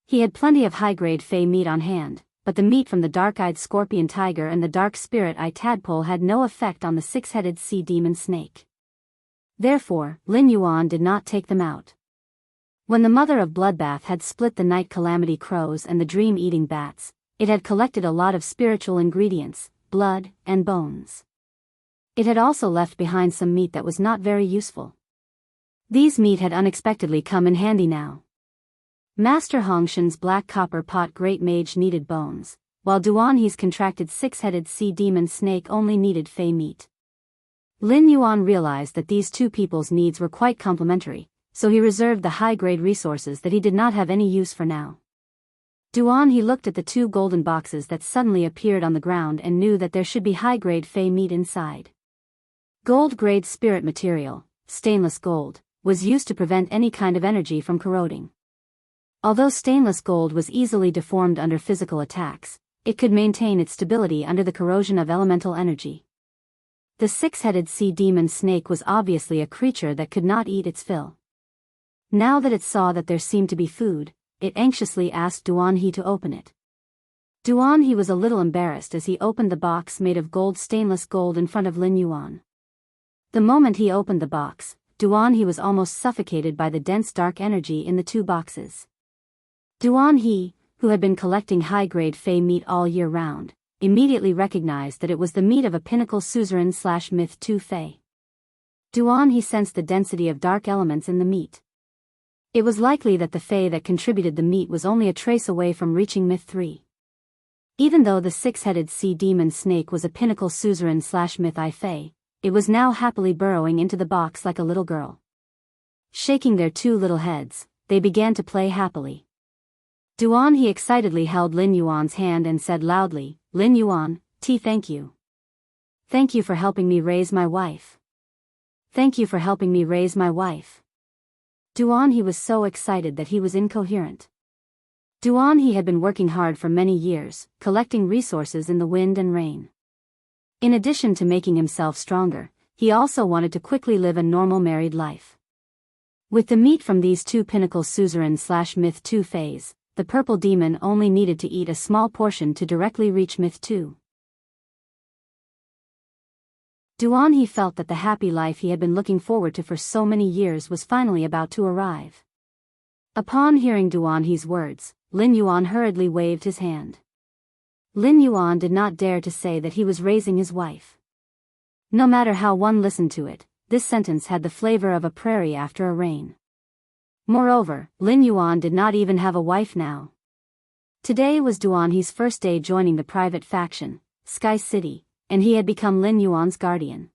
He had plenty of high-grade fey meat on hand, but the meat from the dark-eyed scorpion tiger and the dark spirit-eye tadpole had no effect on the 6-headed sea demon snake. Therefore, Lin Yuan did not take them out. When the mother of Bloodbath had split the night calamity crows and the dream-eating bats, it had collected a lot of spiritual ingredients, blood, and bones. It had also left behind some meat that was not very useful. These meat had unexpectedly come in handy now. Master Hongshan's black copper pot great mage needed bones, while Duan He's contracted 6-headed sea demon snake only needed fey meat. Lin Yuan realized that these 2 people's needs were quite complementary, so he reserved the high-grade resources that he did not have any use for now. Duan He looked at the 2 golden boxes that suddenly appeared on the ground and knew that there should be high-grade fey meat inside. Gold-grade spirit material, stainless gold, was used to prevent any kind of energy from corroding. Although stainless gold was easily deformed under physical attacks, it could maintain its stability under the corrosion of elemental energy. The 6-headed sea demon snake was obviously a creature that could not eat its fill. Now that it saw that there seemed to be food, it anxiously asked Duan He to open it. Duan He was a little embarrassed as he opened the box made of stainless gold in front of Lin Yuan. The moment he opened the box, Duan He was almost suffocated by the dense dark energy in the 2 boxes. Duan He, who had been collecting high-grade fey meat all year round, immediately recognized that it was the meat of a pinnacle suzerain/myth 2 fey. Duan He sensed the density of dark elements in the meat. It was likely that the fey that contributed the meat was only a trace away from reaching myth 3. Even though the 6-headed sea demon snake was a pinnacle suzerain/myth I fey, it was now happily burrowing into the box like a little girl. Shaking their 2 little heads, they began to play happily. Duan He excitedly held Lin Yuan's hand and said loudly, Lin Yuan, thank you. Thank you for helping me raise my wife. Thank you for helping me raise my wife. Duan He was so excited that he was incoherent. Duan He had been working hard for many years, collecting resources in the wind and rain. In addition to making himself stronger, he also wanted to quickly live a normal married life. With the meat from these 2 pinnacle suzerain/myth 2 feys, the purple demon only needed to eat a small portion to directly reach myth 2. Duan He felt that the happy life he had been looking forward to for so many years was finally about to arrive. Upon hearing Duan He's words, Lin Yuan hurriedly waved his hand. Lin Yuan did not dare to say that he was raising his wife. No matter how one listened to it, this sentence had the flavor of a prairie after a rain. Moreover, Lin Yuan did not even have a wife now. Today was Duan He's first day joining the private faction, Sky City, and he had become Lin Yuan's guardian.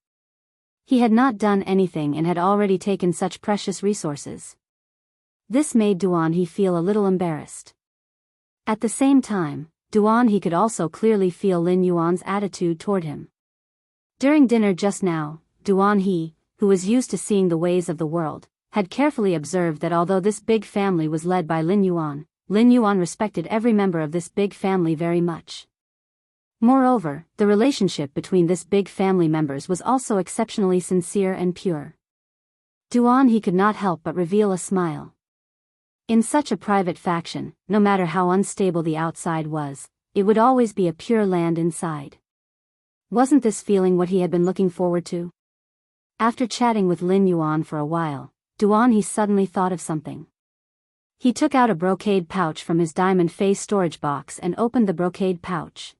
He had not done anything and had already taken such precious resources. This made Duan He feel a little embarrassed. At the same time, Duan He could also clearly feel Lin Yuan's attitude toward him. During dinner just now, Duan He, who was used to seeing the ways of the world, had carefully observed that although this big family was led by Lin Yuan respected every member of this big family very much. Moreover, the relationship between this big family members was also exceptionally sincere and pure. Duan He could not help but reveal a smile. In such a private faction, no matter how unstable the outside was, it would always be a pure land inside. Wasn't this feeling what he had been looking forward to? After chatting with Lin Yuan for a while, Duan he suddenly thought of something. He took out a brocade pouch from his diamond face storage box and opened the brocade pouch.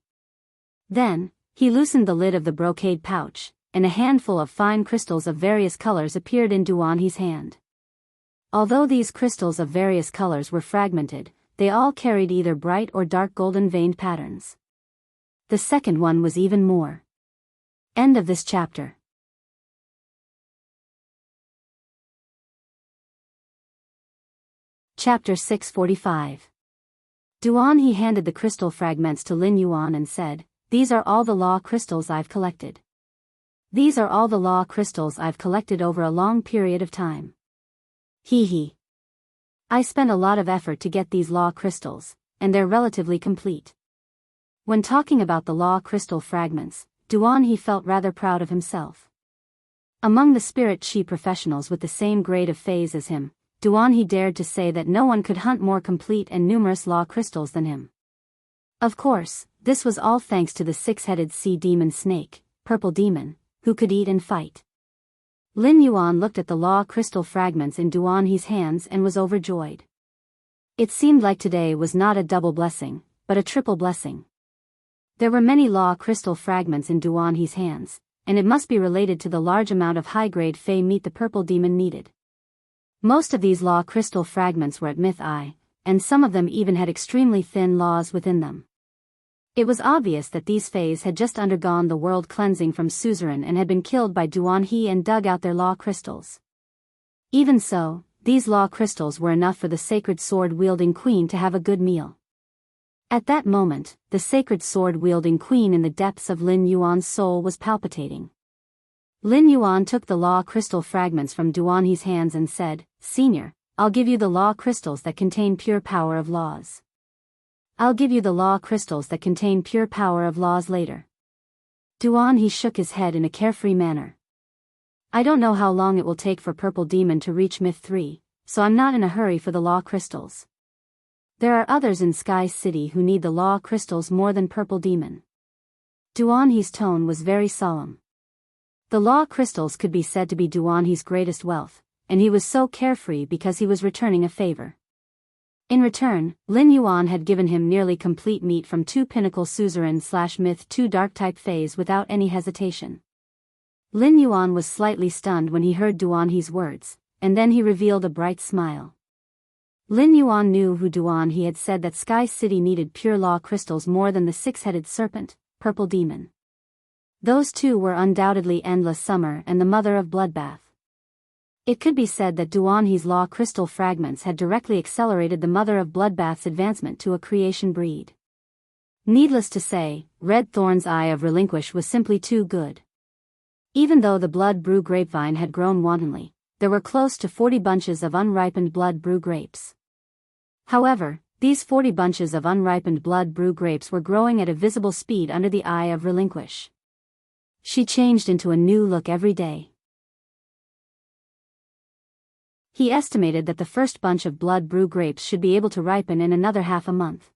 Then, he loosened the lid of the brocade pouch, and a handful of fine crystals of various colors appeared in Duan-he's hand. Although these crystals of various colors were fragmented, they all carried either bright or dark golden veined patterns. The second one was even more. End of this chapter. Chapter 645. Duan-he handed the crystal fragments to Lin Yuan and said, "These are all the law crystals I've collected. These are all the law crystals I've collected over a long period of time. Hee. I spent a lot of effort to get these law crystals, and they're relatively complete." When talking about the law crystal fragments, Duan-he felt rather proud of himself. Among the spirit chi professionals with the same grade of phase as him, Duan-he dared to say that no one could hunt more complete and numerous law crystals than him. Of course, this was all thanks to the six-headed sea demon snake, Purple Demon, who could eat and fight. Lin Yuan looked at the law crystal fragments in Duan-he's hands and was overjoyed. It seemed like today was not a double blessing, but a triple blessing. There were many law crystal fragments in Duan-he's hands, and it must be related to the large amount of high-grade fey meat the Purple Demon needed. Most of these law crystal fragments were at myth-eye, and some of them even had extremely thin laws within them. It was obvious that these fays had just undergone the world cleansing from suzerain and had been killed by Duan-he and dug out their law crystals. Even so, these law crystals were enough for the sacred sword-wielding queen to have a good meal. At that moment, the sacred sword-wielding queen in the depths of Lin Yuan's soul was palpitating. Lin Yuan took the law crystal fragments from Duan-he's hands and said, "Senior, I'll give you the law crystals that contain pure power of laws. I'll give you the law crystals that contain pure power of laws later." Duan-he shook his head in a carefree manner. "I don't know how long it will take for Purple Demon to reach Myth 3, so I'm not in a hurry for the law crystals. There are others in Sky City who need the law crystals more than Purple Demon." Duan-he's tone was very solemn. The law crystals could be said to be Duan-he's greatest wealth, and he was so carefree because he was returning a favor. In return, Lin Yuan had given him nearly complete meat from 2 Pinnacle Suzerain/Myth 2 Dark-type Fays without any hesitation. Lin Yuan was slightly stunned when he heard Duan-he's words, and then he revealed a bright smile. Lin Yuan knew who Duan-he had said that Sky City needed pure law crystals more than the six-headed serpent, Purple Demon. Those two were undoubtedly Endless Summer and the Mother of Bloodbath. It could be said that Duan-he's law crystal fragments had directly accelerated the Mother of Bloodbath's advancement to a creation breed. Needless to say, Red Thorn's Eye of Relinquish was simply too good. Even though the blood brew grapevine had grown wantonly, there were close to 40 bunches of unripened blood brew grapes. However, these 40 bunches of unripened blood brew grapes were growing at a visible speed under the Eye of Relinquish. She changed into a new look every day. He estimated that the first bunch of blood brew grapes should be able to ripen in another half a month.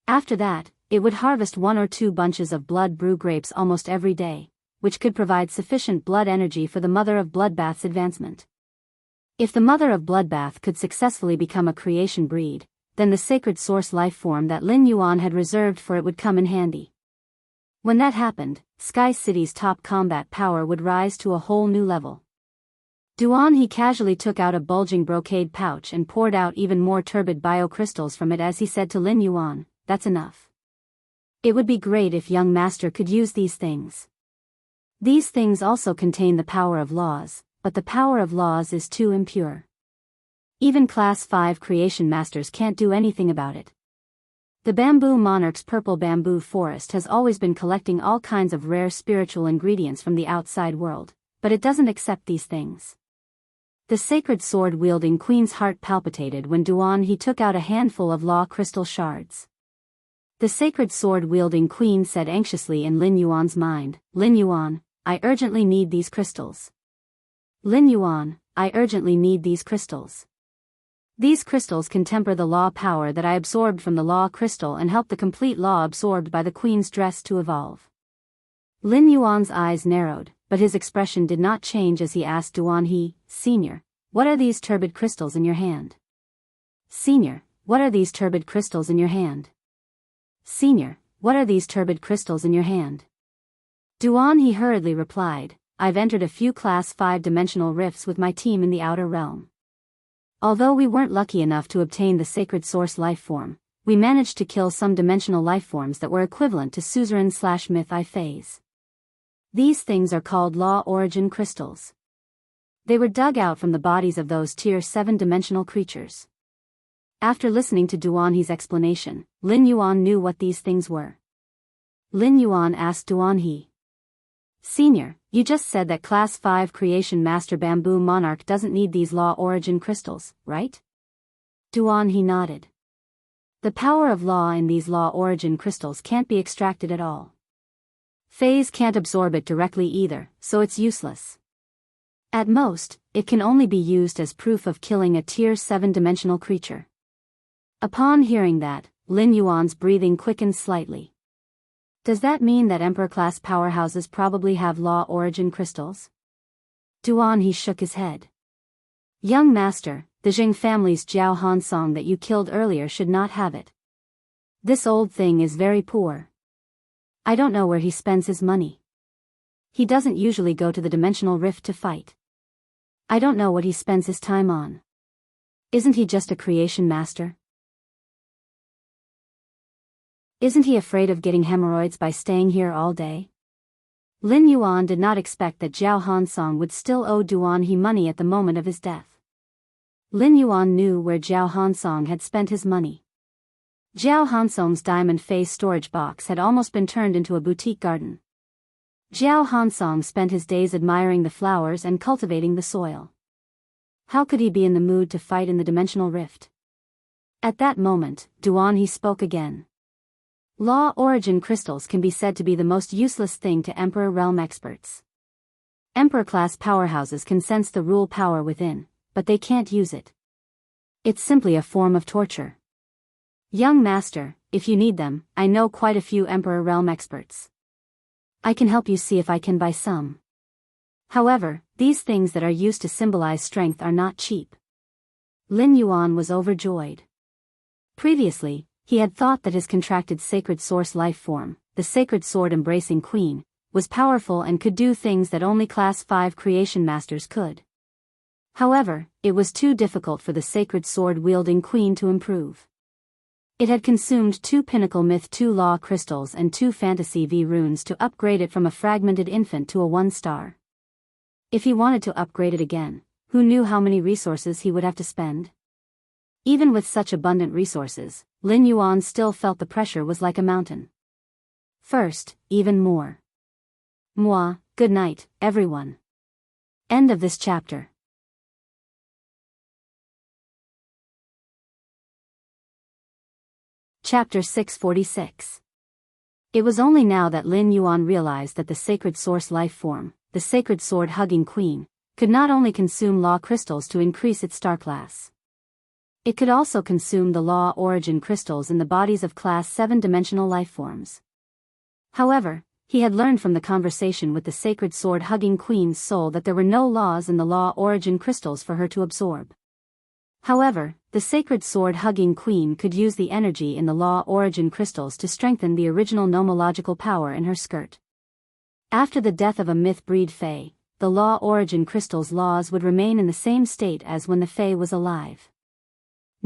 After that, it would harvest 1 or 2 bunches of blood brew grapes almost every day, which could provide sufficient blood energy for the Mother of Bloodbath's advancement. If the Mother of Bloodbath could successfully become a creation breed, then the sacred source life form that Lin Yuan had reserved for it would come in handy. When that happened, Sky City's top combat power would rise to a whole new level. Duan-he casually took out a bulging brocade pouch and poured out even more turbid biocrystals from it as he said to Lin Yuan, "That's enough. It would be great if young master could use these things. These things also contain the power of laws, but the power of laws is too impure. Even Class 5 creation masters can't do anything about it. The Bamboo Monarch's purple bamboo forest has always been collecting all kinds of rare spiritual ingredients from the outside world, but it doesn't accept these things." The sacred sword-wielding queen's heart palpitated when Duan-he took out a handful of law crystal shards. The sacred sword-wielding queen said anxiously in Lin Yuan's mind, "Lin Yuan, I urgently need these crystals. Lin Yuan, I urgently need these crystals." These crystals can temper the law power that I absorbed from the law crystal and help the complete law absorbed by the queen's dress to evolve. Lin Yuan's eyes narrowed, but his expression did not change as he asked Duan He, Senior, what are these turbid crystals in your hand? Senior, what are these turbid crystals in your hand? Senior, what are these turbid crystals in your hand? Duan He hurriedly replied, I've entered a few Class 5 dimensional rifts with my team in the outer realm. Although we weren't lucky enough to obtain the sacred source life form, we managed to kill some dimensional life forms that were equivalent to suzerain/myth I phase. These things are called law origin crystals. They were dug out from the bodies of those tier 7 dimensional creatures. After listening to Duan He's explanation, Lin Yuan knew what these things were. Lin Yuan asked Duan He, Senior, you just said that Class 5 Creation Master Bamboo Monarch doesn't need these law origin crystals, right? Duan He nodded. The power of law in these law origin crystals can't be extracted at all. Phase can't absorb it directly either, so it's useless. At most, it can only be used as proof of killing a tier 7 dimensional creature. Upon hearing that, Lin Yuan's breathing quickened slightly. Does that mean that Emperor-class powerhouses probably have law origin crystals? Duan He shook his head. Young master, the Jing family's Jiao Hansong that you killed earlier should not have it. This old thing is very poor. I don't know where he spends his money. He doesn't usually go to the dimensional rift to fight. I don't know what he spends his time on. Isn't he just a creation master? Isn't he afraid of getting hemorrhoids by staying here all day? Lin Yuan did not expect that Jiao Hansong would still owe Duan He money at the moment of his death. Lin Yuan knew where Jiao Hansong had spent his money. Jiao Hansong's diamond face storage box had almost been turned into a boutique garden. Jiao Hansong spent his days admiring the flowers and cultivating the soil. How could he be in the mood to fight in the dimensional rift? At that moment, Duan He spoke again. Law origin crystals can be said to be the most useless thing to Emperor realm experts. Emperor-class powerhouses can sense the rule power within, but they can't use it. It's simply a form of torture. Young master, if you need them, I know quite a few Emperor realm experts. I can help you see if I can buy some. However, these things that are used to symbolize strength are not cheap. Lin Yuan was overjoyed. Previously, he had thought that his contracted sacred source life form, the sacred sword embracing queen, was powerful and could do things that only Class 5 creation masters could. However, it was too difficult for the sacred sword wielding queen to improve. It had consumed 2 Pinnacle Myth 2 Law crystals and 2 Fantasy V runes to upgrade it from a fragmented infant to a 1-star. If he wanted to upgrade it again, who knew how many resources he would have to spend? Even with such abundant resources, Lin Yuan still felt the pressure was like a mountain. First, even more. Moi, good night, everyone. End of this chapter. Chapter 646. It was only now that Lin Yuan realized that the sacred source life form, the sacred sword-hugging queen, could not only consume law crystals to increase its star class. It could also consume the law origin crystals in the bodies of Class 7 dimensional life forms. However, he had learned from the conversation with the sacred sword-hugging queen's soul that there were no laws in the law origin crystals for her to absorb. However, the sacred sword-hugging queen could use the energy in the law origin crystals to strengthen the original nomological power in her skirt. After the death of a myth-breed Fae, the law origin crystal's laws would remain in the same state as when the Fae was alive.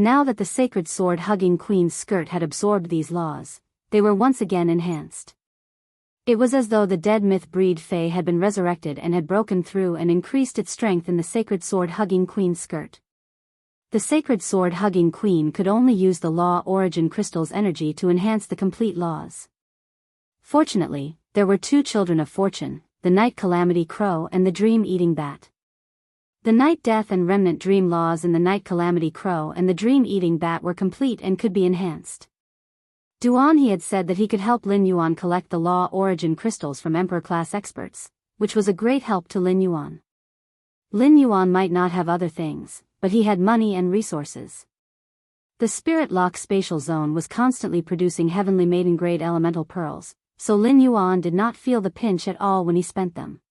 Now that the sacred sword-hugging queen's skirt had absorbed these laws, they were once again enhanced. It was as though the dead myth-breed Fae had been resurrected and had broken through and increased its strength in the sacred sword-hugging queen's skirt. The sacred sword-hugging queen could only use the law origin crystal's energy to enhance the complete laws. Fortunately, there were 2 children of fortune, the night calamity crow and the dream-eating bat. The night death and remnant dream laws in the night calamity crow and the dream-eating bat were complete and could be enhanced. Duan He had said that he could help Lin Yuan collect the law origin crystals from Emperor-class experts, which was a great help to Lin Yuan. Lin Yuan might not have other things, but he had money and resources. The Spirit Lock spatial zone was constantly producing heavenly maiden-grade elemental pearls, so Lin Yuan did not feel the pinch at all when he spent them.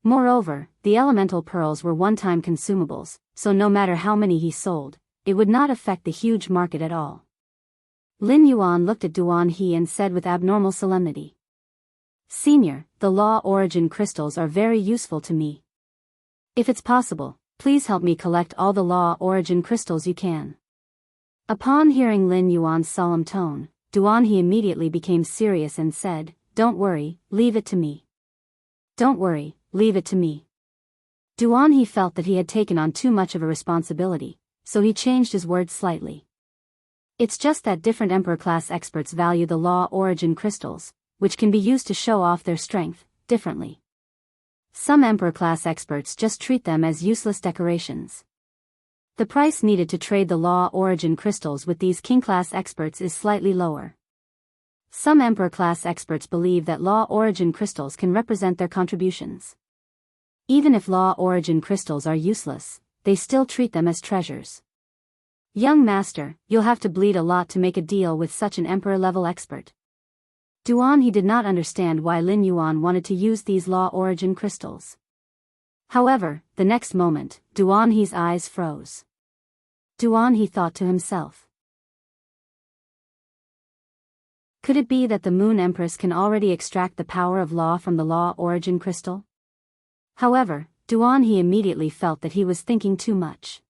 Moreover, the elemental pearls were one-time consumables, so no matter how many he sold, it would not affect the huge market at all. Lin Yuan looked at Duan He and said with abnormal solemnity, "Senior, the law origin crystals are very useful to me. If it's possible, please help me collect all the law origin crystals you can." Upon hearing Lin Yuan's solemn tone, Duan He immediately became serious and said, "Don't worry, leave it to me. Don't worry, leave it to me." Duan He felt that he had taken on too much of a responsibility, so he changed his words slightly. "It's just that different Emperor-class experts value the law origin crystals, which can be used to show off their strength, differently. Some Emperor-class experts just treat them as useless decorations. The price needed to trade the law origin crystals with these King-class experts is slightly lower. Some Emperor-class experts believe that law origin crystals can represent their contributions. Even if law origin crystals are useless, they still treat them as treasures. Young master, you'll have to bleed a lot to make a deal with such an Emperor-level expert." Duan He did not understand why Lin Yuan wanted to use these law origin crystals. However, the next moment, Duan He's eyes froze. Duan He thought to himself, could it be that the Moon Empress can already extract the power of law from the law origin crystal? However, Duan He immediately felt that he was thinking too much.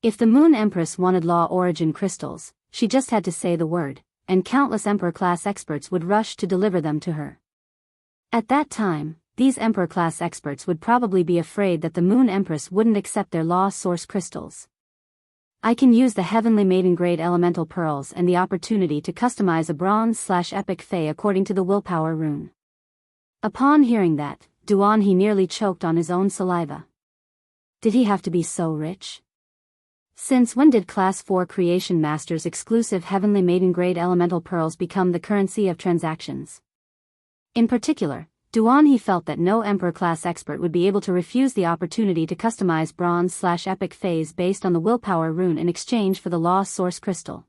If the Moon Empress wanted law origin crystals, she just had to say the word, and countless Emperor-class experts would rush to deliver them to her. At that time, these Emperor-class experts would probably be afraid that the Moon Empress wouldn't accept their law source crystals. I can use the heavenly maiden-grade elemental pearls and the opportunity to customize a bronze/epic fae according to the willpower rune. Upon hearing that, Duan He nearly choked on his own saliva. Did he have to be so rich? Since when did Class 4 Creation Masters' exclusive heavenly maiden-grade elemental pearls become the currency of transactions? In particular, Duan He felt that no Emperor-class expert would be able to refuse the opportunity to customize bronze/epic faes based on the willpower rune in exchange for the law source crystal.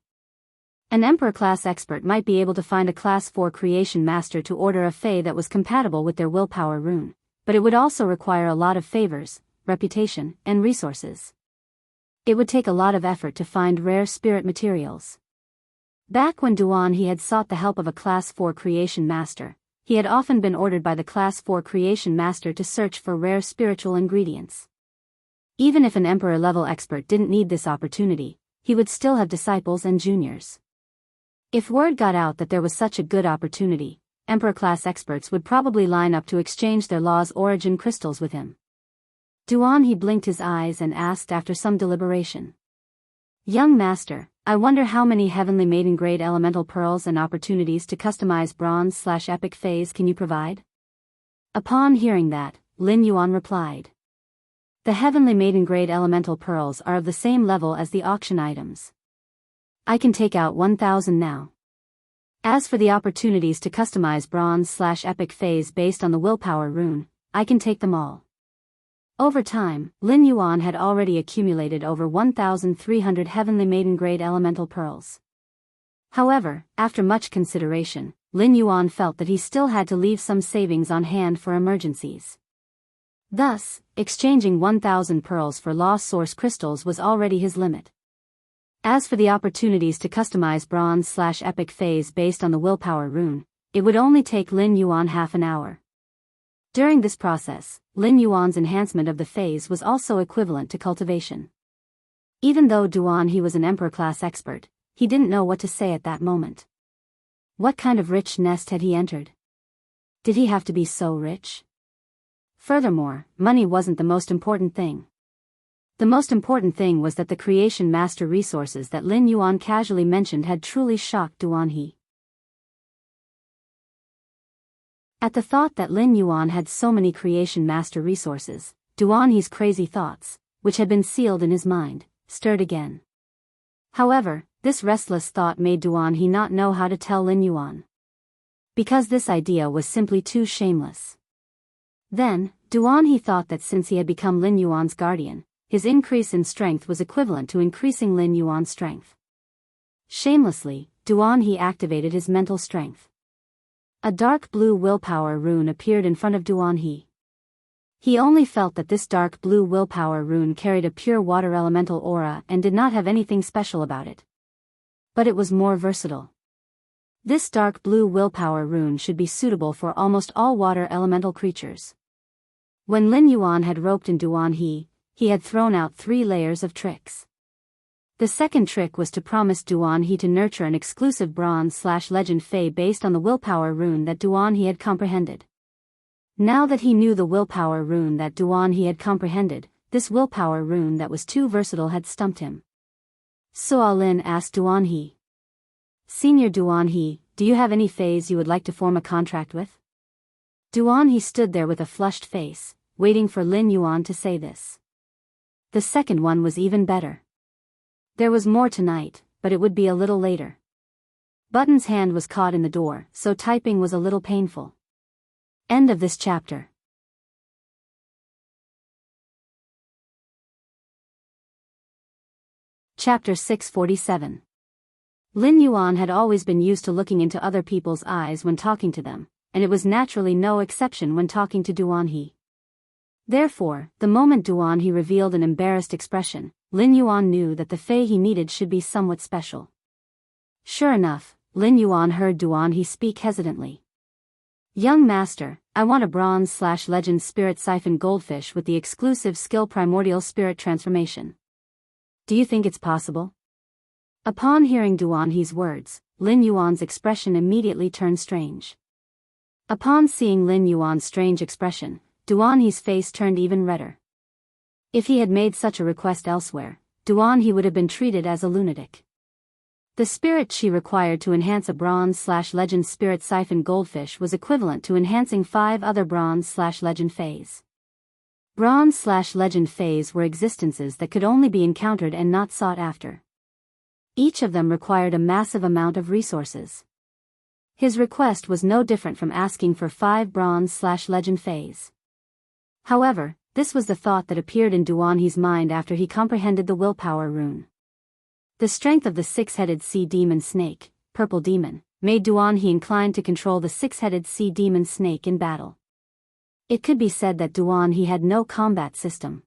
An Emperor-class expert might be able to find a Class 4 Creation Master to order a fae that was compatible with their willpower rune, but it would also require a lot of favors, reputation, and resources. It would take a lot of effort to find rare spirit materials. Back when Duan He had sought the help of a Class 4 Creation Master, he had often been ordered by the Class 4 Creation Master to search for rare spiritual ingredients. Even if an Emperor-level expert didn't need this opportunity, he would still have disciples and juniors. If word got out that there was such a good opportunity, Emperor-class experts would probably line up to exchange their law's origin crystals with him. Duan He blinked his eyes and asked after some deliberation, "Young master, I wonder how many heavenly maiden-grade elemental pearls and opportunities to customize bronze/epic faes can you provide?" Upon hearing that, Lin Yuan replied, "The heavenly maiden-grade elemental pearls are of the same level as the auction items. I can take out 1,000 now. As for the opportunities to customize bronze/epic faes based on the willpower rune, I can take them all." Over time, Lin Yuan had already accumulated over 1,300 heavenly maiden-grade elemental pearls. However, after much consideration, Lin Yuan felt that he still had to leave some savings on hand for emergencies. Thus, exchanging 1,000 pearls for law source crystals was already his limit. As for the opportunities to customize bronze/epic faes based on the willpower rune, it would only take Lin Yuan half an hour. During this process, Lin Yuan's enhancement of the phase was also equivalent to cultivation. Even though Duan He was an Emperor-class expert, he didn't know what to say at that moment. What kind of rich nest had he entered? Did he have to be so rich? Furthermore, money wasn't the most important thing. The most important thing was that the Creation Master resources that Lin Yuan casually mentioned had truly shocked Duan He. At the thought that Lin Yuan had so many Creation Master resources, Duan He's crazy thoughts, which had been sealed in his mind, stirred again. However, this restless thought made Duan He not know how to tell Lin Yuan. Because this idea was simply too shameless. Then, Duan He thought that since he had become Lin Yuan's guardian, his increase in strength was equivalent to increasing Lin Yuan's strength. Shamelessly, Duan He activated his mental strength. A dark blue willpower rune appeared in front of Duan He. He only felt that this dark blue willpower rune carried a pure water elemental aura and did not have anything special about it. But it was more versatile. This dark blue willpower rune should be suitable for almost all water elemental creatures. When Lin Yuan had roped in Duan He had thrown out 3 layers of tricks. The second trick was to promise Duan He to nurture an exclusive bronze/legend fae based on the willpower rune that Duan He had comprehended. Now that he knew the willpower rune that Duan He had comprehended, this willpower rune that was too versatile had stumped him. So Lin asked Duan He, "Senior Duan He, do you have any faes you would like to form a contract with?" Duan He stood there with a flushed face, waiting for Lin Yuan to say this. The second one was even better. There was more tonight, but it would be a little later. Button's hand was caught in the door, so typing was a little painful. End of this chapter. Chapter 647. Lin Yuan had always been used to looking into other people's eyes when talking to them, and it was naturally no exception when talking to Duan He. Therefore, the moment Duan He revealed an embarrassed expression, Lin Yuan knew that the fae he needed should be somewhat special. Sure enough, Lin Yuan heard Duan He speak hesitantly. "Young master, I want a bronze/legend spirit siphon goldfish with the exclusive skill primordial spirit transformation. Do you think it's possible?" Upon hearing Duan He's words, Lin Yuan's expression immediately turned strange. Upon seeing Lin Yuan's strange expression, Duan He's face turned even redder. If he had made such a request elsewhere, Duan He would have been treated as a lunatic. The spirit chi required to enhance a bronze/legend spirit siphon goldfish was equivalent to enhancing 5 other bronze/legend faes. Bronze/legend faes were existences that could only be encountered and not sought after. Each of them required a massive amount of resources. His request was no different from asking for 5 bronze/legend faes. However, this was the thought that appeared in Duan He's mind after he comprehended the willpower rune. The strength of the 6-headed sea demon snake, purple demon, made Duan He inclined to control the 6-headed sea demon snake in battle. It could be said that Duan He had no combat system.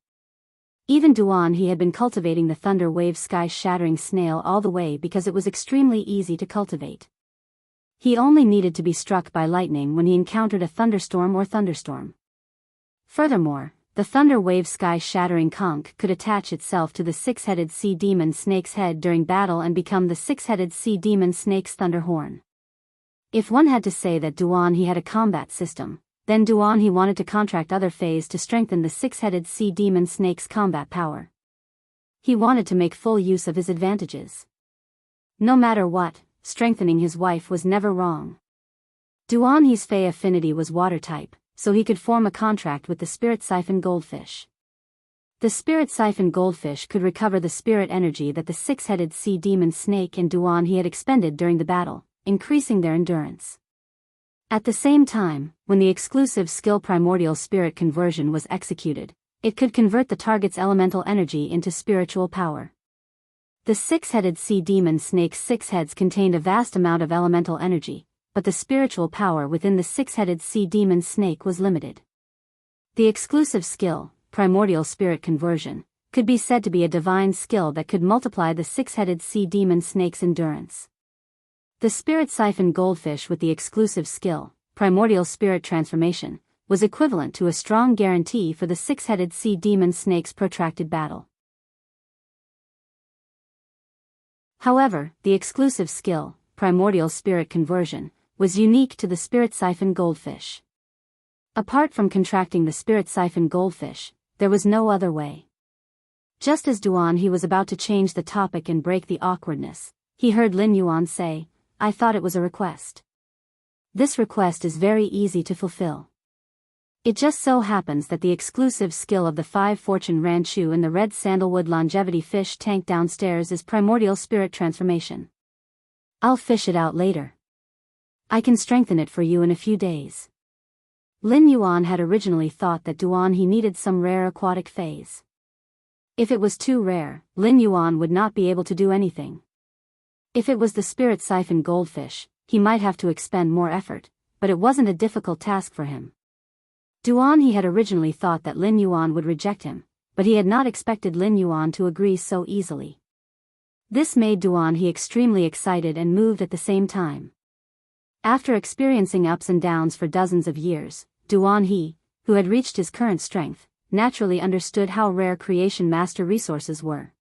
Even Duan He had been cultivating the thunder wave sky-shattering snail all the way because it was extremely easy to cultivate. He only needed to be struck by lightning when he encountered a thunderstorm or thunderstorm. Furthermore, the thunder wave sky-shattering conch could attach itself to the 6-headed sea demon snake's head during battle and become the 6-headed sea demon snake's thunder horn. If one had to say that Duan He had a combat system, then Duan He wanted to contract other faes to strengthen the 6-headed sea demon snake's combat power. He wanted to make full use of his advantages. No matter what, strengthening his wife was never wrong. Duan He's fae affinity was water type, so he could form a contract with the spirit siphon goldfish. The spirit siphon goldfish could recover the spirit energy that the 6-headed sea demon snake and Duan He had expended during the battle, increasing their endurance. At the same time, when the exclusive skill primordial spirit conversion was executed, it could convert the target's elemental energy into spiritual power. The 6-headed sea demon snake's 6 heads contained a vast amount of elemental energy, but the spiritual power within the 6-headed sea demon snake was limited. The exclusive skill, primordial spirit conversion, could be said to be a divine skill that could multiply the 6-headed sea demon snake's endurance. The spirit siphon goldfish with the exclusive skill, primordial spirit transformation, was equivalent to a strong guarantee for the 6-headed sea demon snake's protracted battle. However, the exclusive skill, primordial spirit conversion, was unique to the spirit siphon goldfish. Apart from contracting the spirit siphon goldfish, there was no other way. Just as Duan He was about to change the topic and break the awkwardness, he heard Lin Yuan say, "I thought it was a request. This request is very easy to fulfill. It just so happens that the exclusive skill of the 5 fortune ranchu in the red sandalwood longevity fish tank downstairs is primordial spirit transformation. I'll fish it out later. I can strengthen it for you in a few days." Lin Yuan had originally thought that Duan He needed some rare aquatic phase. If it was too rare, Lin Yuan would not be able to do anything. If it was the spirit siphon goldfish, he might have to expend more effort, but it wasn't a difficult task for him. Duan He had originally thought that Lin Yuan would reject him, but he had not expected Lin Yuan to agree so easily. This made Duan He extremely excited and moved at the same time. After experiencing ups and downs for dozens of years, Duan He, who had reached his current strength, naturally understood how rare creation master resources were.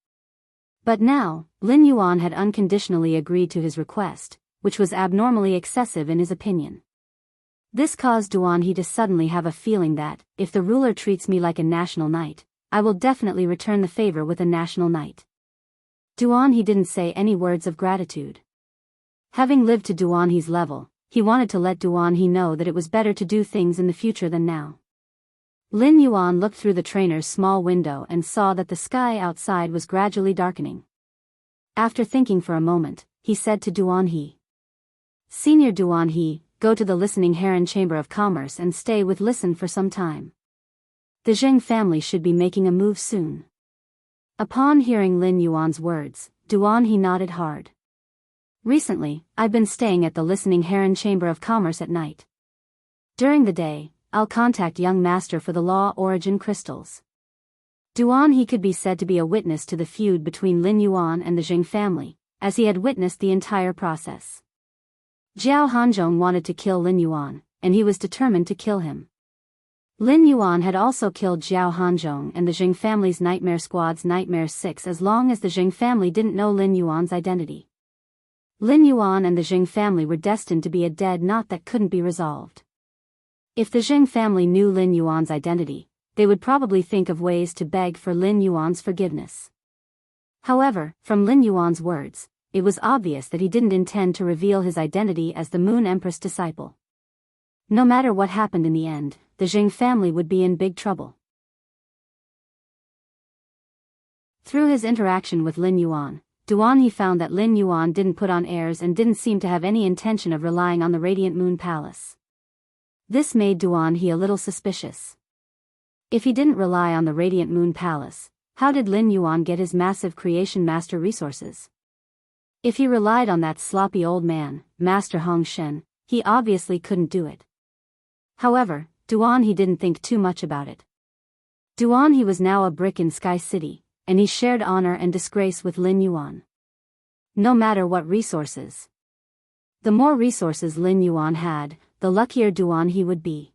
But now, Lin Yuan had unconditionally agreed to his request, which was abnormally excessive in his opinion. This caused Duan He to suddenly have a feeling that, if the ruler treats me like a national knight, I will definitely return the favor with a national knight. Duan He didn't say any words of gratitude. Having lived to Duan He's level, he wanted to let Duan He know that it was better to do things in the future than now. Lin Yuan looked through the trainer's small window and saw that the sky outside was gradually darkening. After thinking for a moment, he said to Duan He, "Senior Duan He, go to the Listening Heron Chamber of Commerce and stay with Listen for some time. The Zheng family should be making a move soon." Upon hearing Lin Yuan's words, Duan He nodded hard. "Recently, I've been staying at the Listening Heron Chamber of Commerce at night. During the day, I'll contact young master for the law origin crystals." Duan He could be said to be a witness to the feud between Lin Yuan and the Zheng family, as he had witnessed the entire process. Jiao Hanzhong wanted to kill Lin Yuan, and he was determined to kill him. Lin Yuan had also killed Jiao Hanzhong and the Zheng family's Nightmare Squad's Nightmare 6 as long as the Zheng family didn't know Lin Yuan's identity. Lin Yuan and the Zheng family were destined to be a dead knot that couldn't be resolved. If the Zheng family knew Lin Yuan's identity, they would probably think of ways to beg for Lin Yuan's forgiveness. However, from Lin Yuan's words, it was obvious that he didn't intend to reveal his identity as the Moon Empress disciple. No matter what happened in the end, the Zheng family would be in big trouble. Through his interaction with Lin Yuan, Duan He found that Lin Yuan didn't put on airs and didn't seem to have any intention of relying on the Radiant Moon Palace. This made Duan He a little suspicious. If he didn't rely on the Radiant Moon Palace, how did Lin Yuan get his massive creation master resources? If he relied on that sloppy old man, Master Hong Shen, he obviously couldn't do it. However, Duan He didn't think too much about it. Duan He was now a brick in Sky City, and he shared honor and disgrace with Lin Yuan. No matter what resources. The more resources Lin Yuan had, the luckier Duan He would be.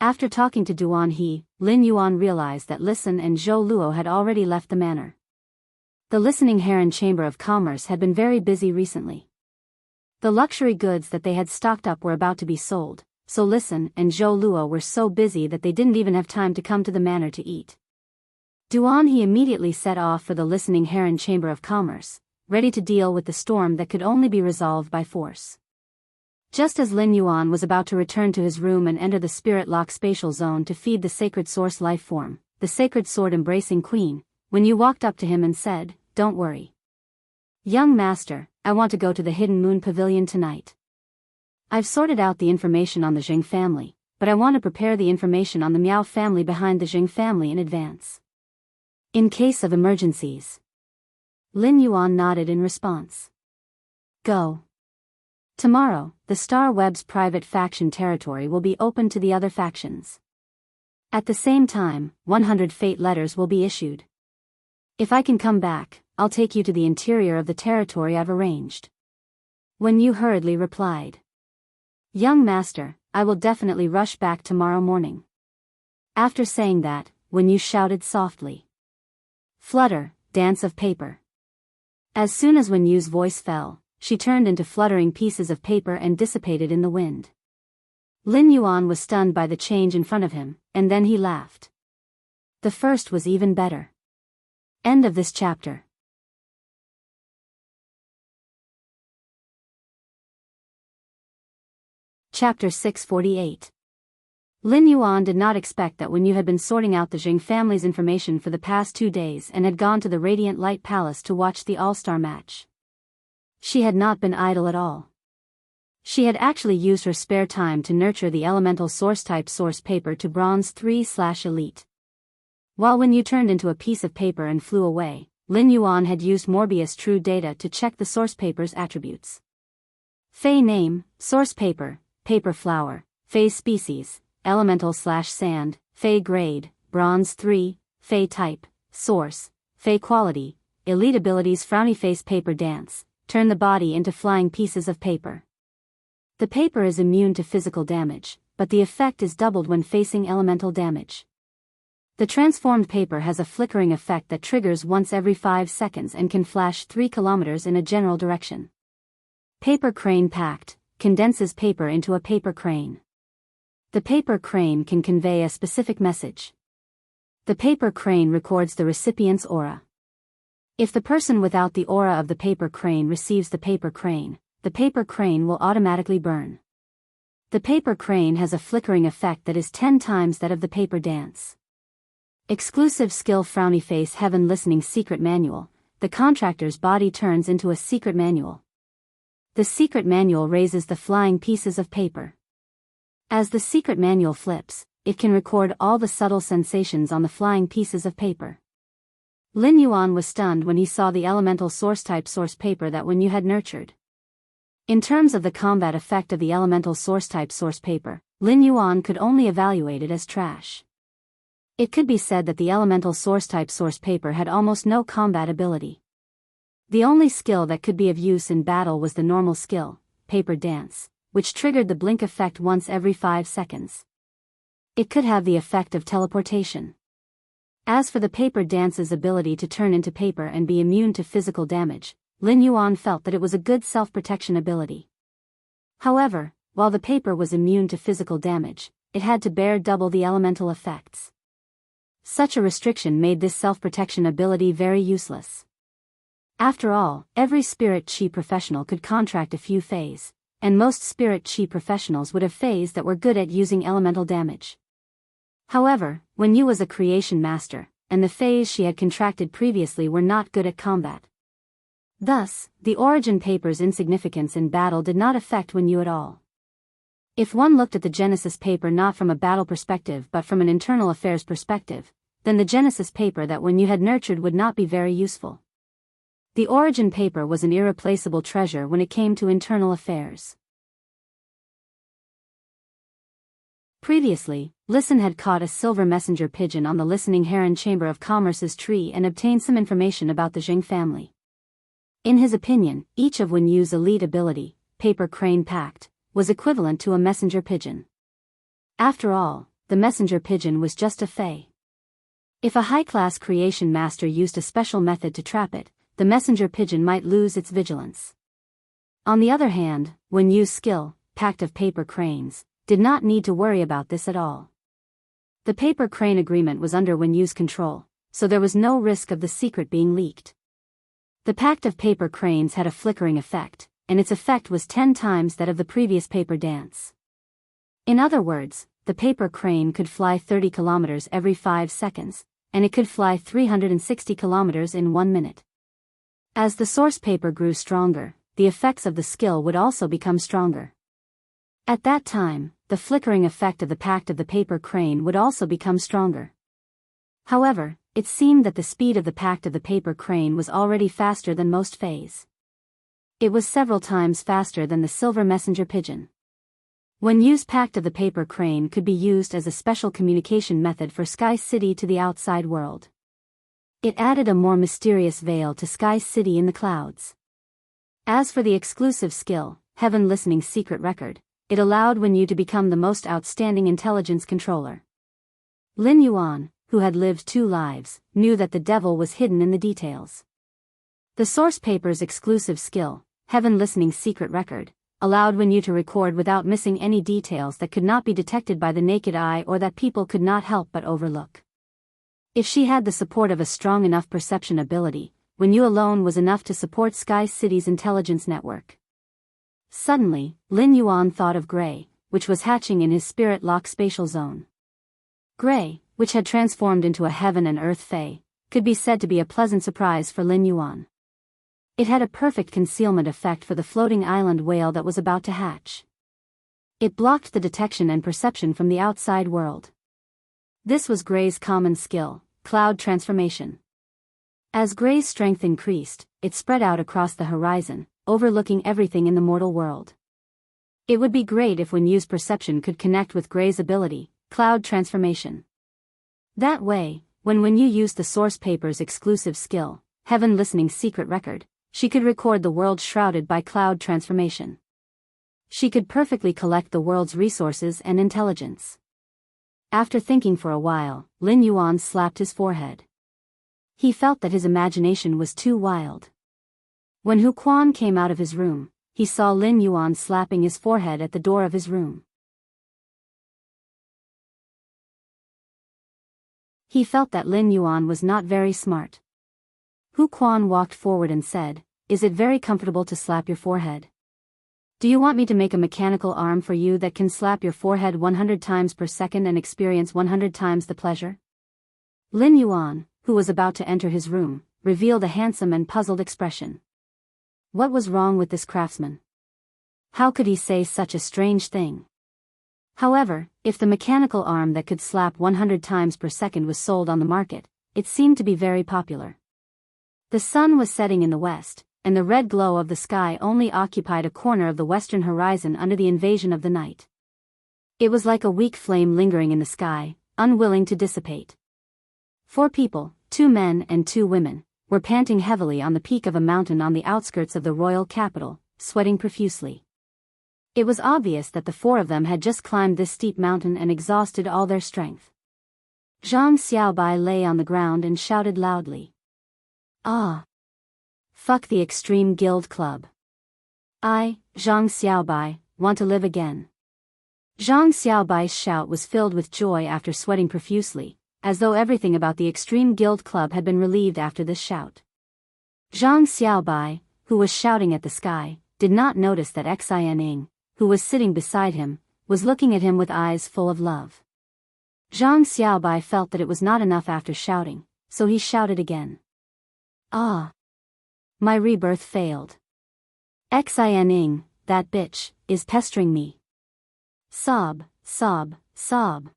After talking to Duan He, Lin Yuan realized that Listen and Zhou Luo had already left the manor. The Listening Heron Chamber of Commerce had been very busy recently. The luxury goods that they had stocked up were about to be sold, so Listen and Zhou Luo were so busy that they didn't even have time to come to the manor to eat. Duan He immediately set off for the Listening Heron Chamber of Commerce, ready to deal with the storm that could only be resolved by force. Just as Lin Yuan was about to return to his room and enter the Spirit Lock spatial zone to feed the Sacred Source life form, the Sacred Sword embracing Queen, when you walked up to him and said, "Don't worry. Young master, I want to go to the Hidden Moon Pavilion tonight. I've sorted out the information on the Zheng family, but I want to prepare the information on the Miao family behind the Zheng family in advance. In case of emergencies." Lin Yuan nodded in response. "Go. Tomorrow, the Star Web's private faction territory will be open to the other factions. At the same time, 100 fate letters will be issued. If I can come back, I'll take you to the interior of the territory I've arranged." Wen Yu hurriedly replied. "Young master, I will definitely rush back tomorrow morning." After saying that, Wen Yu shouted softly, "Flutter, dance of paper." As soon as Wen Yu's voice fell, she turned into fluttering pieces of paper and dissipated in the wind. Lin Yuan was stunned by the change in front of him, and then he laughed. The first was even better. End of this chapter. Chapter 648. Lin Yuan did not expect that Wen Yu had been sorting out the Zheng family's information for the past 2 days and had gone to the Radiant Light Palace to watch the All-Star match. She had not been idle at all. She had actually used her spare time to nurture the elemental source-type source paper to Bronze 3/Elite. While Wen Yu turned into a piece of paper and flew away, Lin Yuan had used Morbius True Data to check the source paper's attributes. Fey name, source paper, paper flower, Fey species, elemental/sand, Fey grade, Bronze 3, Fey type, source, Fey quality, elite abilities frowny face paper dance, turn the body into flying pieces of paper. The paper is immune to physical damage, but the effect is doubled when facing elemental damage. The transformed paper has a flickering effect that triggers once every 5 seconds and can flash 3 kilometers in a general direction. Paper crane pact, condenses paper into a paper crane. The paper crane can convey a specific message. The paper crane records the recipient's aura. If the person without the aura of the paper crane receives the paper crane will automatically burn. The paper crane has a flickering effect that is 10 times that of the paper dance. Exclusive skill frowny face heaven listening secret manual, the contractor's body turns into a secret manual. The secret manual raises the flying pieces of paper. As the secret manual flips, it can record all the subtle sensations on the flying pieces of paper. Lin Yuan was stunned when he saw the elemental source-type source paper that Wen Yu had nurtured. In terms of the combat effect of the elemental source-type source paper, Lin Yuan could only evaluate it as trash. It could be said that the elemental source-type source paper had almost no combat ability. The only skill that could be of use in battle was the normal skill, paper dance, which triggered the blink effect once every 5 seconds. It could have the effect of teleportation. As for the paper dance's ability to turn into paper and be immune to physical damage, Lin Yuan felt that it was a good self-protection ability. However, while the paper was immune to physical damage, it had to bear double the elemental effects. Such a restriction made this self-protection ability very useless. After all, every spirit chi professional could contract a few Feys, and most spirit chi professionals would have Feys that were good at using elemental damage. However, Wen Yu was a creation master, and the Feys she had contracted previously were not good at combat. Thus, the origin paper's insignificance in battle did not affect Wen Yu at all. If one looked at the Genesis paper not from a battle perspective but from an internal affairs perspective, then the Genesis paper that Wen Yu had nurtured would not be very useful. The origin paper was an irreplaceable treasure when it came to internal affairs. Previously, Listen had caught a silver messenger pigeon on the Listening Heron Chamber of Commerce's tree and obtained some information about the Jing family. In his opinion, each of Wen Yu's elite ability, Paper Crane Pact, was equivalent to a messenger pigeon. After all, the messenger pigeon was just a Fey. If a high-class creation master used a special method to trap it, the messenger pigeon might lose its vigilance. On the other hand, Wen Yu's skill, Pact of Paper Cranes, did not need to worry about this at all. The paper crane agreement was under Wen Yu's control, so there was no risk of the secret being leaked. The Pact of Paper Cranes had a flickering effect, and its effect was 10 times that of the previous paper dance. In other words, the paper crane could fly 30 kilometers every 5 seconds, and it could fly 360 kilometers in 1 minute. As the source paper grew stronger, the effects of the skill would also become stronger. At that time, the flickering effect of the Pact of the Paper Crane would also become stronger. However, it seemed that the speed of the Pact of the Paper Crane was already faster than most Feys. It was several times faster than the silver messenger pigeon. Wen Yu's Pact of the Paper Crane could be used as a special communication method for Sky City to the outside world. It added a more mysterious veil to Sky City in the clouds. As for the exclusive skill, Heaven Listening Secret Record, it allowed Wen Yu to become the most outstanding intelligence controller. Lin Yuan, who had lived 2 lives, knew that the devil was hidden in the details. The source paper's exclusive skill, Heaven Listening Secret Record, allowed Wen Yu to record without missing any details that could not be detected by the naked eye or that people could not help but overlook. If she had the support of a strong enough perception ability, Wen Yu alone was enough to support Sky City's intelligence network. Suddenly, Lin Yuan thought of Gray, which was hatching in his spirit lock spatial zone. Gray, which had transformed into a heaven and earth Fey, could be said to be a pleasant surprise for Lin Yuan. It had a perfect concealment effect for the floating island whale that was about to hatch. It blocked the detection and perception from the outside world. This was Gray's common skill, cloud transformation. As Gray's strength increased, it spread out across the horizon, overlooking everything in the mortal world. It would be great if when used perception could connect with Gray's ability, cloud transformation. That way, when you used the source paper's exclusive skill, Heaven Listening's secret record, she could record the world shrouded by cloud transformation. She could perfectly collect the world's resources and intelligence. After thinking for a while, Lin Yuan slapped his forehead. He felt that his imagination was too wild. When Hu Quan came out of his room, he saw Lin Yuan slapping his forehead at the door of his room. He felt that Lin Yuan was not very smart. Hu Quan walked forward and said, "Is it very comfortable to slap your forehead? Do you want me to make a mechanical arm for you that can slap your forehead 100 times per second and experience 100 times the pleasure?" Lin Yuan, who was about to enter his room, revealed a handsome and puzzled expression. What was wrong with this craftsman? How could he say such a strange thing? However, if the mechanical arm that could slap 100 times per second was sold on the market, it seemed to be very popular. The sun was setting in the west, and the red glow of the sky only occupied a corner of the western horizon under the invasion of the night. It was like a weak flame lingering in the sky, unwilling to dissipate. 4 people, 2 men and 2 women, were panting heavily on the peak of a mountain on the outskirts of the royal capital, sweating profusely. It was obvious that the 4 of them had just climbed this steep mountain and exhausted all their strength. Zhang Xiaobai lay on the ground and shouted loudly. "Ah! Fuck the Extreme Guild Club. I, Zhang Xiaobai, want to live again." Zhang Xiaobai's shout was filled with joy after sweating profusely, as though everything about the Extreme Guild Club had been relieved after this shout. Zhang Xiaobai, who was shouting at the sky, did not notice that Xianing, who was sitting beside him, was looking at him with eyes full of love. Zhang Xiaobai felt that it was not enough after shouting, so he shouted again. "Ah! My rebirth failed. Xianing, that bitch, is pestering me." Sob, sob, sob.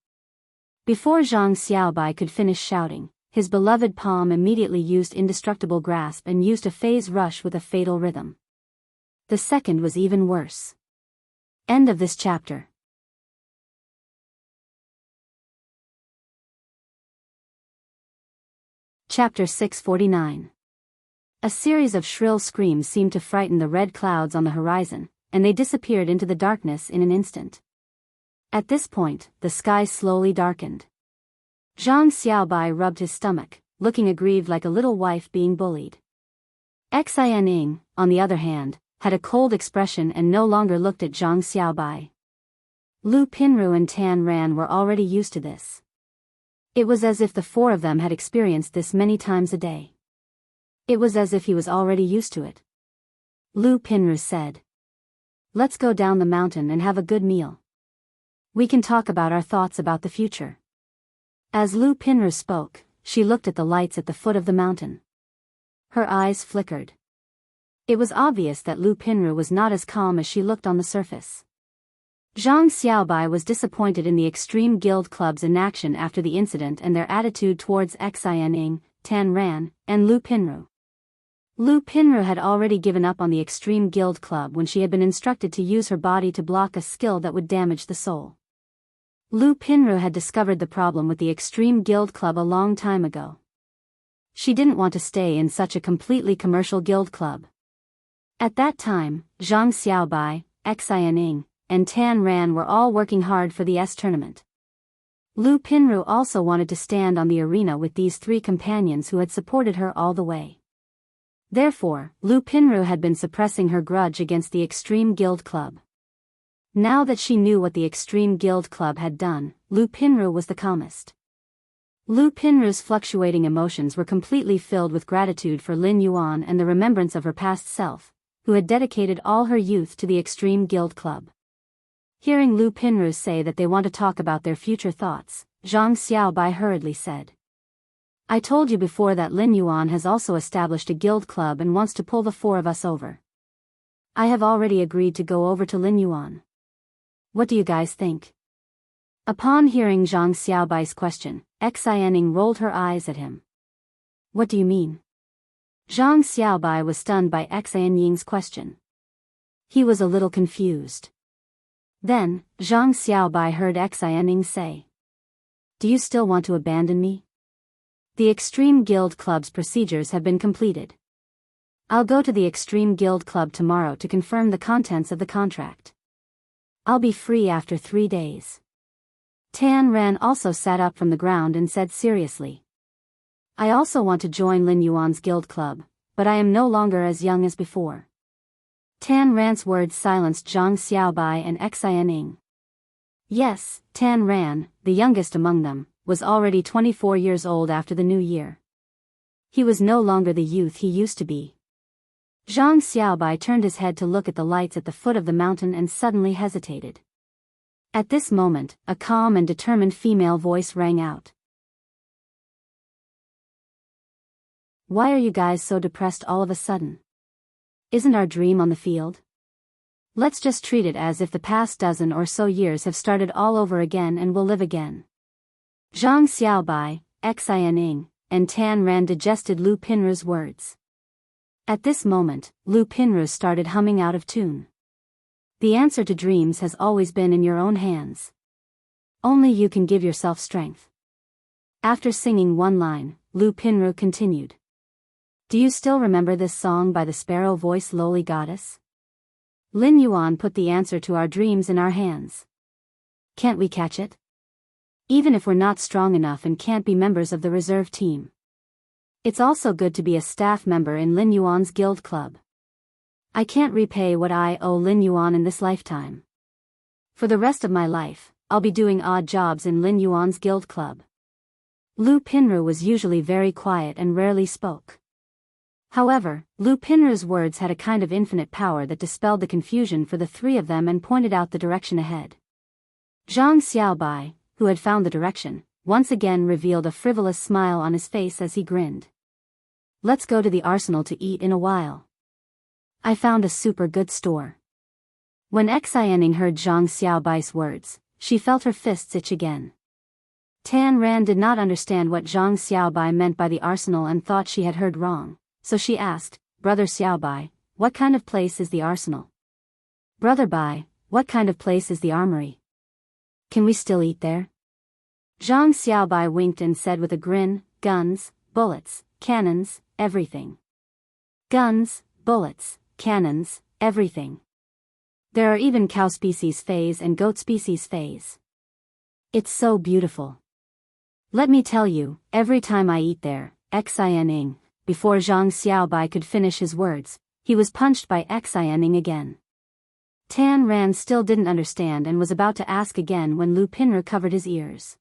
Before Zhang Xiaobai could finish shouting, his beloved palm immediately used indestructible grasp and used a phase rush with a fatal rhythm. The second was even worse. End of this chapter. Chapter 649. A series of shrill screams seemed to frighten the red clouds on the horizon, and they disappeared into the darkness in an instant. At this point, the sky slowly darkened. Zhang Xiaobai rubbed his stomach, looking aggrieved like a little wife being bullied. Xianing, on the other hand, had a cold expression and no longer looked at Zhang Xiaobai. Lu Pinru and Tan Ran were already used to this. It was as if the 4 of them had experienced this many times a day. It was as if he was already used to it. Lu Pinru said, "Let's go down the mountain and have a good meal. We can talk about our thoughts about the future." As Lu Pinru spoke, she looked at the lights at the foot of the mountain. Her eyes flickered. It was obvious that Lu Pinru was not as calm as she looked on the surface. Zhang Xiaobai was disappointed in the Extreme Guild Club's inaction after the incident and their attitude towards Xianing, Tan Ran, and Lu Pinru. Lu Pinru had already given up on the Extreme Guild Club when she had been instructed to use her body to block a skill that would damage the soul. Lu Pinru had discovered the problem with the Extreme Guild Club a long time ago. She didn't want to stay in such a completely commercial guild club. At that time, Zhang Xiaobai, Xianing, and Tan Ran were all working hard for the tournament. Lu Pinru also wanted to stand on the arena with these 3 companions who had supported her all the way. Therefore, Lu Pinru had been suppressing her grudge against the Extreme Guild Club. Now that she knew what the Extreme Guild Club had done, Lu Pinru was the calmest. Lu Pinru's fluctuating emotions were completely filled with gratitude for Lin Yuan and the remembrance of her past self, who had dedicated all her youth to the Extreme Guild Club. Hearing Lu Pinru say that they want to talk about their future thoughts, Zhang Xiaobai hurriedly said, I told you before that Lin Yuan has also established a guild club and wants to pull the four of us over. I have already agreed to go over to Lin Yuan. What do you guys think? Upon hearing Zhang Xiaobai's question, Xianing rolled her eyes at him. What do you mean? Zhang Xiaobai was stunned by Xianying's question. He was a little confused. Then, Zhang Xiaobai heard Xianing say, "Do you still want to abandon me? The Extreme Guild Club's procedures have been completed. I'll go to the Extreme Guild Club tomorrow to confirm the contents of the contract. I'll be free after 3 days." Tan Ran also sat up from the ground and said seriously, "I also want to join Lin Yuan's guild club, but I am no longer as young as before." Tan Ran's words silenced Zhang Xiaobai and Xianing. Yes, Tan Ran, the youngest among them, was already 24 years old after the new year. He was no longer the youth he used to be. Zhang Xiaobai turned his head to look at the lights at the foot of the mountain and suddenly hesitated. At this moment, a calm and determined female voice rang out. "Why are you guys so depressed all of a sudden? Isn't our dream on the field? Let's just treat it as if the past dozen or so years have started all over again and will live again." Zhang Xiaobai, Xianing, and Tan Ran digested Lu Pinru's words. At this moment, Lu Pinru started humming out of tune. "The answer to dreams has always been in your own hands. Only you can give yourself strength." After singing one line, Lu Pinru continued. "Do you still remember this song by the sparrow-voiced lowly goddess? Lin Yuan put the answer to our dreams in our hands. Can't we catch it? Even if we're not strong enough and can't be members of the reserve team. It's also good to be a staff member in Lin Yuan's guild club. I can't repay what I owe Lin Yuan in this lifetime. For the rest of my life, I'll be doing odd jobs in Lin Yuan's guild club." Lu Pinru was usually very quiet and rarely spoke. However, Lu Pinru's words had a kind of infinite power that dispelled the confusion for the three of them and pointed out the direction ahead. Zhang Xiaobai, who had found the direction, once again revealed a frivolous smile on his face as he grinned. "Let's go to the arsenal to eat in a while. I found a super good store." When Xianing heard Zhang Xiaobai's words, she felt her fists itch again. Tan Ran did not understand what Zhang Xiaobai meant by the arsenal and thought she had heard wrong, so she asked, "Brother Xiaobai, what kind of place is the arsenal? Brother Bai, what kind of place is the armory? Can we still eat there?" Zhang Xiaobai winked and said with a grin, "Guns, bullets, cannons, everything. Guns, bullets, cannons, everything. There are even cow species phase and goat species phase. It's so beautiful. Let me tell you, every time I eat there," Xianing, before Zhang Xiaobai could finish his words, he was punched by Xianing again. Tan Ran still didn't understand and was about to ask again when Lu Pinru covered his ears.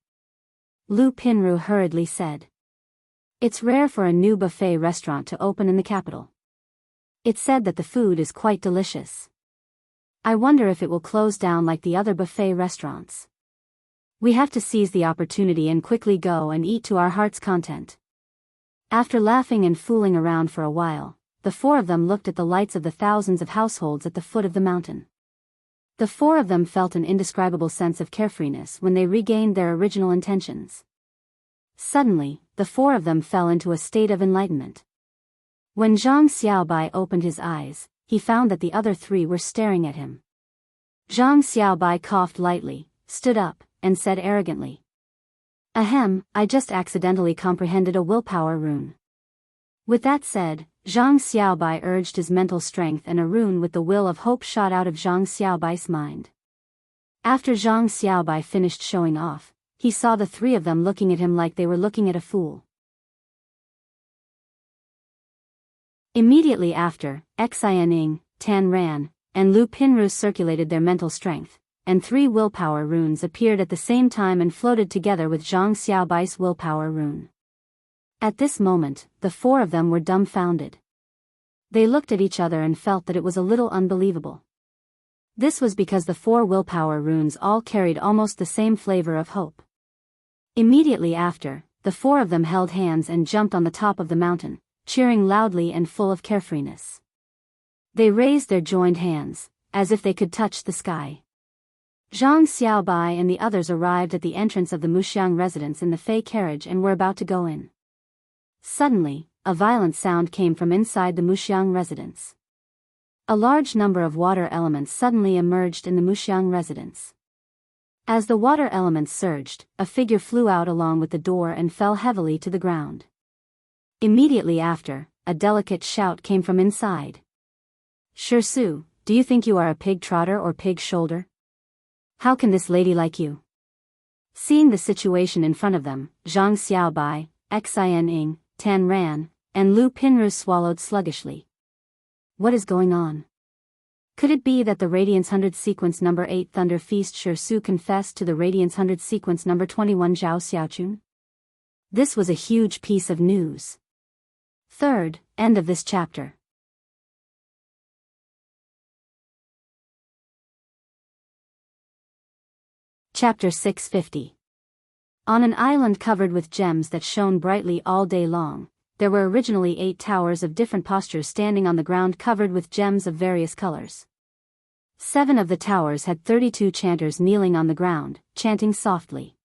Lu Pinru hurriedly said, "It's rare for a new buffet restaurant to open in the capital. It's said that the food is quite delicious. I wonder if it will close down like the other buffet restaurants. We have to seize the opportunity and quickly go and eat to our heart's content." After laughing and fooling around for a while, the four of them looked at the lights of the thousands of households at the foot of the mountain. The four of them felt an indescribable sense of carefreeness when they regained their original intentions. Suddenly, the four of them fell into a state of enlightenment. When Zhang Xiaobai opened his eyes, he found that the other three were staring at him. Zhang Xiaobai coughed lightly, stood up, and said arrogantly, "Ahem, I just accidentally comprehended a willpower rune." With that said, Zhang Xiaobai urged his mental strength and a rune with the will of hope shot out of Zhang Xiaobai's mind. After Zhang Xiaobai finished showing off, he saw the three of them looking at him like they were looking at a fool. Immediately after, Xianing, Tan Ran, and Lu Pinru circulated their mental strength, and 3 willpower runes appeared at the same time and floated together with Zhang Xiaobai's willpower rune. At this moment, the four of them were dumbfounded. They looked at each other and felt that it was a little unbelievable. This was because the 4 willpower runes all carried almost the same flavor of hope. Immediately after, the four of them held hands and jumped on the top of the mountain, cheering loudly and full of carefreeness. They raised their joined hands, as if they could touch the sky. Zhang Xiaobai and the others arrived at the entrance of the Muxiang residence in the Fei carriage and were about to go in. Suddenly, a violent sound came from inside the Muxiang residence. A large number of water elements suddenly emerged in the Muxiang residence. As the water elements surged, a figure flew out along with the door and fell heavily to the ground. Immediately after, a delicate shout came from inside. "Shirsu, do you think you are a pig trotter or pig shoulder? How can this lady like you?" Seeing the situation in front of them, Zhang Xiaobai, Xin Ying, Tan Ran, and Lu Pinru swallowed sluggishly. What is going on? Could it be that the Radiance 100 Sequence number 8 Thunder Feast Shirsu confessed to the Radiance 100 Sequence number 21 Zhao Xiaochun? This was a huge piece of news. Third, end of this chapter. Chapter 650. On an island covered with gems that shone brightly all day long, there were originally 8 towers of different postures standing on the ground covered with gems of various colors. 7 of the towers had 32 chanters kneeling on the ground, chanting softly.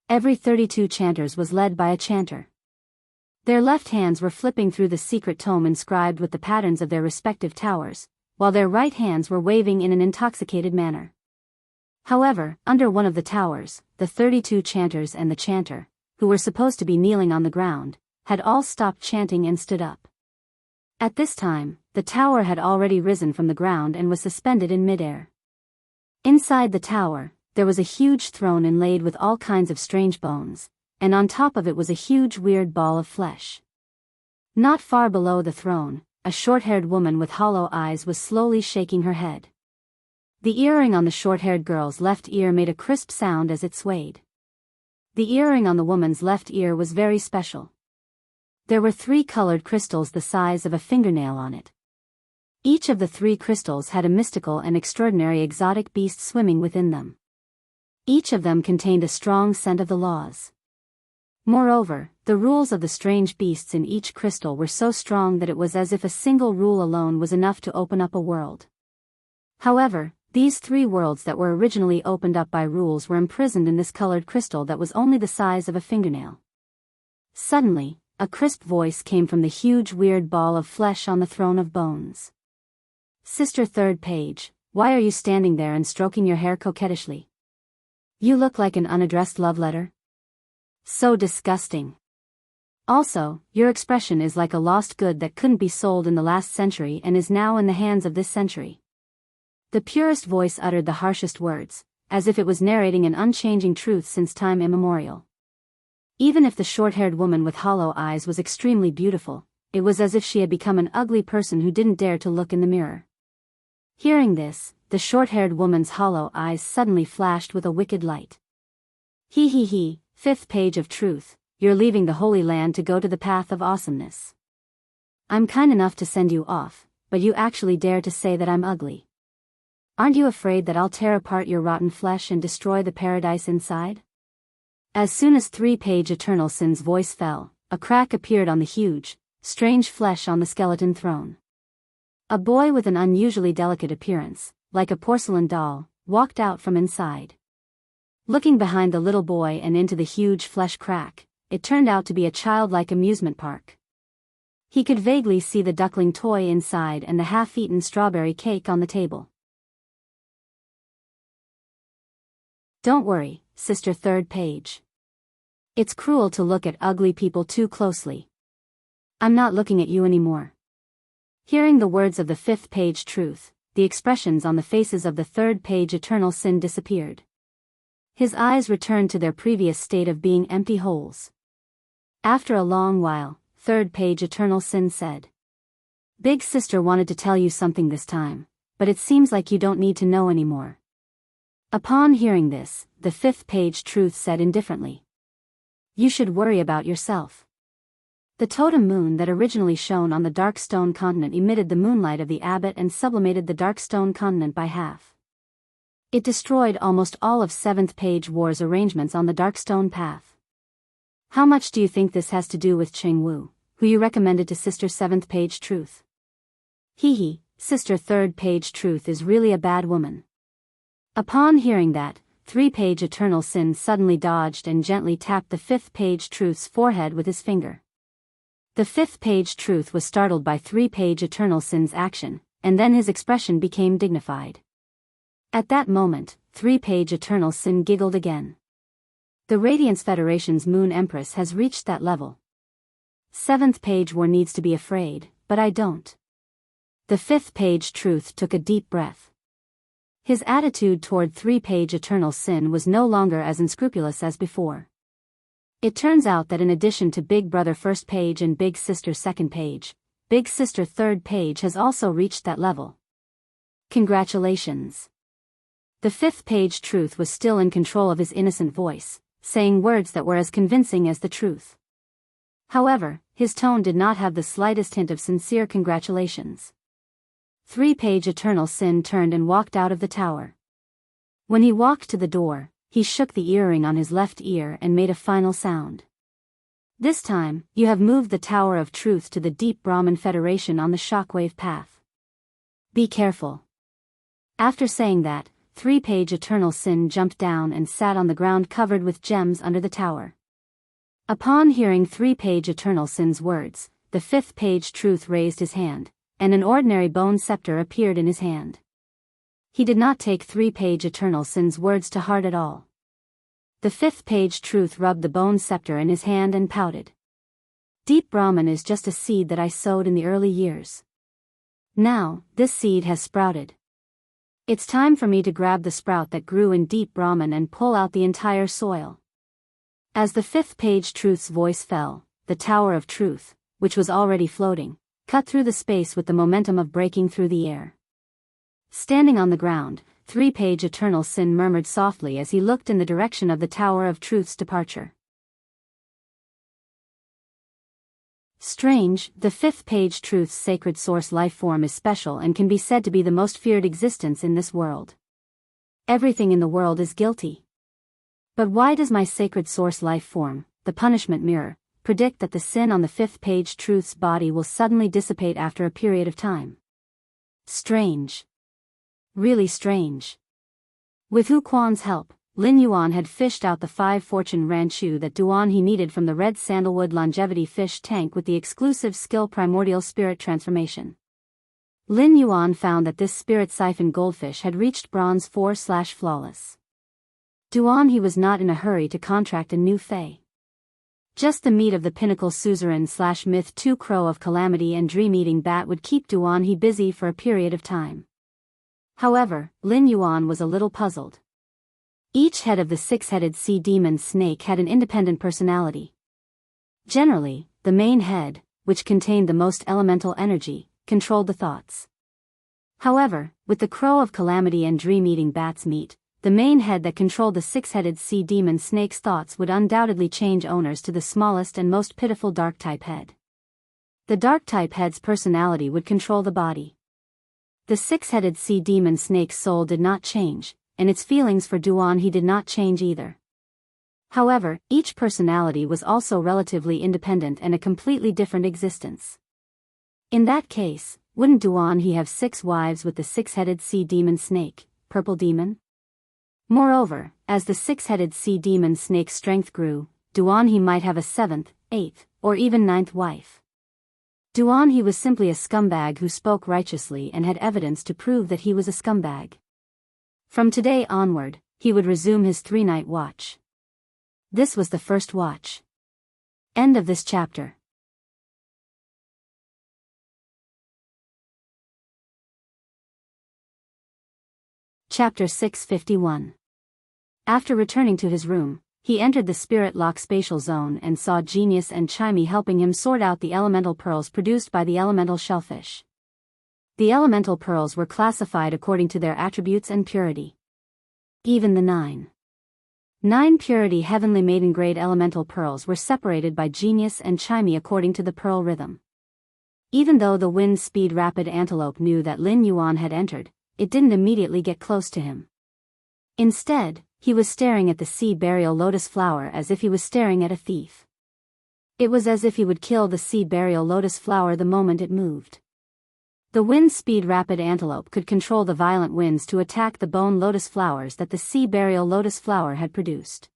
Every 32 chanters was led by a chanter. Their left hands were flipping through the secret tome inscribed with the patterns of their respective towers, while their right hands were waving in an intoxicated manner. However, under one of the towers, the 32 chanters and the chanter, who were supposed to be kneeling on the ground, had all stopped chanting and stood up. At this time, the tower had already risen from the ground and was suspended in midair. Inside the tower, there was a huge throne inlaid with all kinds of strange bones, and on top of it was a huge weird ball of flesh. Not far below the throne, a short-haired woman with hollow eyes was slowly shaking her head. The earring on the short-haired girl's left ear made a crisp sound as it swayed. The earring on the woman's left ear was very special. There were 3 colored crystals the size of a fingernail on it. Each of the 3 crystals had a mystical and extraordinary exotic beast swimming within them. Each of them contained a strong scent of the laws. Moreover, the rules of the strange beasts in each crystal were so strong that it was as if a single rule alone was enough to open up a world. However, these 3 worlds that were originally opened up by rules were imprisoned in this colored crystal that was only the size of a fingernail. Suddenly, a crisp voice came from the huge weird ball of flesh on the throne of bones. "Sister third page, why are you standing there and stroking your hair coquettishly? You look like an unaddressed love letter. So disgusting. Also, your expression is like a lost good that couldn't be sold in the last century and is now in the hands of this century." The purest voice uttered the harshest words, as if it was narrating an unchanging truth since time immemorial. Even if the short-haired woman with hollow eyes was extremely beautiful, it was as if she had become an ugly person who didn't dare to look in the mirror. Hearing this, the short-haired woman's hollow eyes suddenly flashed with a wicked light. He, 5th page of truth, you're leaving the Holy Land to go to the path of awesomeness. I'm kind enough to send you off, but you actually dare to say that I'm ugly. Aren't you afraid that I'll tear apart your rotten flesh and destroy the paradise inside? As soon as 3-page Eternal Sin's voice fell, a crack appeared on the huge, strange flesh on the skeleton throne. A boy with an unusually delicate appearance, like a porcelain doll, walked out from inside. Looking behind the little boy and into the huge flesh crack, it turned out to be a childlike amusement park. He could vaguely see the duckling toy inside and the half-eaten strawberry cake on the table. Don't worry, sister third page. It's cruel to look at ugly people too closely. I'm not looking at you anymore. Hearing the words of the 5th page truth, the expressions on the faces of the 3rd page Eternal Sin disappeared. His eyes returned to their previous state of being empty holes. After a long while, 3rd page Eternal Sin said, "Big sister wanted to tell you something this time, but it seems like you don't need to know anymore." Upon hearing this, the 5th page truth said indifferently, "You should worry about yourself." The totem moon that originally shone on the dark stone continent emitted the moonlight of the abbot and sublimated the dark stone continent by half. It destroyed almost all of 7th page war's arrangements on the dark stone path. How much do you think this has to do with Jianghu, who you recommended to Sister 7th Page Truth? Hee, Sister 3rd Page Truth is really a bad woman. Upon hearing that, 3-Page Eternal Sin suddenly dodged and gently tapped the 5th Page Truth's forehead with his finger. The 5th Page Truth was startled by 3-Page Eternal Sin's action, and then his expression became dignified. At that moment, 3-Page Eternal Sin giggled again. The Radiance Federation's Moon Empress has reached that level. 7th Page War needs to be afraid, but I don't. The 5th Page Truth took a deep breath. His attitude toward 3-Page Eternal Sin was no longer as unscrupulous as before. It turns out that in addition to Big Brother 1st Page and Big Sister 2nd Page, Big Sister 3rd Page has also reached that level. Congratulations. The 5th Page Truth was still in control of his innocent voice, saying words that were as convincing as the truth. However, his tone did not have the slightest hint of sincere congratulations. 3-Page Eternal Sin turned and walked out of the tower. When he walked to the door, he shook the earring on his left ear and made a final sound. This time, you have moved the Tower of Truth to the Deep Brahman Federation on the shockwave path. Be careful. After saying that, 3-Page Eternal Sin jumped down and sat on the ground covered with gems under the tower. Upon hearing 3-Page Eternal Sin's words, the 5th Page Truth raised his hand, and an ordinary bone scepter appeared in his hand. He did not take 3-Page Eternal Sin's words to heart at all. The 5th Page Truth rubbed the bone scepter in his hand and pouted. Deep Brahman is just a seed that I sowed in the early years. Now, this seed has sprouted. It's time for me to grab the sprout that grew in Deep Brahman and pull out the entire soil. As the 5th Page Truth's voice fell, the Tower of Truth, which was already floating, cut through the space with the momentum of breaking through the air. Standing on the ground, 3-Page Eternal Sin murmured softly as he looked in the direction of the Tower of Truth's departure. Strange, the 5th Page Truth's sacred source life form is special and can be said to be the most feared existence in this world. Everything in the world is guilty. But why does my sacred source life form, the punishment mirror, predict that the sin on the 5th Page Truth's body will suddenly dissipate after a period of time? Strange. Really strange. With Hu Quan's help, Lin Yuan had fished out the 5 fortune ranchu that Duan he needed from the red sandalwood longevity fish tank with the exclusive skill primordial spirit transformation. Lin Yuan found that this spirit siphon goldfish had reached bronze 4/flawless. Duan he was not in a hurry to contract a new fae. Just the meat of the pinnacle suzerain/myth 2 crow of calamity and dream-eating bat would keep Duan he busy for a period of time. However, Lin Yuan was a little puzzled. Each head of the 6-headed sea demon snake had an independent personality. Generally, the main head, which contained the most elemental energy, controlled the thoughts. However, with the crow of calamity and dream-eating bat's meat, the main head that controlled the 6-headed sea demon snake's thoughts would undoubtedly change owners to the smallest and most pitiful dark-type head. The dark-type head's personality would control the body. The 6-headed sea demon snake's soul did not change, and its feelings for Duan he did not change either. However, each personality was also relatively independent and a completely different existence. In that case, wouldn't Duan he have 6 wives with the 6-headed sea demon snake, purple demon? Moreover, as the 6-headed sea demon snake's strength grew, Duan he might have a 7th, 8th, or even 9th wife. Duan he was simply a scumbag who spoke righteously and had evidence to prove that he was a scumbag. From today onward, he would resume his 3-night watch. This was the first watch. End of this chapter. Chapter 651. After returning to his room, he entered the spirit lock spatial zone and saw Genius and Chimey helping him sort out the elemental pearls produced by the elemental shellfish. The elemental pearls were classified according to their attributes and purity. Even the 9 purity heavenly maiden grade elemental pearls were separated by Genius and Chimey according to the pearl rhythm. Even though the wind speed rapid antelope knew that Lin Yuan had entered, it didn't immediately get close to him. Instead, he was staring at the sea burial lotus flower as if he was staring at a thief. It was as if he would kill the sea burial lotus flower the moment it moved. The wind-speed rapid antelope could control the violent winds to attack the bone lotus flowers that the sea burial lotus flower had produced.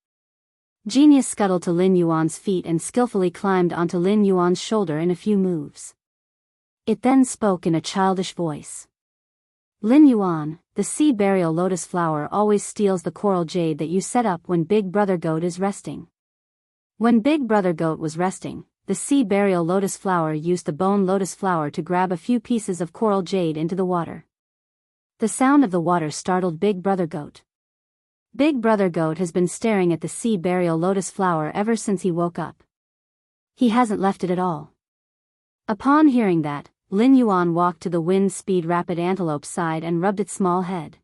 Genius scuttled to Lin Yuan's feet and skillfully climbed onto Lin Yuan's shoulder in a few moves. It then spoke in a childish voice. Lin Yuan, the sea burial lotus flower always steals the coral jade that you set up when Big Brother Goat is resting. When Big Brother Goat was resting, the sea burial lotus flower used the bone lotus flower to grab a few pieces of coral jade into the water. The sound of the water startled Big Brother Goat. Big Brother Goat has been staring at the sea burial lotus flower ever since he woke up. He hasn't left it at all. Upon hearing that, Lin Yuan walked to the wind-speed rapid antelope's side and rubbed its small head.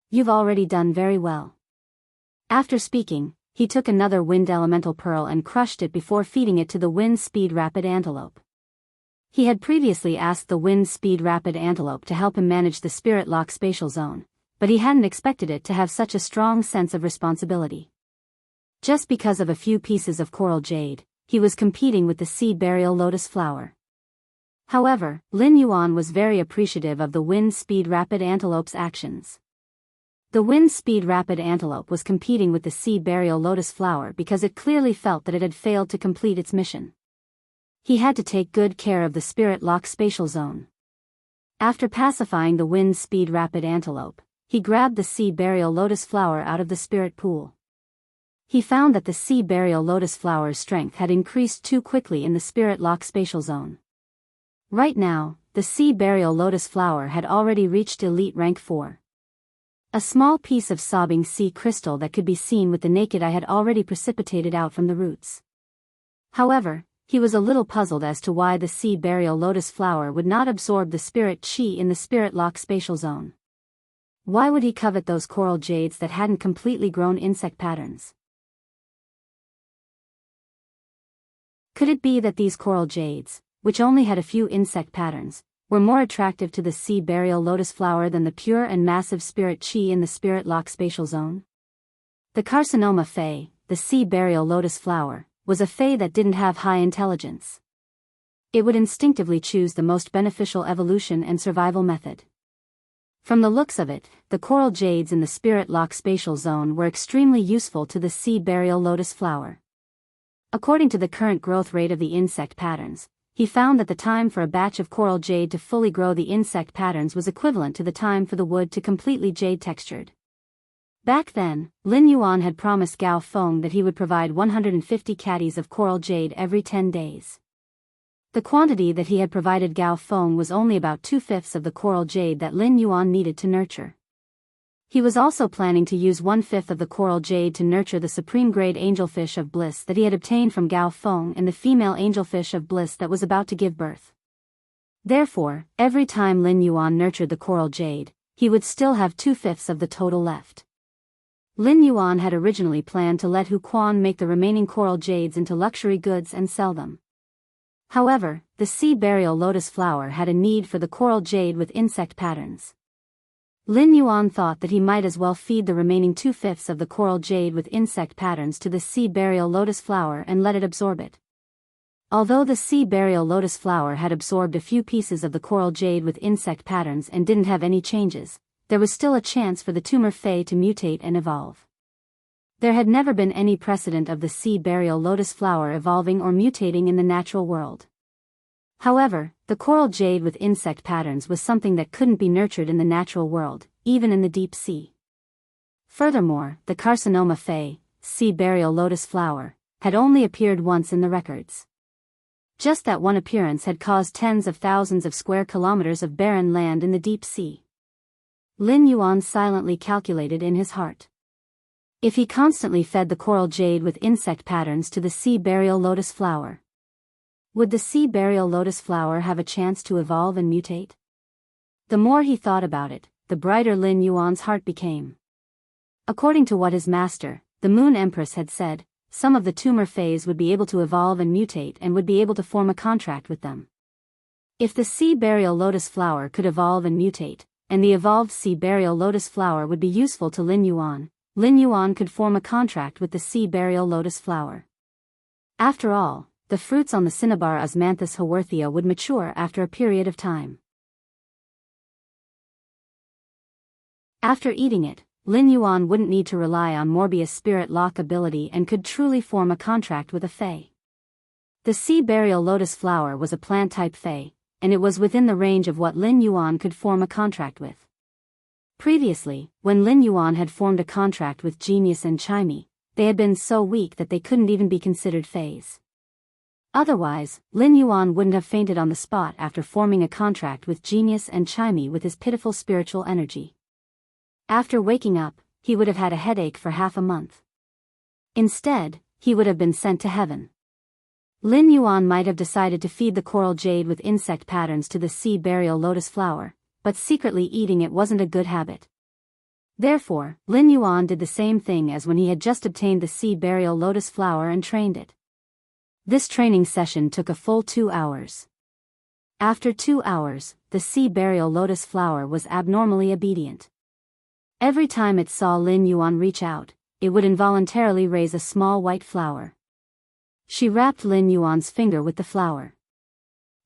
You've already done very well. After speaking, he took another wind elemental pearl and crushed it before feeding it to the wind-speed rapid antelope. He had previously asked the wind-speed rapid antelope to help him manage the spirit lock spatial zone, but he hadn't expected it to have such a strong sense of responsibility. Just because of a few pieces of coral jade, he was competing with the sea burial lotus flower. However, Lin Yuan was very appreciative of the wind-speed rapid antelope's actions. The wind-speed rapid antelope was competing with the sea burial lotus flower because it clearly felt that it had failed to complete its mission. He had to take good care of the spirit lock spatial zone. After pacifying the wind-speed rapid antelope, he grabbed the sea burial lotus flower out of the spirit pool. He found that the sea burial lotus flower's strength had increased too quickly in the spirit lock spatial zone. Right now, the sea burial lotus flower had already reached elite rank 4. A small piece of sobbing sea crystal that could be seen with the naked eye had already precipitated out from the roots. However, he was a little puzzled as to why the sea burial lotus flower would not absorb the spirit chi in the spirit lock spatial zone. Why would he covet those coral jades that hadn't completely grown insect patterns? Could it be that these coral jades, which only had a few insect patterns, were more attractive to the sea burial lotus flower than the pure and massive spirit chi in the spirit lock spatial zone? The carcinoma fey, the sea burial lotus flower, was a fey that didn't have high intelligence. It would instinctively choose the most beneficial evolution and survival method. From the looks of it, the coral jades in the spirit lock spatial zone were extremely useful to the sea burial lotus flower. According to the current growth rate of the insect patterns, he found that the time for a batch of coral jade to fully grow the insect patterns was equivalent to the time for the wood to completely jade textured. Back then, Lin Yuan had promised Gao Feng that he would provide 150 caddies of coral jade every 10 days. The quantity that he had provided Gao Feng was only about 2/5 of the coral jade that Lin Yuan needed to nurture. He was also planning to use 1/5 of the coral jade to nurture the supreme grade angelfish of bliss that he had obtained from Gao Feng and the female angelfish of bliss that was about to give birth. Therefore, every time Lin Yuan nurtured the coral jade, he would still have 2/5 of the total left. Lin Yuan had originally planned to let Hu Quan make the remaining coral jades into luxury goods and sell them. However, the sea burial lotus flower had a need for the coral jade with insect patterns. Lin Yuan thought that he might as well feed the remaining 2/5 of the coral jade with insect patterns to the sea burial lotus flower and let it absorb it. Although the sea burial lotus flower had absorbed a few pieces of the coral jade with insect patterns and didn't have any changes, there was still a chance for the tumor fey to mutate and evolve. There had never been any precedent of the sea burial lotus flower evolving or mutating in the natural world. However, the coral jade with insect patterns was something that couldn't be nurtured in the natural world, even in the deep sea. Furthermore, the carcinoma fey, sea burial lotus flower, had only appeared once in the records. Just that one appearance had caused tens of thousands of square kilometers of barren land in the deep sea. Lin Yuan silently calculated in his heart. If he constantly fed the coral jade with insect patterns to the sea burial lotus flower, would the sea burial lotus flower have a chance to evolve and mutate? The more he thought about it, the brighter Lin Yuan's heart became. According to what his master, the Moon Empress, had said, some of the tumor fays would be able to evolve and mutate and would be able to form a contract with them. If the sea burial lotus flower could evolve and mutate, and the evolved sea burial lotus flower would be useful to Lin Yuan could form a contract with the sea burial lotus flower. After all, the fruits on the cinnabar Osmanthus haworthia would mature after a period of time. After eating it, Lin Yuan wouldn't need to rely on Morbius spirit lock ability and could truly form a contract with a fae. The sea burial lotus flower was a plant-type fae, and it was within the range of what Lin Yuan could form a contract with. Previously, when Lin Yuan had formed a contract with Genius and Chimey, they had been so weak that they couldn't even be considered faes. Otherwise, Lin Yuan wouldn't have fainted on the spot after forming a contract with Genius and Chimey with his pitiful spiritual energy. After waking up, he would have had a headache for half a month. Instead, he would have been sent to heaven. Lin Yuan might have decided to feed the coral jade with insect patterns to the sea burial lotus flower, but secretly eating it wasn't a good habit. Therefore, Lin Yuan did the same thing as when he had just obtained the sea burial lotus flower and trained it. This training session took a full 2 hours. After 2 hours, the sea burial lotus flower was abnormally obedient. Every time it saw Lin Yuan reach out, it would involuntarily raise a small white flower. She wrapped Lin Yuan's finger with the flower.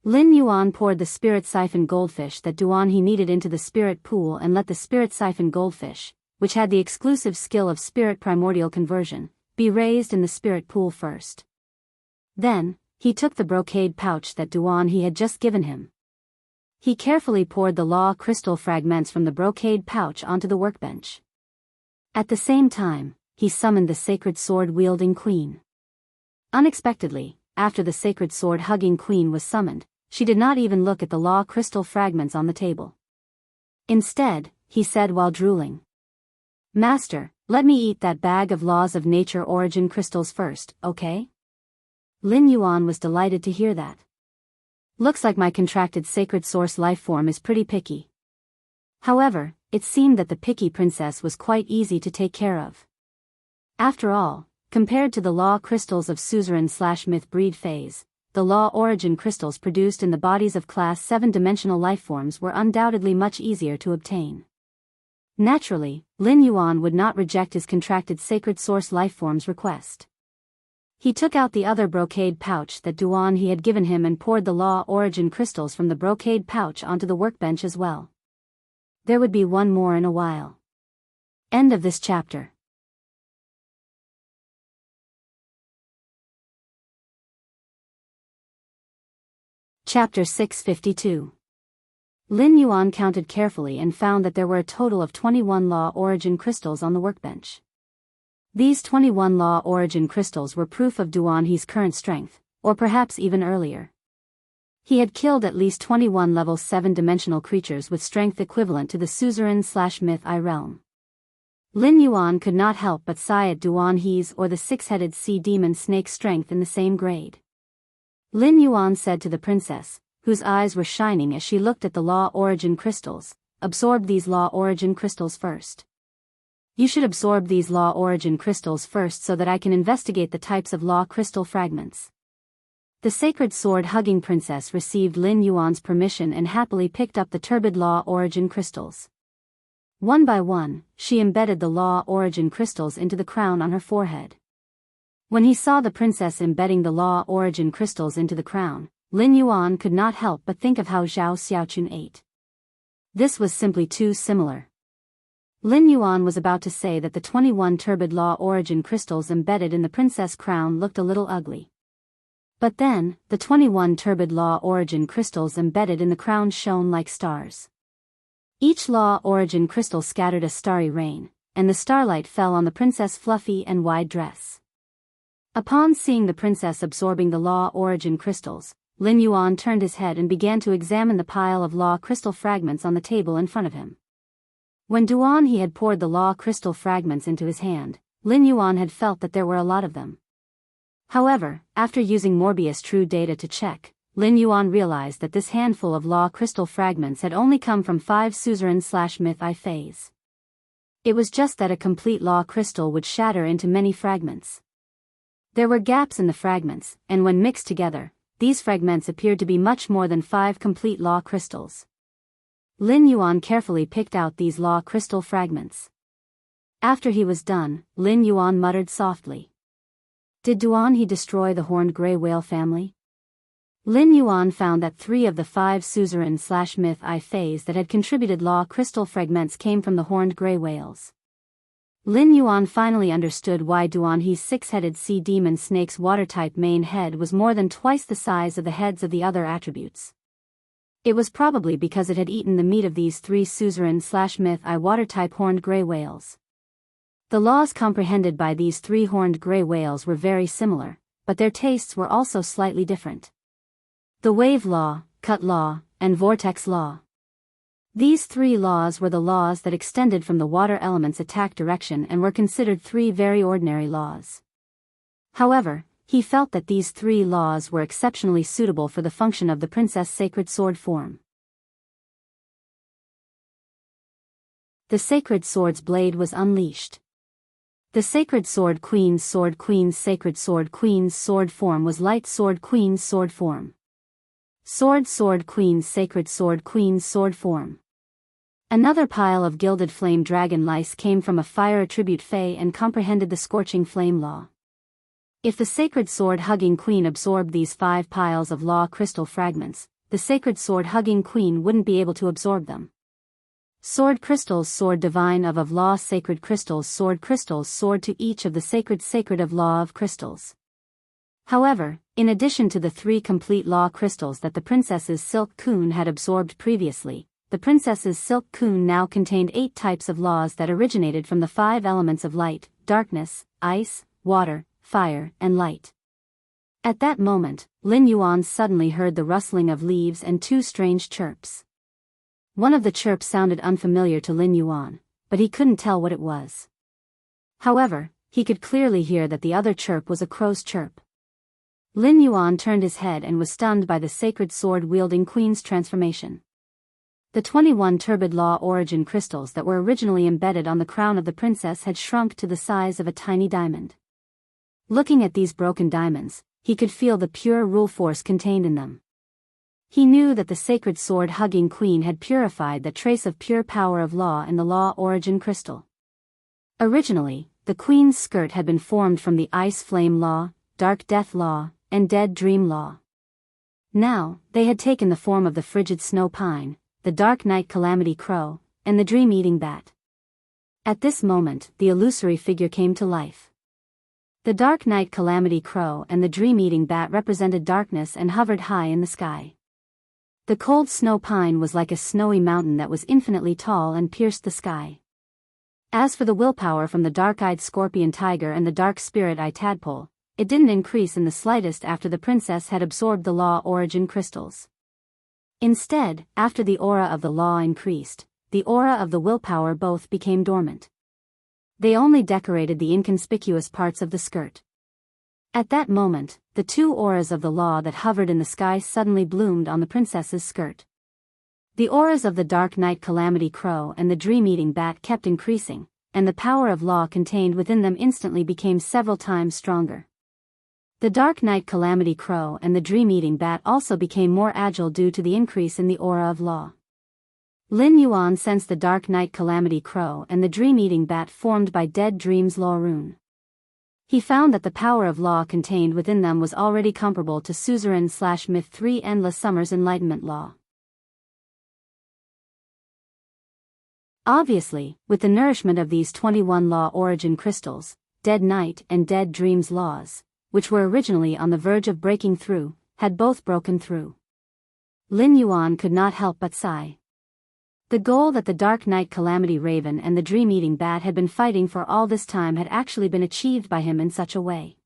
Lin Yuan poured the spirit siphon goldfish that Duan he needed into the spirit pool and let the spirit siphon goldfish, which had the exclusive skill of spirit primordial conversion, be raised in the spirit pool first. Then, he took the brocade pouch that Duan he had just given him. He carefully poured the law crystal fragments from the brocade pouch onto the workbench. At the same time, he summoned the sacred sword-wielding queen. Unexpectedly, after the sacred sword-hugging queen was summoned, she did not even look at the law crystal fragments on the table. Instead, he said while drooling, "Master, let me eat that bag of laws of nature origin crystals first, okay?" Lin Yuan was delighted to hear that. Looks like my contracted sacred source lifeform is pretty picky. However, it seemed that the picky princess was quite easy to take care of. After all, compared to the law crystals of suzerain/myth breed phase, the law origin crystals produced in the bodies of class 7-dimensional lifeforms were undoubtedly much easier to obtain. Naturally, Lin Yuan would not reject his contracted sacred source lifeform's request. He took out the other brocade pouch that Duan he had given him and poured the law origin crystals from the brocade pouch onto the workbench as well. There would be one more in a while. End of this chapter. Chapter 652. Lin Yuan counted carefully and found that there were a total of 21 law origin crystals on the workbench. These 21 law origin crystals were proof of Duan He's current strength, or perhaps even earlier. He had killed at least 21 level 7-dimensional creatures with strength equivalent to the suzerain/myth I realm. Lin Yuan could not help but sigh at Duan He's or the six-headed sea demon snake's strength in the same grade. Lin Yuan said to the princess, whose eyes were shining as she looked at the law origin crystals, "Absorb these law origin crystals first. You should absorb these law origin crystals first so that I can investigate the types of law crystal fragments." The sacred sword-hugging princess received Lin Yuan's permission and happily picked up the turbid law origin crystals. One by one, she embedded the law origin crystals into the crown on her forehead. When he saw the princess embedding the law origin crystals into the crown, Lin Yuan could not help but think of how Zhao Xiaochun ate. This was simply too similar. Lin Yuan was about to say that the 21 turbid law origin crystals embedded in the princess crown looked a little ugly. But then, the 21 turbid law origin crystals embedded in the crown shone like stars. Each law origin crystal scattered a starry rain, and the starlight fell on the princess' fluffy and wide dress. Upon seeing the princess absorbing the law origin crystals, Lin Yuan turned his head and began to examine the pile of law crystal fragments on the table in front of him. When Duan he had poured the law crystal fragments into his hand, Lin Yuan had felt that there were a lot of them. However, after using Morbius True Data to check, Lin Yuan realized that this handful of law crystal fragments had only come from 5 suzerain/myth I phase. It was just that a complete law crystal would shatter into many fragments. There were gaps in the fragments, and when mixed together, these fragments appeared to be much more than 5 complete law crystals. Lin Yuan carefully picked out these law crystal fragments. After he was done, Lin Yuan muttered softly, Did Duan He destroy the horned gray whale family? Lin Yuan found that 3 of the 5 suzerain/myth I phase that had contributed law crystal fragments came from the horned gray whales. Lin Yuan finally understood why Duan He's 6-headed sea demon snake's water-type main head was more than twice the size of the heads of the other attributes. It was probably because it had eaten the meat of these 3 suzerain/myth I water-type horned gray whales. The laws comprehended by these 3 horned gray whales were very similar, but their tastes were also slightly different. The wave law, cut law, and vortex law. These 3 laws were the laws that extended from the water element's attack direction and were considered 3 very ordinary laws. However, he felt that these 3 laws were exceptionally suitable for the function of the princess' sacred sword form. The sacred sword's blade was unleashed. The sacred sword Queen's sacred sword Queen's sword form was light sword Queen's sword form. Sword Queen's sacred sword Queen's sword form. Another pile of gilded flame dragon lice came from a fire attribute Fey and comprehended the scorching flame law. If the sacred sword hugging queen absorbed these 5 piles of law crystal fragments, the sacred sword hugging queen wouldn't be able to absorb them. Sword crystals sword divine of law sacred crystals sword to each of the sacred of law of crystals. However, in addition to the 3 complete law crystals that the princess's silk cocoon had absorbed previously, the princess's silk cocoon now contained 8 types of laws that originated from the 5 elements of light, darkness, ice, water, fire, and light. At that moment, Lin Yuan suddenly heard the rustling of leaves and 2 strange chirps. One of the chirps sounded unfamiliar to Lin Yuan, but he couldn't tell what it was. However, he could clearly hear that the other chirp was a crow's chirp. Lin Yuan turned his head and was stunned by the sacred sword-wielding queen's transformation. The 21 turbid law origin crystals that were originally embedded on the crown of the princess had shrunk to the size of a tiny diamond. Looking at these broken diamonds, he could feel the pure rule force contained in them. He knew that the sacred sword-hugging queen had purified the trace of pure power of law in the law origin crystal. Originally, the queen's skirt had been formed from the ice flame law, dark death law, and dead dream law. Now, they had taken the form of the frigid snow pine, the dark night calamity crow, and the dream-eating bat. At this moment, the illusory figure came to life. The dark night calamity crow and the dream-eating bat represented darkness and hovered high in the sky. The cold snow pine was like a snowy mountain that was infinitely tall and pierced the sky. As for the willpower from the dark-eyed scorpion tiger and the dark spirit-eye tadpole, it didn't increase in the slightest after the princess had absorbed the law origin crystals. Instead, after the aura of the law increased, the aura of the willpower both became dormant. They only decorated the inconspicuous parts of the skirt. At that moment, the 2 auras of the law that hovered in the sky suddenly bloomed on the princess's skirt. The auras of the dark night calamity crow and the dream-eating bat kept increasing, and the power of law contained within them instantly became several times stronger. The dark night calamity crow and the dream-eating bat also became more agile due to the increase in the aura of law. Lin Yuan sensed the dark night calamity crow and the dream-eating bat formed by dead dreams law rune. He found that the power of law contained within them was already comparable to suzerain/myth 3 endless summers enlightenment law. Obviously, with the nourishment of these 21 law origin crystals, dead night and dead dreams laws, which were originally on the verge of breaking through, had both broken through. Lin Yuan could not help but sigh. The goal that the Dark Night Calamity Raven and the Dream-Eating Bat had been fighting for all this time had actually been achieved by him in such a way.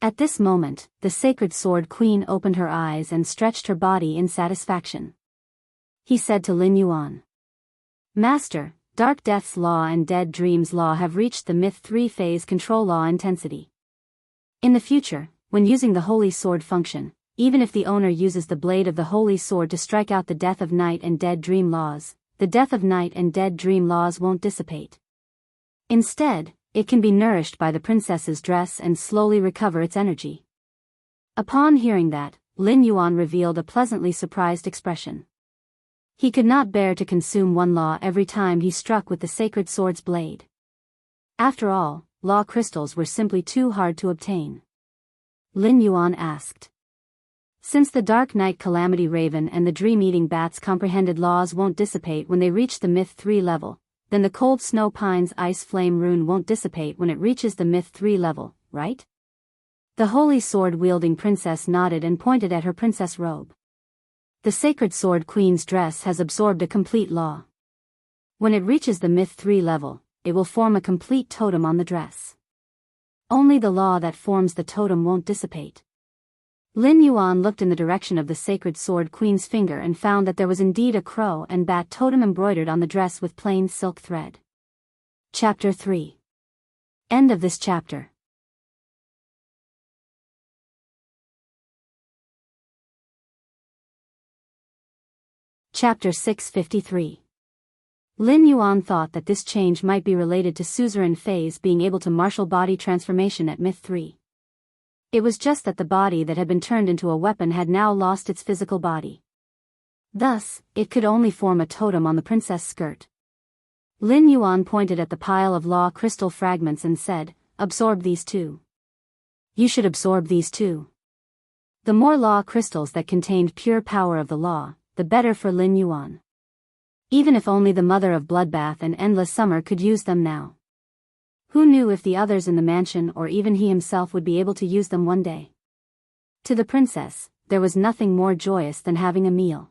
At this moment, the Sacred Sword Queen opened her eyes and stretched her body in satisfaction. He said to Lin Yuan, "Master, Dark Death's Law and Dead Dreams Law have reached the Myth 3 phase control law intensity. In the future, when using the Holy Sword function, even if the owner uses the blade of the Holy Sword to strike out the Death of Night and Dead Dream laws, the Death of Night and Dead Dream laws won't dissipate. Instead, it can be nourished by the princess's dress and slowly recover its energy." Upon hearing that, Lin Yuan revealed a pleasantly surprised expression. He could not bear to consume one law every time he struck with the sacred sword's blade. After all, law crystals were simply too hard to obtain. Lin Yuan asked. Since the Dark Night Calamity Raven and the Dream-Eating Bats comprehended laws won't dissipate when they reach the Myth 3 level, then the Cold Snow Pine's Ice Flame rune won't dissipate when it reaches the Myth 3 level, right? The holy sword-wielding princess nodded and pointed at her princess robe. The Sacred Sword Queen's dress has absorbed a complete law. When it reaches the Myth 3 level, it will form a complete totem on the dress. Only the law that forms the totem won't dissipate. Lin Yuan looked in the direction of the Sacred Sword Queen's finger and found that there was indeed a crow and bat totem embroidered on the dress with plain silk thread. Chapter 3. End of this chapter. Chapter 653. Lin Yuan thought that this change might be related to suzerain Fei's being able to martial body transformation at Myth 3. It was just that the body that had been turned into a weapon had now lost its physical body. Thus, it could only form a totem on the princess' skirt. Lin Yuan pointed at the pile of law crystal fragments and said, "Absorb these too." You should absorb these too. The more law crystals that contained pure power of the law, the better for Lin Yuan. Even if only the mother of Bloodbath and Endless Summer could use them now. Who knew if the others in the mansion or even he himself would be able to use them one day? To the princess, there was nothing more joyous than having a meal.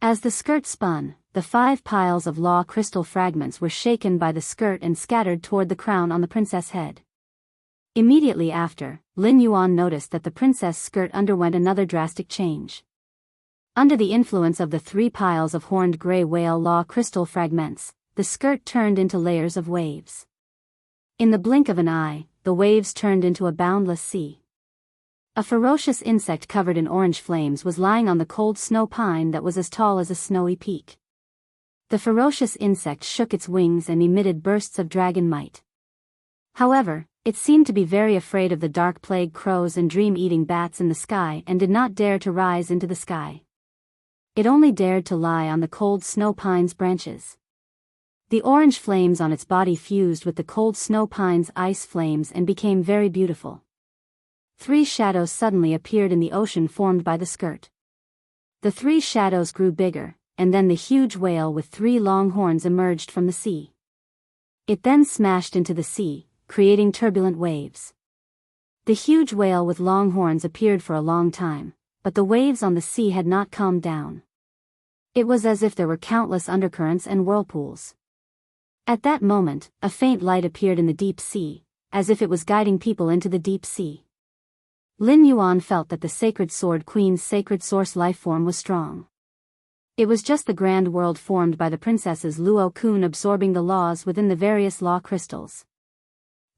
As the skirt spun, the 5 piles of law crystal fragments were shaken by the skirt and scattered toward the crown on the princess' head. Immediately after, Lin Yuan noticed that the princess' skirt underwent another drastic change. Under the influence of the 3 piles of horned gray whale law crystal fragments, the skirt turned into layers of waves. In the blink of an eye, the waves turned into a boundless sea. A ferocious insect covered in orange flames was lying on the cold snow pine that was as tall as a snowy peak. The ferocious insect shook its wings and emitted bursts of dragon might. However, it seemed to be very afraid of the dark plague crows and dream-eating bats in the sky and did not dare to rise into the sky. It only dared to lie on the cold snow pine's branches. The orange flames on its body fused with the cold snow pine's ice flames and became very beautiful. 3 shadows suddenly appeared in the ocean formed by the skirt. The 3 shadows grew bigger, and then the huge whale with 3 long horns emerged from the sea. It then smashed into the sea, creating turbulent waves. The huge whale with long horns appeared for a long time, but the waves on the sea had not calmed down. It was as if there were countless undercurrents and whirlpools. At that moment, a faint light appeared in the deep sea, as if it was guiding people into the deep sea. Lin Yuan felt that the Sacred Sword Queen's sacred source life form was strong. It was just the grand world formed by the princesses Luo Kun absorbing the laws within the various law crystals.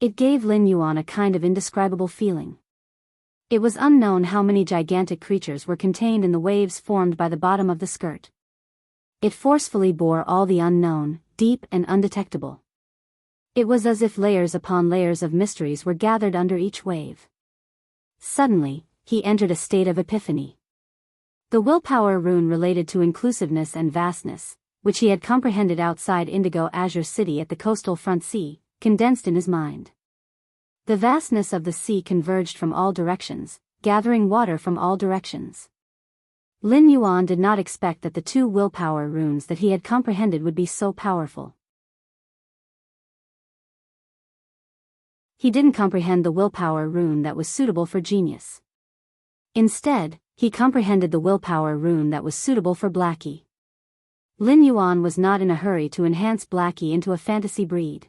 It gave Lin Yuan a kind of indescribable feeling. It was unknown how many gigantic creatures were contained in the waves formed by the bottom of the skirt. It forcefully bore all the unknown, deep and undetectable. It was as if layers upon layers of mysteries were gathered under each wave. Suddenly, he entered a state of epiphany. The willpower rune related to inclusiveness and vastness, which he had comprehended outside Indigo Azure City at the coastal front sea, condensed in his mind. The vastness of the sea converged from all directions, gathering water from all directions. Lin Yuan did not expect that the 2 willpower runes that he had comprehended would be so powerful. He didn't comprehend the willpower rune that was suitable for genius. Instead, he comprehended the willpower rune that was suitable for Blackie. Lin Yuan was not in a hurry to enhance Blackie into a fantasy breed.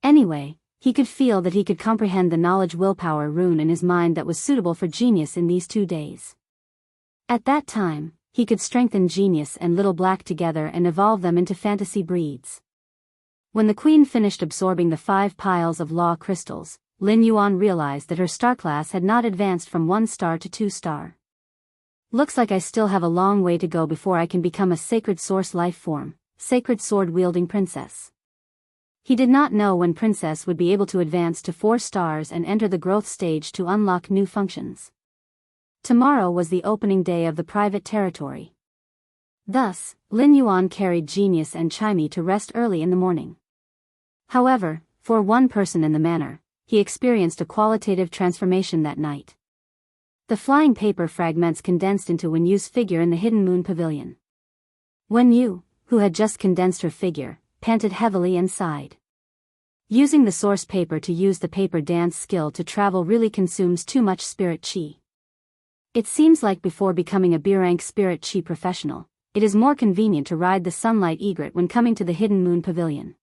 Anyway, he could feel that he could comprehend the knowledge willpower rune in his mind that was suitable for genius in these 2 days. At that time, he could strengthen Genius and Little Black together and evolve them into fantasy breeds. When the queen finished absorbing the 5 piles of law crystals, Lin Yuan realized that her star class had not advanced from 1 star to 2 star. Looks like I still have a long way to go before I can become a sacred source life form, sacred sword-wielding princess. He did not know when princess would be able to advance to 4 stars and enter the growth stage to unlock new functions. Tomorrow was the opening day of the private territory. Thus, Lin Yuan carried Genius and Chimey to rest early in the morning. However, for one person in the manor, he experienced a qualitative transformation that night. The flying paper fragments condensed into Wen Yu's figure in the Hidden Moon Pavilion. Wen Yu, who had just condensed her figure, panted heavily and sighed. Using the source paper to use the paper dance skill to travel really consumes too much spirit qi. It seems like before becoming a B-rank spirit qi professional, it is more convenient to ride the sunlight egret when coming to the Hidden Moon Pavilion.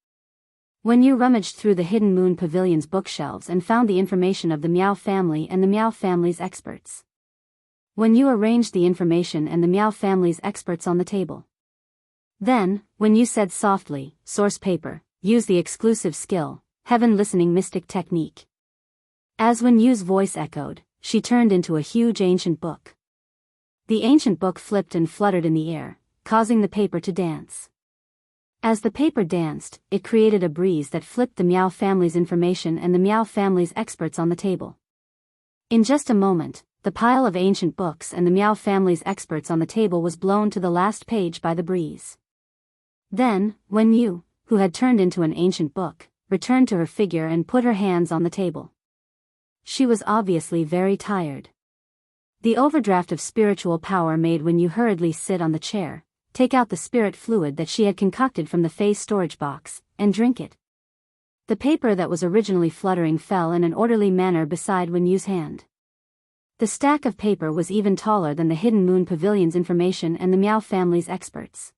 When you rummaged through the Hidden Moon Pavilion's bookshelves and found the information of the Miao family and the Miao family's experts. When you arranged the information and the Miao family's experts on the table. Then, when you said softly, source paper, use the exclusive skill, heaven listening mystic technique. As Wen Yu's voice echoed, she turned into a huge ancient book. The ancient book flipped and fluttered in the air, causing the paper to dance. As the paper danced, it created a breeze that flipped the Miao family's information and the Miao family's experts on the table. In just a moment, the pile of ancient books and the Miao family's experts on the table was blown to the last page by the breeze. Then, Wen Yu, who had turned into an ancient book, returned to her figure and put her hands on the table. She was obviously very tired. The overdraft of spiritual power made Wen Yu hurriedly sit on the chair, take out the spirit fluid that she had concocted from the face storage box, and drink it. The paper that was originally fluttering fell in an orderly manner beside Wen Yu's hand. The stack of paper was even taller than the Hidden Moon Pavilion's information and the Miao family's experts.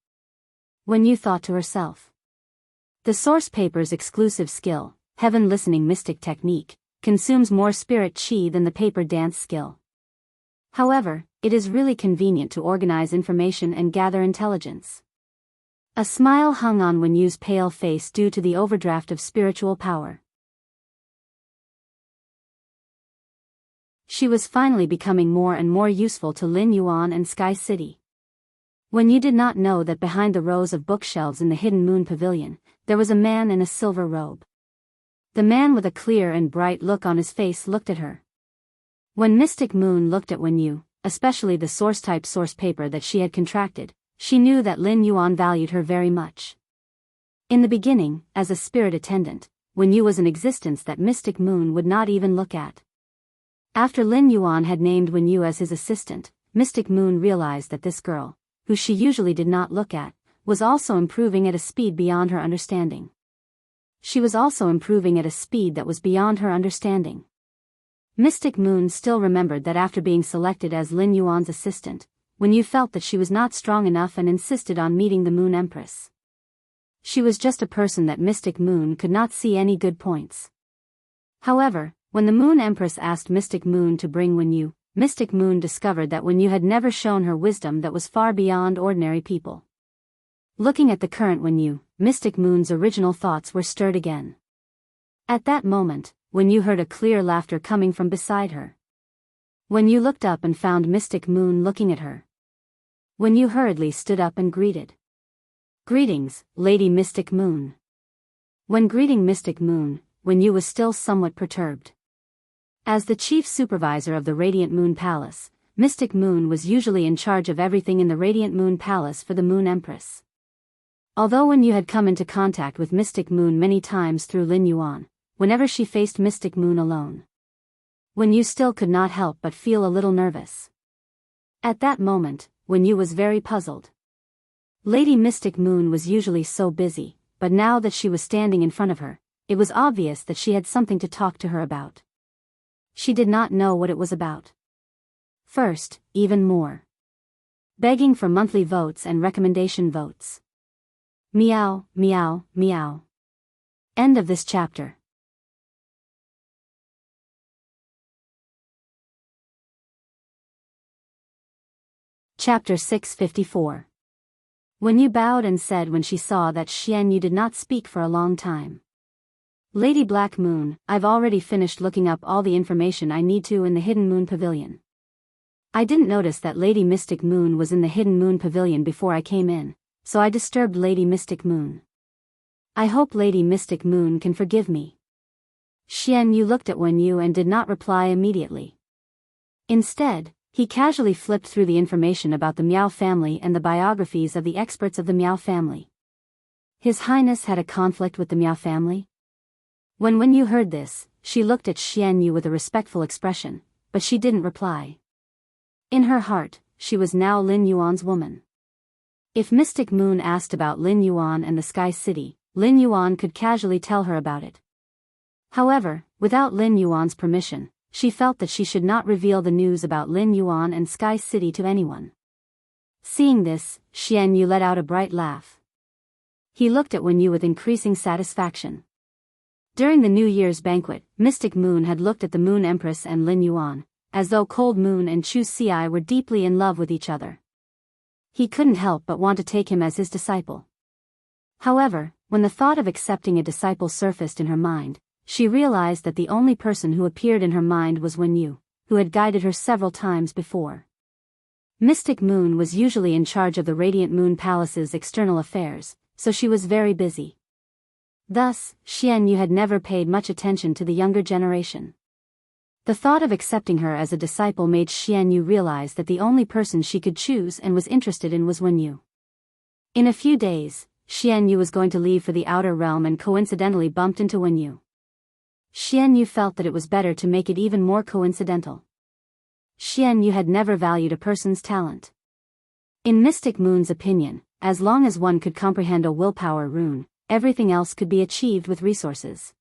Wen Yu thought to herself. The source paper's exclusive skill, heaven listening mystic technique, consumes more spirit qi than the paper dance skill. However, it is really convenient to organize information and gather intelligence. A smile hung on Wen Yu's pale face due to the overdraft of spiritual power. She was finally becoming more and more useful to Lin Yuan and Sky City. Wen Yu did not know that behind the rows of bookshelves in the Hidden Moon Pavilion, there was a man in a silver robe. The man with a clear and bright look on his face looked at her. When Mystic Moon looked at Wen Yu, especially the source-type source paper that she had contracted, she knew that Lin Yuan valued her very much. In the beginning, as a spirit attendant, Wen Yu was an existence that Mystic Moon would not even look at. After Lin Yuan had named Wen Yu as his assistant, Mystic Moon realized that this girl, who she usually did not look at, was also improving at a speed beyond her understanding. She was also improving at a speed that was beyond her understanding. Mystic Moon still remembered that after being selected as Lin Yuan's assistant, Wen Yu felt that she was not strong enough and insisted on meeting the Moon Empress. She was just a person that Mystic Moon could not see any good points. However, when the Moon Empress asked Mystic Moon to bring Wen Yu, Mystic Moon discovered that Wen Yu had never shown her wisdom that was far beyond ordinary people. Looking at the current Wen Yu, Mystic Moon's original thoughts were stirred again. At that moment, Wen Yu heard a clear laughter coming from beside her. Wen Yu looked up and found Mystic Moon looking at her. Wen Yu hurriedly stood up and greeted. "Greetings, Lady Mystic Moon." When greeting Mystic Moon, Wen Yu was still somewhat perturbed. As the chief supervisor of the Radiant Moon Palace, Mystic Moon was usually in charge of everything in the Radiant Moon Palace for the Moon Empress. Although Wen Yu had come into contact with Mystic Moon many times through Lin Yuan, whenever she faced Mystic Moon alone, Wen Yu still could not help but feel a little nervous. At that moment, Wen Yu was very puzzled. Lady Mystic Moon was usually so busy, but now that she was standing in front of her, it was obvious that she had something to talk to her about. She did not know what it was about. First, even more. Begging for monthly votes and recommendation votes. Meow, meow, meow. End of this chapter. Chapter 654. Wen Yu bowed and said when she saw that Xian Yu did not speak for a long time. "Lady Black Moon, I've already finished looking up all the information I need to in the Hidden Moon Pavilion. I didn't notice that Lady Mystic Moon was in the Hidden Moon Pavilion before I came in, so I disturbed Lady Mystic Moon. I hope Lady Mystic Moon can forgive me." Xian Yu looked at Wen Yu and did not reply immediately. Instead, he casually flipped through the information about the Miao family and the biographies of the experts of the Miao family. His Highness had a conflict with the Miao family? When Wen Yu heard this, she looked at Xian Yu with a respectful expression, but she didn't reply. In her heart, she was now Lin Yuan's woman. If Mystic Moon asked about Lin Yuan and the Sky City, Lin Yuan could casually tell her about it. However, without Lin Yuan's permission, she felt that she should not reveal the news about Lin Yuan and Sky City to anyone. Seeing this, Xian Yu let out a bright laugh. He looked at Wen Yu with increasing satisfaction. During the New Year's banquet, Mystic Moon had looked at the Moon Empress and Lin Yuan, as though Cold Moon and Chu Ci were deeply in love with each other. He couldn't help but want to take him as his disciple. However, when the thought of accepting a disciple surfaced in her mind, she realized that the only person who appeared in her mind was Wen Yu, who had guided her several times before. Mystic Moon was usually in charge of the Radiant Moon Palace's external affairs, so she was very busy. Thus, Xian Yu had never paid much attention to the younger generation. The thought of accepting her as a disciple made Xian Yu realize that the only person she could choose and was interested in was Wen Yu. In a few days, Xian Yu was going to leave for the outer realm and coincidentally bumped into Wen Yu. Xian Yu felt that it was better to make it even more coincidental. Xian Yu had never valued a person's talent. In Mystic Moon's opinion, as long as one could comprehend a willpower rune, everything else could be achieved with resources.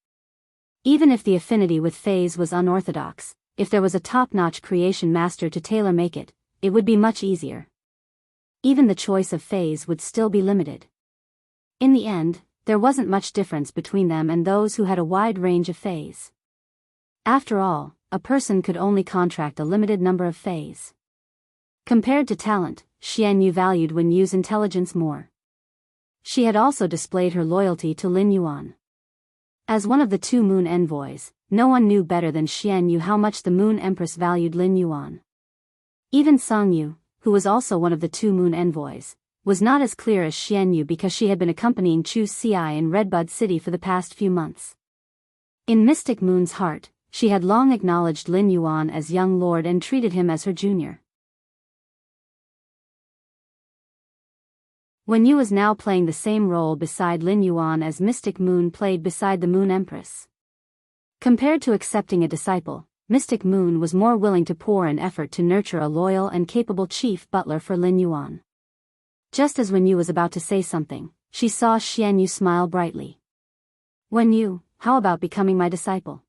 Even if the affinity with phase was unorthodox, if there was a top-notch creation master to tailor-make it, it would be much easier. Even the choice of phase would still be limited. In the end, there wasn't much difference between them and those who had a wide range of phase. After all, a person could only contract a limited number of phase. Compared to talent, Xian Yu valued Wen Yu's intelligence more. She had also displayed her loyalty to Lin Yuan. As one of the two Moon Envoys, no one knew better than Xian Yu how much the Moon Empress valued Lin Yuan. Even Song Yu, who was also one of the two Moon Envoys, was not as clear as Xian Yu because she had been accompanying Chu Ci in Redbud City for the past few months. In Mystic Moon's heart, she had long acknowledged Lin Yuan as young lord and treated him as her junior. Wen Yu was now playing the same role beside Lin Yuan as Mystic Moon played beside the Moon Empress. Compared to accepting a disciple, Mystic Moon was more willing to pour an effort to nurture a loyal and capable chief butler for Lin Yuan. Just as Wen Yu was about to say something, she saw Xian Yu smile brightly. Wen Yu, how about becoming my disciple?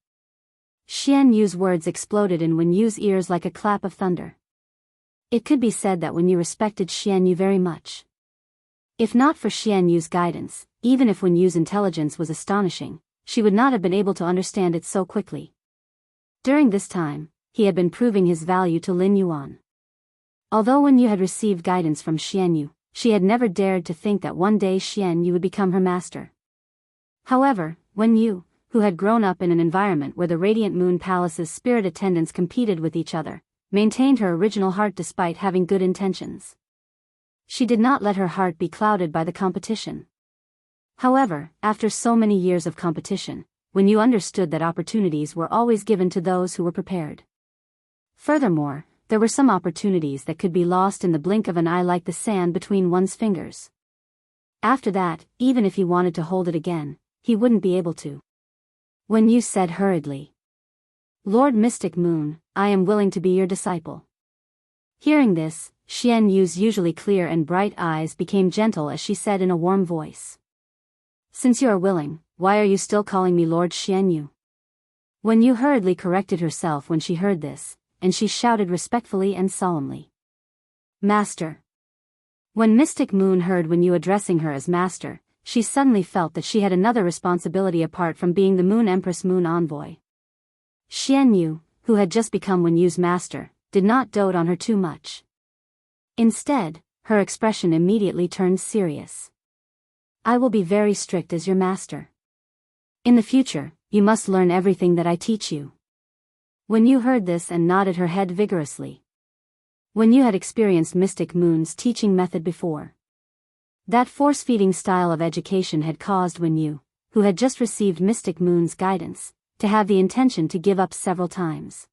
Xian Yu's words exploded in Wen Yu's ears like a clap of thunder. It could be said that Wen Yu respected Xian Yu very much. If not for Xian Yu's guidance, even if Wen Yu's intelligence was astonishing, she would not have been able to understand it so quickly. During this time, he had been proving his value to Lin Yuan. Although Wen Yu had received guidance from Xian Yu, she had never dared to think that one day Xian Yu would become her master. However, Wen Yu, who had grown up in an environment where the Radiant Moon Palace's spirit attendants competed with each other, maintained her original heart despite having good intentions. She did not let her heart be clouded by the competition. However, after so many years of competition, Wen Yu understood that opportunities were always given to those who were prepared. Furthermore, there were some opportunities that could be lost in the blink of an eye like the sand between one's fingers. After that, even if he wanted to hold it again, he wouldn't be able to. Wen Yu said hurriedly, "Lord Mystic Moon, I am willing to be your disciple." Hearing this, Xian Yu's usually clear and bright eyes became gentle as she said in a warm voice, "Since you are willing, why are you still calling me Lord Xian Yu?" Wen Yu hurriedly corrected herself when she heard this, and she shouted respectfully and solemnly, "Master." When Mystic Moon heard Wen Yu addressing her as master, she suddenly felt that she had another responsibility apart from being the Moon Empress Moon Envoy. Xian Yu, who had just become Wen Yu's master, did not dote on her too much. Instead, her expression immediately turned serious. "I will be very strict as your master. In the future, you must learn everything that I teach you." Wen Yu heard this and nodded her head vigorously. Wen Yu had experienced Mystic Moon's teaching method before. That force-feeding style of education had caused Wen Yu, who had just received Mystic Moon's guidance, to have the intention to give up several times.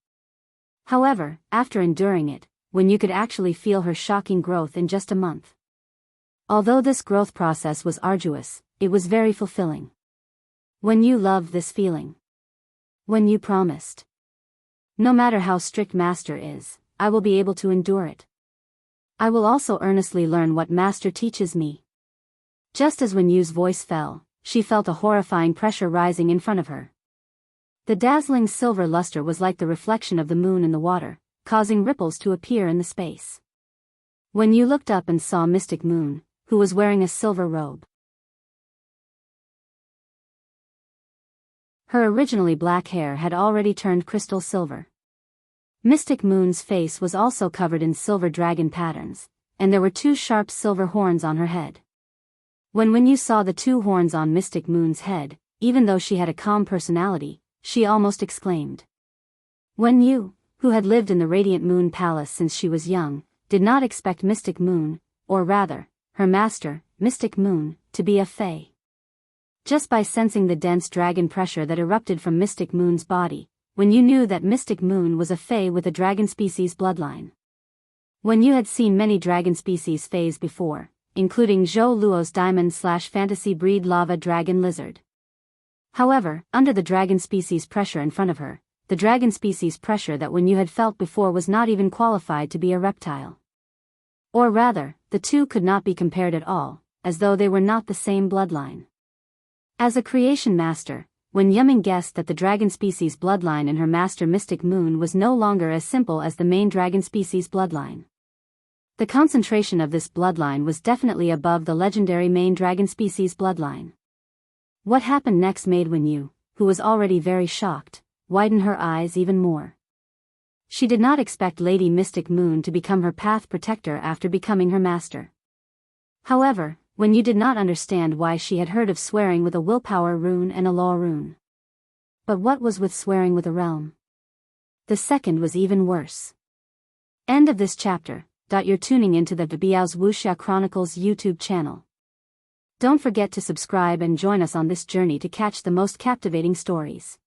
However, after enduring it, Wen Yu could actually feel her shocking growth in just a month. Although this growth process was arduous, it was very fulfilling. When you loved this feeling. When you promised. No matter how strict Master is, I will be able to endure it. I will also earnestly learn what Master teaches me. Just as when Yu's voice fell, she felt a horrifying pressure rising in front of her. The dazzling silver luster was like the reflection of the moon in the water, causing ripples to appear in the space. When Yu looked up and saw Mystic Moon, who was wearing a silver robe. Her originally black hair had already turned crystal silver. Mystic Moon's face was also covered in silver dragon patterns, and there were 2 sharp silver horns on her head. When Yu saw the 2 horns on Mystic Moon's head, even though she had a calm personality, she almost exclaimed. When Yu, who had lived in the Radiant Moon Palace since she was young, did not expect Mystic Moon, or rather, her master, Mystic Moon, to be a fae. Just by sensing the dense dragon pressure that erupted from Mystic Moon's body, when Yu knew that Mystic Moon was a fae with a dragon species bloodline. When Yu had seen many dragon species faes before, including Zhou Luo's diamond/fantasy breed lava dragon lizard. However, under the dragon species pressure in front of her, the dragon species pressure that Yu had felt before was not even qualified to be a reptile. Or rather, the 2 could not be compared at all, as though they were not the same bloodline. As a creation master, when Yuming guessed that the dragon species bloodline in her master Mystic Moon was no longer as simple as the main dragon species bloodline. The concentration of this bloodline was definitely above the legendary main dragon species bloodline. What happened next made Yu, who was already very shocked, widen her eyes even more. She did not expect Lady Mystic Moon to become her path protector after becoming her master. However, Yu did not understand why she had heard of swearing with a willpower rune and a law rune. But what was with swearing with a realm? The second was even worse. End of this chapter. You're tuning into the Biyao's Wuxia Chronicles YouTube channel. Don't forget to subscribe and join us on this journey to catch the most captivating stories.